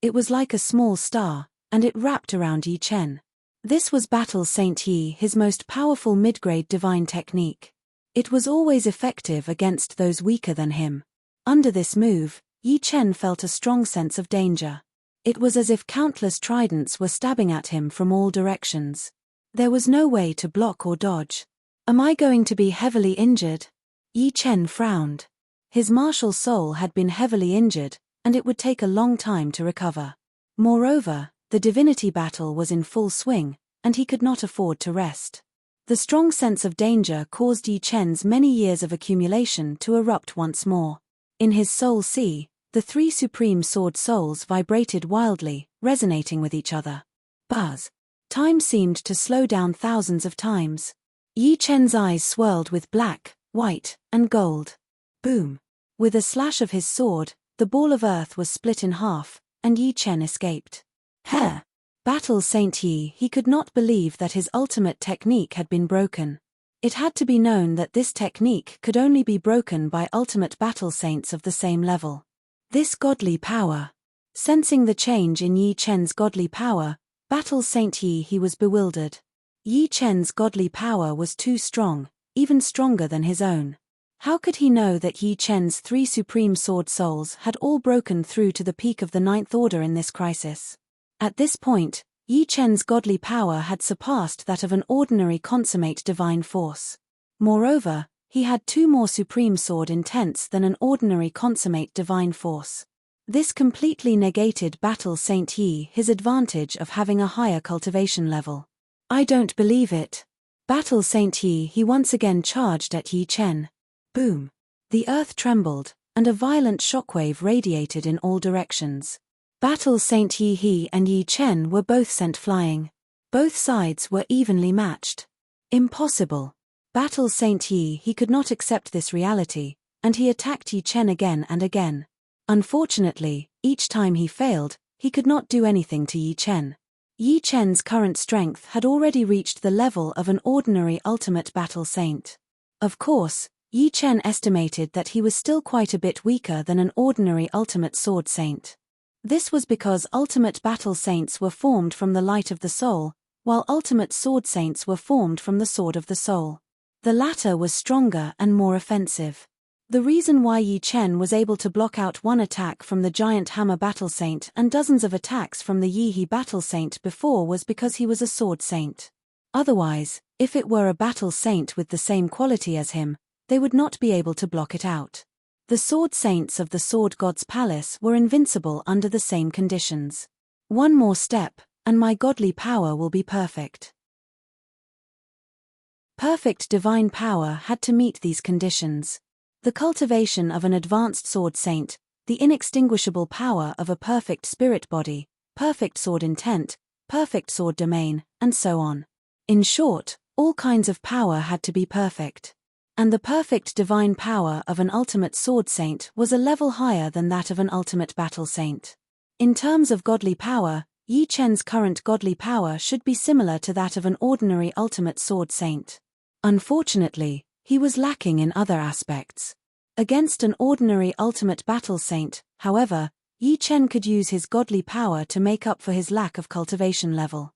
It was like a small star, and it wrapped around Yi Chen. This was Battle Saint Yi, his most powerful mid-grade divine technique. It was always effective against those weaker than him. Under this move, Yi Chen felt a strong sense of danger. It was as if countless tridents were stabbing at him from all directions. There was no way to block or dodge. Am I going to be heavily injured? Yi Chen frowned. His martial soul had been heavily injured, and it would take a long time to recover. Moreover, the divinity battle was in full swing, and he could not afford to rest. The strong sense of danger caused Yi Chen's many years of accumulation to erupt once more. In his soul sea, the three supreme sword souls vibrated wildly, resonating with each other. Buzz. Time seemed to slow down thousands of times. Yi Chen's eyes swirled with black, white, and gold. Boom. With a slash of his sword, the ball of earth was split in half, and Yi Chen escaped. Heh! Battle Saint Yi, he could not believe that his ultimate technique had been broken. It had to be known that this technique could only be broken by ultimate battle saints of the same level. This godly power. Sensing the change in Yi Chen's godly power, Battle Saint Yi, he was bewildered. Yi Chen's godly power was too strong, even stronger than his own. How could he know that Yi Chen's three supreme sword souls had all broken through to the peak of the ninth order in this crisis? At this point, Yi Chen's godly power had surpassed that of an ordinary consummate divine force. Moreover, he had two more supreme sword intents than an ordinary consummate divine force. This completely negated Battle Saint Yi his advantage of having a higher cultivation level. I don't believe it. Battle Saint Yi, he once again charged at Yi Chen. Boom. The earth trembled, and a violent shockwave radiated in all directions. Battle Saint Yi he and Yi Chen were both sent flying. Both sides were evenly matched. Impossible. Battle Saint Yi, he could not accept this reality, and he attacked Yi Chen again and again. Unfortunately, each time he failed, he could not do anything to Yi Chen. Yi Chen's current strength had already reached the level of an ordinary ultimate battle saint. Of course, Yi Chen estimated that he was still quite a bit weaker than an ordinary ultimate sword saint. This was because ultimate battle saints were formed from the light of the soul, while ultimate sword saints were formed from the sword of the soul. The latter was stronger and more offensive. The reason why Yi Chen was able to block out one attack from the giant hammer battle saint and dozens of attacks from the Yi He battle saint before was because he was a sword saint. Otherwise, if it were a battle saint with the same quality as him, they would not be able to block it out. The sword saints of the Sword God's Palace were invincible under the same conditions. One more step, and my godly power will be perfect. Perfect divine power had to meet these conditions. The cultivation of an advanced sword saint, the inextinguishable power of a perfect spirit body, perfect sword intent, perfect sword domain, and so on. In short, all kinds of power had to be perfect. And the perfect divine power of an ultimate sword saint was a level higher than that of an ultimate battle saint. In terms of godly power, Yi Chen's current godly power should be similar to that of an ordinary ultimate sword saint. Unfortunately, he was lacking in other aspects. Against an ordinary ultimate battle saint, however, Yi Chen could use his godly power to make up for his lack of cultivation level.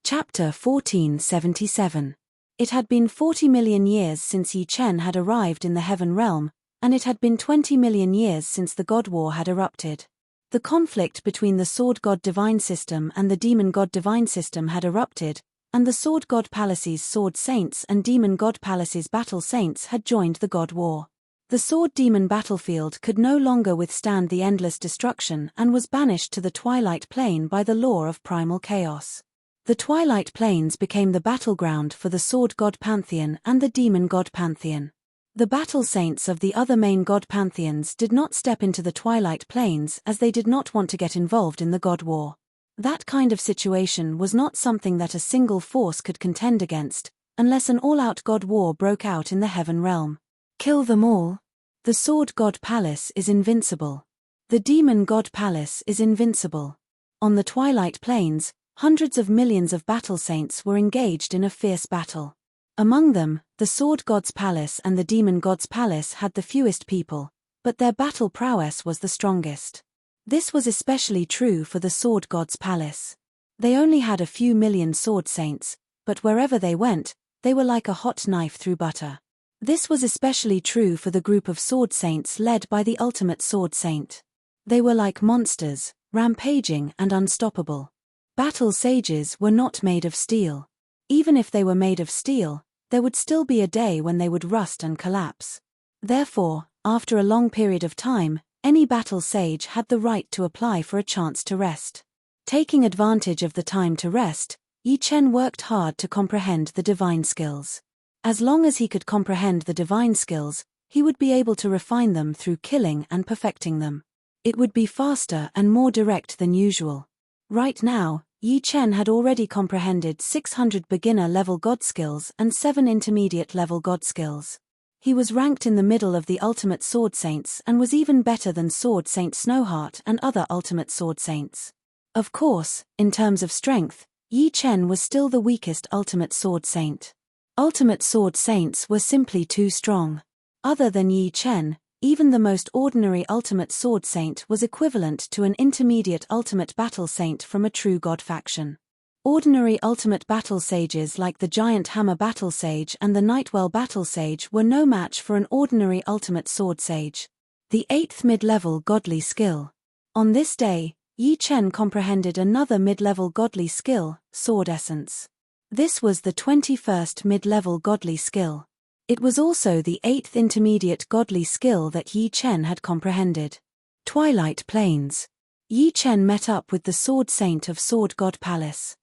Chapter 1477. It had been 40 million years since Yi Chen had arrived in the Heaven Realm, and it had been 20 million years since the God War had erupted. The conflict between the Sword God Divine System and the Demon God Divine System had erupted, and the Sword God Palace's Sword Saints and Demon God Palace's Battle Saints had joined the God War. The Sword Demon battlefield could no longer withstand the endless destruction and was banished to the Twilight Plane by the law of primal chaos. The Twilight Plains became the battleground for the Sword God Pantheon and the Demon God Pantheon. The battle saints of the other main god pantheons did not step into the Twilight Plains as they did not want to get involved in the God War. That kind of situation was not something that a single force could contend against, unless an all-out God War broke out in the Heaven Realm. Kill them all. The Sword God Palace is invincible. The Demon God Palace is invincible. On the Twilight Plains, hundreds of millions of battle saints were engaged in a fierce battle. Among them, the Sword God's Palace and the Demon God's Palace had the fewest people, but their battle prowess was the strongest. This was especially true for the Sword God's Palace. They only had a few million sword saints, but wherever they went, they were like a hot knife through butter. This was especially true for the group of sword saints led by the ultimate sword saint. They were like monsters, rampaging and unstoppable. Battle sages were not made of steel. Even if they were made of steel, there would still be a day when they would rust and collapse. Therefore, after a long period of time, any battle sage had the right to apply for a chance to rest. Taking advantage of the time to rest, Yi Chen worked hard to comprehend the divine skills. As long as he could comprehend the divine skills, he would be able to refine them through killing and perfecting them. It would be faster and more direct than usual. Right now, Yi Chen had already comprehended 600 beginner-level god skills and 7 intermediate-level god skills. He was ranked in the middle of the ultimate sword saints and was even better than Sword Saint Snowheart and other ultimate sword saints. Of course, in terms of strength, Yi Chen was still the weakest ultimate sword saint. Ultimate sword saints were simply too strong. Other than Yi Chen, even the most ordinary ultimate sword saint was equivalent to an intermediate ultimate battle saint from a true god faction. Ordinary ultimate battle sages like the Giant Hammer Battle Sage and the Nightwell Battle Sage were no match for an ordinary ultimate sword sage. The 8th mid-level godly skill. On this day, Yi Chen comprehended another mid-level godly skill, Sword Essence. This was the 21st mid-level godly skill. It was also the 8th intermediate godly skill that Yi Chen had comprehended. Twilight Plains. Yi Chen met up with the Sword Saint of Sword God Palace.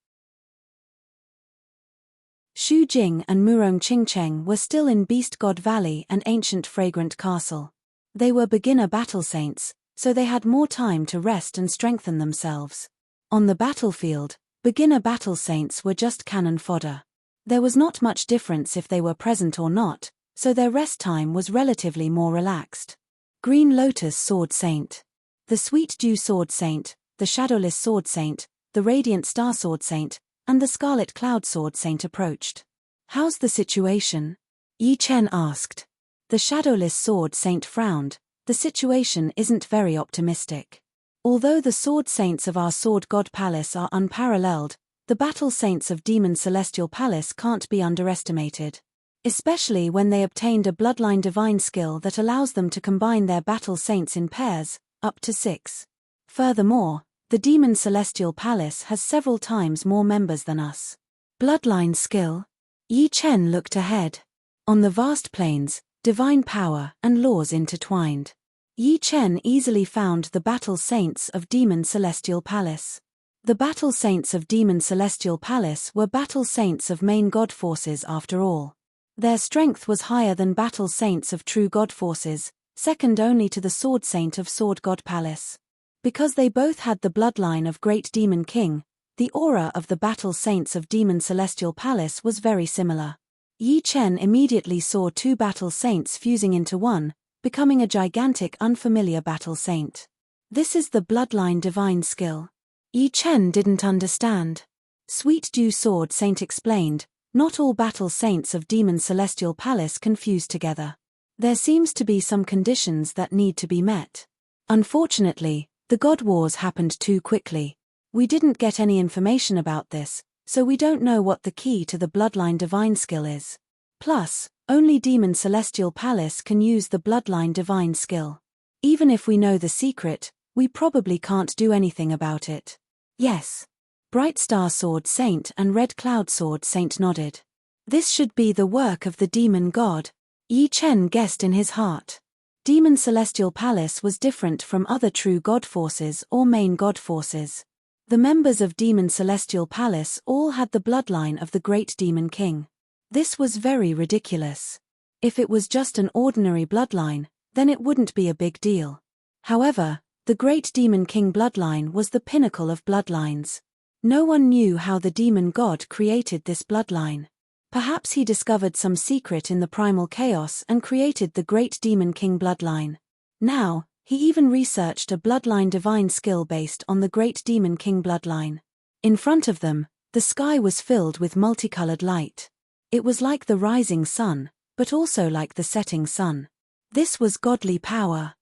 Xu Jing and Murong Qingcheng were still in Beast God Valley and Ancient Fragrant Castle. They were beginner battle saints, so they had more time to rest and strengthen themselves. On the battlefield, beginner battle saints were just cannon fodder. There was not much difference if they were present or not, so their rest time was relatively more relaxed. Green Lotus Sword Saint. The Sweet Dew Sword Saint, the Shadowless Sword Saint, the Radiant Star Sword Saint, and the Scarlet Cloud Sword Saint approached. "How's the situation?" Yi Chen asked. The Shadowless Sword Saint frowned. The situation isn't very optimistic. Although the Sword Saints of our Sword God Palace are unparalleled, the Battle Saints of Demon Celestial Palace can't be underestimated. Especially when they obtained a Bloodline Divine skill that allows them to combine their Battle Saints in pairs, up to 6. Furthermore, the Demon Celestial Palace has several times more members than us. Bloodline skill? Yi Chen looked ahead. On the vast plains, divine power and laws intertwined. Yi Chen easily found the Battle Saints of Demon Celestial Palace. The Battle Saints of Demon Celestial Palace were Battle Saints of main God forces after all. Their strength was higher than Battle Saints of true God forces, second only to the Sword Saint of Sword God Palace. Because they both had the bloodline of Great Demon King, the aura of the Battle Saints of Demon Celestial Palace was very similar. Yi Chen immediately saw 2 Battle Saints fusing into one, becoming a gigantic unfamiliar Battle Saint. This is the Bloodline Divine skill. Yi Chen didn't understand. Sweet Dew Sword Saint explained, not all Battle Saints of Demon Celestial Palace can fuse together. There seems to be some conditions that need to be met. Unfortunately, the God Wars happened too quickly. We didn't get any information about this, so we don't know what the key to the Bloodline Divine skill is. Plus, only Demon Celestial Palace can use the Bloodline Divine skill. Even if we know the secret, we probably can't do anything about it. Yes. Bright Star Sword Saint and Red Cloud Sword Saint nodded. This should be the work of the demon god, Yi Chen guessed in his heart. Demon Celestial Palace was different from other true god forces or main god forces. The members of Demon Celestial Palace all had the bloodline of the Great Demon King. This was very ridiculous. If it was just an ordinary bloodline, then it wouldn't be a big deal. However, the Great Demon King bloodline was the pinnacle of bloodlines. No one knew how the demon god created this bloodline. Perhaps he discovered some secret in the primal chaos and created the Great Demon King bloodline. Now, he even researched a bloodline divine skill based on the Great Demon King bloodline. In front of them, the sky was filled with multicolored light. It was like the rising sun, but also like the setting sun. This was godly power.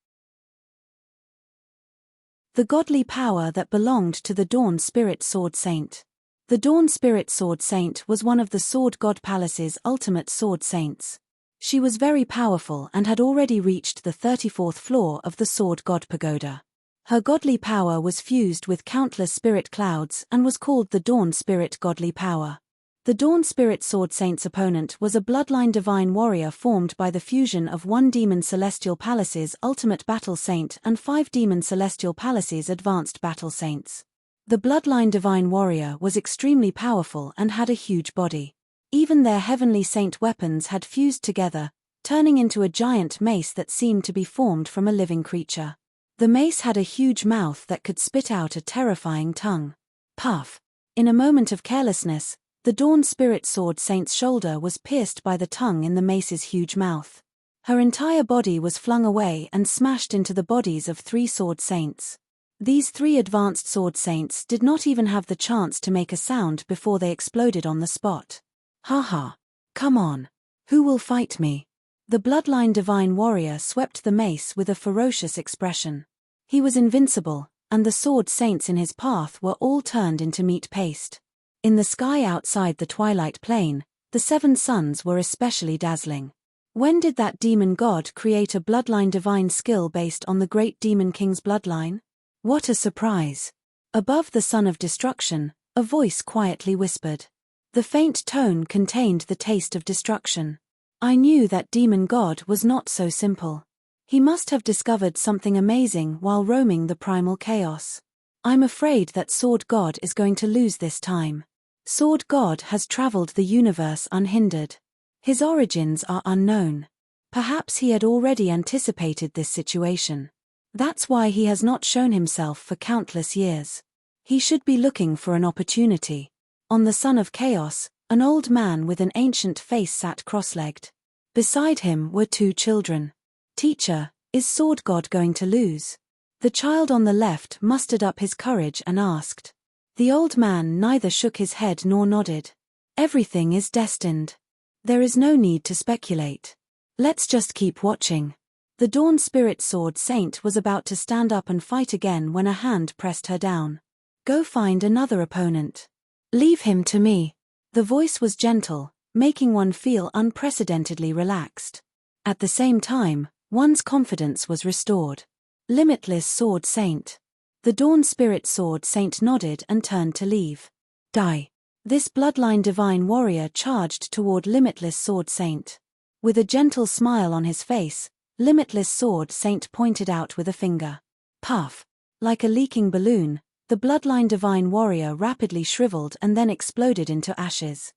The godly power that belonged to the Dawn Spirit Sword Saint. The Dawn Spirit Sword Saint was one of the Sword God Palace's ultimate sword saints. She was very powerful and had already reached the 34th floor of the Sword God Pagoda. Her godly power was fused with countless spirit clouds and was called the Dawn Spirit Godly Power. The Dawn Spirit Sword Saint's opponent was a bloodline divine warrior formed by the fusion of 1 Demon Celestial Palace's Ultimate Battle Saint and 5 Demon Celestial Palace's Advanced Battle Saints. The bloodline divine warrior was extremely powerful and had a huge body. Even their heavenly saint weapons had fused together, turning into a giant mace that seemed to be formed from a living creature. The mace had a huge mouth that could spit out a terrifying tongue. Puff! In a moment of carelessness, the Dawn Spirit Sword Saint's shoulder was pierced by the tongue in the mace's huge mouth. Her entire body was flung away and smashed into the bodies of 3 Sword Saints. These 3 advanced Sword Saints did not even have the chance to make a sound before they exploded on the spot. Haha! Come on! Who will fight me? The bloodline divine warrior swept the mace with a ferocious expression. He was invincible, and the Sword Saints in his path were all turned into meat paste. In the sky outside the twilight plain, the 7 suns were especially dazzling. When did that demon god create a bloodline divine skill based on the great demon king's bloodline? What a surprise! Above the sun of destruction, a voice quietly whispered. The faint tone contained the taste of destruction. I knew that demon god was not so simple. He must have discovered something amazing while roaming the primal chaos. I'm afraid that Sword God is going to lose this time. Sword God has traveled the universe unhindered. His origins are unknown. Perhaps he had already anticipated this situation. That's why he has not shown himself for countless years. He should be looking for an opportunity. On the Son of Chaos, an old man with an ancient face sat cross-legged. Beside him were 2 children. Teacher, is Sword God going to lose? The child on the left mustered up his courage and asked. The old man neither shook his head nor nodded. Everything is destined. There is no need to speculate. Let's just keep watching. The Dawn Spirit Sword Saint was about to stand up and fight again when a hand pressed her down. Go find another opponent. Leave him to me. The voice was gentle, making one feel unprecedentedly relaxed. At the same time, one's confidence was restored. Limitless Sword Saint. The Dawn Spirit Sword Saint nodded and turned to leave. Die. This bloodline divine warrior charged toward Limitless Sword Saint. With a gentle smile on his face, Limitless Sword Saint pointed out with a finger. Puff! Like a leaking balloon, the bloodline divine warrior rapidly shriveled and then exploded into ashes.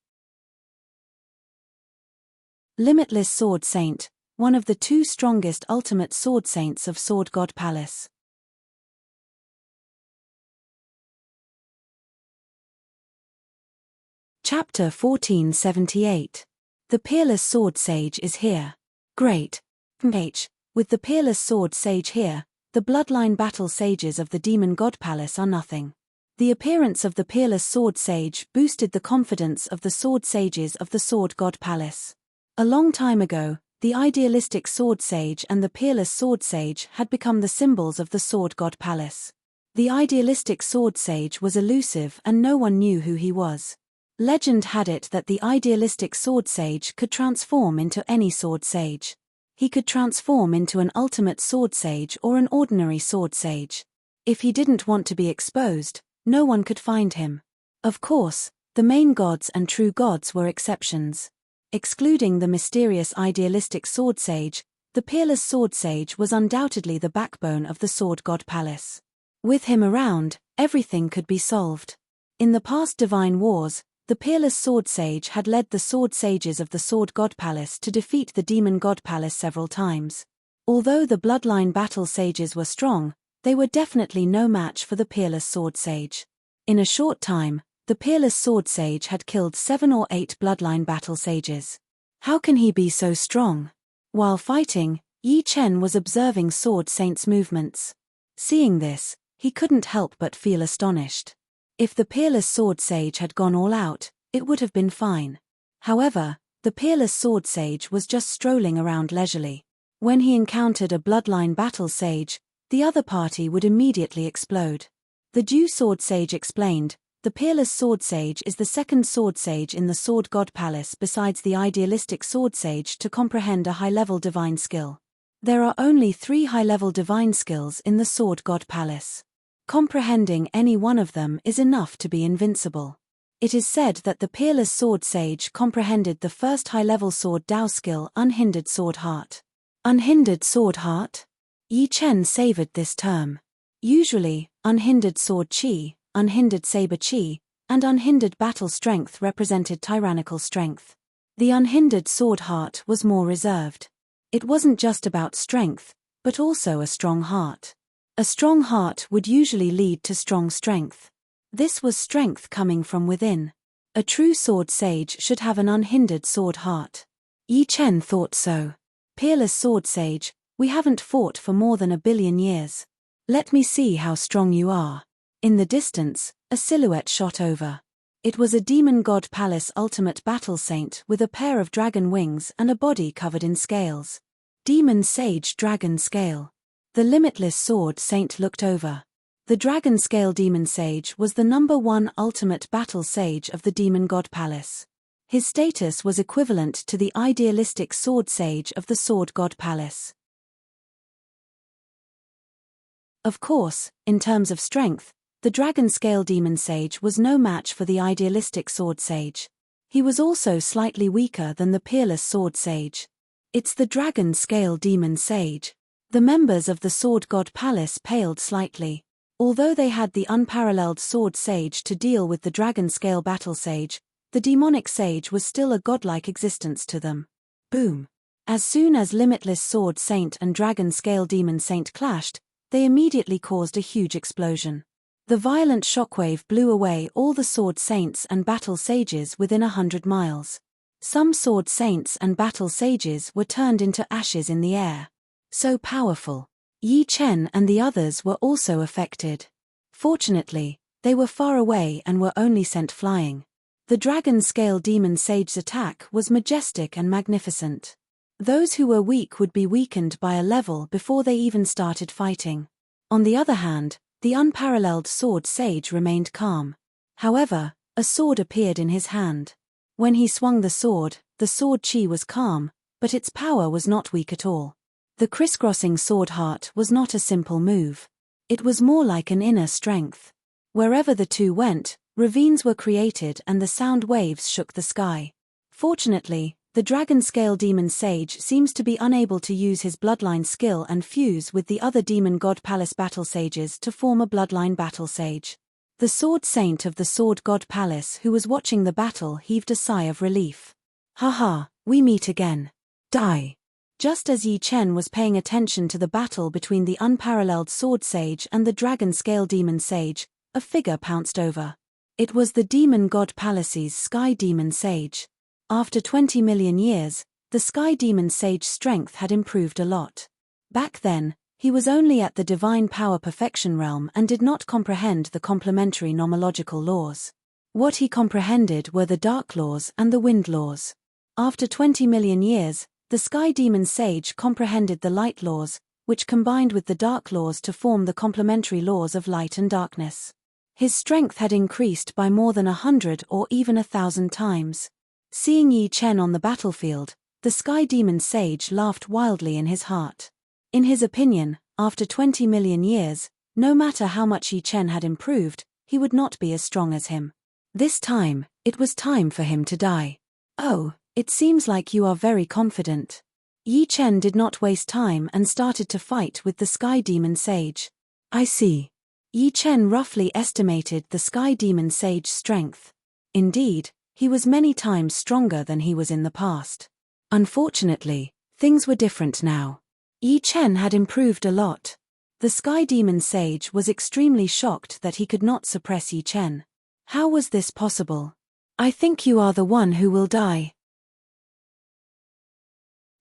Limitless Sword Saint, one of the 2 strongest ultimate sword saints of Sword God Palace. Chapter 1478. The Peerless Sword Sage is here. Great. With the Peerless Sword Sage here, the bloodline battle sages of the Demon God Palace are nothing. The appearance of the Peerless Sword Sage boosted the confidence of the Sword Sages of the Sword God Palace. A long time ago, the idealistic Sword Sage and the Peerless Sword Sage had become the symbols of the Sword God Palace. The idealistic Sword Sage was elusive and no one knew who he was. Legend had it that the idealistic Sword Sage could transform into any Sword Sage. He could transform into an ultimate Sword Sage or an ordinary Sword Sage. If he didn't want to be exposed, no one could find him. Of course, the main gods and true gods were exceptions. Excluding the mysterious idealistic Sword Sage, the Peerless Sword Sage was undoubtedly the backbone of the Sword God Palace. With him around, everything could be solved. In the past divine wars, the Peerless Sword Sage had led the Sword Sages of the Sword God Palace to defeat the Demon God Palace several times. Although the Bloodline Battle Sages were strong, they were definitely no match for the Peerless Sword Sage. In a short time, the Peerless Sword Sage had killed 7 or 8 Bloodline Battle Sages. How can he be so strong? While fighting, Yi Chen was observing Sword Saint's movements. Seeing this, he couldn't help but feel astonished. If the Peerless Sword Sage had gone all out, it would have been fine. However, the Peerless Sword Sage was just strolling around leisurely. When he encountered a Bloodline Battle Sage, the other party would immediately explode. The Dew Sword Sage explained, the Peerless Sword Sage is the second Sword Sage in the Sword God Palace besides the idealistic Sword Sage to comprehend a high-level divine skill. There are only 3 high-level divine skills in the Sword God Palace. Comprehending any one of them is enough to be invincible. It is said that the peerless sword sage comprehended the first high-level sword Dao skill, Unhindered Sword Heart. Unhindered Sword Heart? Yi Chen savored this term. Usually, Unhindered Sword Chi, Unhindered Saber Chi, and Unhindered Battle Strength represented tyrannical strength. The Unhindered Sword Heart was more reserved. It wasn't just about strength, but also a strong heart. A strong heart would usually lead to strong strength. This was strength coming from within. A true sword sage should have an unhindered sword heart. Yi Chen thought so. Peerless sword sage, we haven't fought for more than 1 billion years. Let me see how strong you are. In the distance, a silhouette shot over. It was a demon god palace ultimate battle saint with a pair of dragon wings and a body covered in scales. Demon Sage Dragon Scale. The limitless sword saint looked over. The Dragon Scale Demon Sage was the #1 ultimate battle sage of the demon god palace. His status was equivalent to the idealistic sword sage of the sword god palace. Of course, in terms of strength, the Dragon Scale Demon Sage was no match for the idealistic sword sage. He was also slightly weaker than the peerless sword sage. It's the Dragon Scale Demon Sage. The members of the Sword God Palace paled slightly. Although they had the unparalleled sword sage to deal with the Dragon Scale Battle Sage, the demonic sage was still a godlike existence to them. Boom! As soon as Limitless Sword Saint and Dragon Scale Demon Saint clashed, they immediately caused a huge explosion. The violent shockwave blew away all the sword saints and battle sages within 100 miles. Some sword saints and battle sages were turned into ashes in the air. So powerful. Yi Chen and the others were also affected. Fortunately, they were far away and were only sent flying. The Dragon Scale Demon Sage's attack was majestic and magnificent. Those who were weak would be weakened by a level before they even started fighting. On the other hand, the unparalleled sword sage remained calm. However, a sword appeared in his hand. When he swung the sword chi was calm, but its power was not weak at all. The crisscrossing sword heart was not a simple move. It was more like an inner strength. Wherever the two went, ravines were created and the sound waves shook the sky. Fortunately, the Dragon Scale Demon Sage seems to be unable to use his bloodline skill and fuse with the other Demon God Palace battle sages to form a bloodline battle sage. The sword saint of the Sword God Palace who was watching the battle heaved a sigh of relief. Haha, we meet again. Die. Just as Yi Chen was paying attention to the battle between the unparalleled sword sage and the Dragon Scale Demon Sage, a figure pounced over. It was the Demon God Palace's Sky Demon Sage. After 20 million years, the Sky Demon Sage's strength had improved a lot. Back then, he was only at the Divine Power Perfection realm and did not comprehend the complementary nomological laws. What he comprehended were the Dark Laws and the Wind Laws. After 20 million years, the Sky Demon Sage comprehended the Light Laws, which combined with the Dark Laws to form the complementary laws of light and darkness. His strength had increased by more than 100 or even 1,000 times. Seeing Yi Chen on the battlefield, the Sky Demon Sage laughed wildly in his heart. In his opinion, after 20 million years, no matter how much Yi Chen had improved, he would not be as strong as him. This time, it was time for him to die. Oh, it seems like you are very confident. Yi Chen did not waste time and started to fight with the Sky Demon Sage. I see. Yi Chen roughly estimated the Sky Demon Sage's strength. Indeed, he was many times stronger than he was in the past. Unfortunately, things were different now. Yi Chen had improved a lot. The Sky Demon Sage was extremely shocked that he could not suppress Yi Chen. How was this possible? I think you are the one who will die.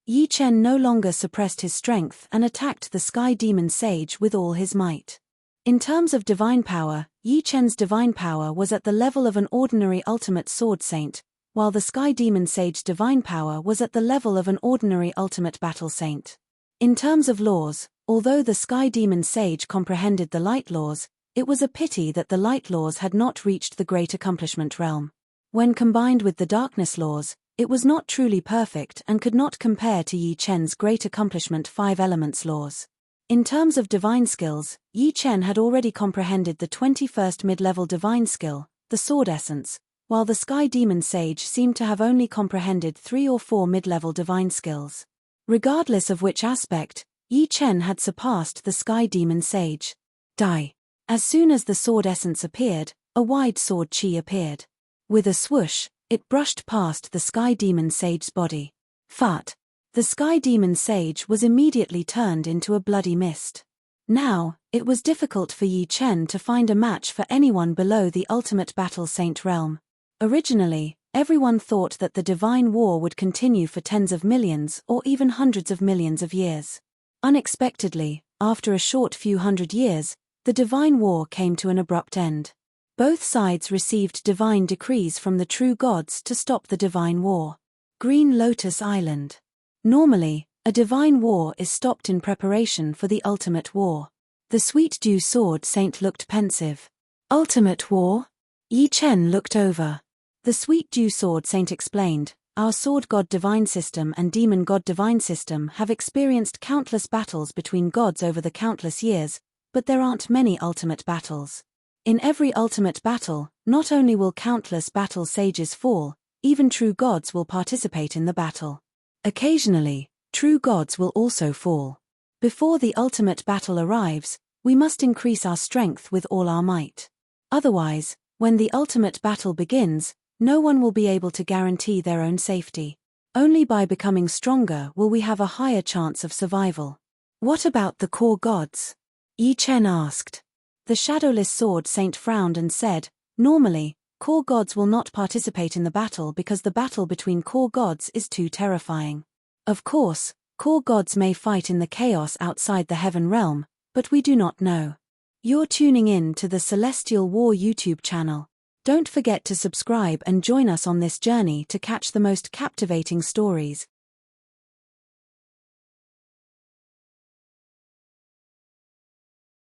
Yi Chen no longer suppressed his strength and attacked the Sky Demon Sage with all his might. In terms of divine power, Yi Chen's divine power was at the level of an ordinary ultimate sword saint, while the Sky Demon Sage's divine power was at the level of an ordinary ultimate battle saint. In terms of laws, although the Sky Demon Sage comprehended the light laws, it was a pity that the light laws had not reached the Great Accomplishment realm. When combined with the darkness laws, It was not truly perfect and could not compare to Yi Chen's great accomplishment 5 elements laws. In terms of divine skills, Yi Chen had already comprehended the 21st mid-level divine skill, the sword essence, while the Sky Demon Sage seemed to have only comprehended 3 or 4 mid-level divine skills. Regardless of which aspect, Yi Chen had surpassed the Sky Demon Sage. Die. As soon as the sword essence appeared, a wide sword chi appeared. With a swoosh, it brushed past the Sky Demon Sage's body. Fart. The Sky Demon Sage was immediately turned into a bloody mist. Now, it was difficult for Yi Chen to find a match for anyone below the ultimate battle saint realm. Originally, everyone thought that the divine war would continue for tens of millions or even hundreds of millions of years. Unexpectedly, after a short few hundred years, the divine war came to an abrupt end. Both sides received divine decrees from the true gods to stop the divine war. Green Lotus Island. Normally, a divine war is stopped in preparation for the ultimate war. The Sweet Dew Sword Saint looked pensive. Ultimate war? Yi Chen looked over. The Sweet Dew Sword Saint explained, our Sword God Divine System and Demon God Divine System have experienced countless battles between gods over the countless years, but there aren't many ultimate battles. In every ultimate battle, not only will countless battle sages fall, even true gods will participate in the battle. Occasionally, true gods will also fall. Before the ultimate battle arrives, we must increase our strength with all our might. Otherwise, when the ultimate battle begins, no one will be able to guarantee their own safety. Only by becoming stronger will we have a higher chance of survival. What about the core gods? Yi Chen asked. The Shadowless Sword Saint frowned and said, normally, core gods will not participate in the battle because the battle between core gods is too terrifying. Of course, core gods may fight in the chaos outside the heaven realm, but we do not know. You're tuning in to the Celestial War YouTube channel. Don't forget to subscribe and join us on this journey to catch the most captivating stories,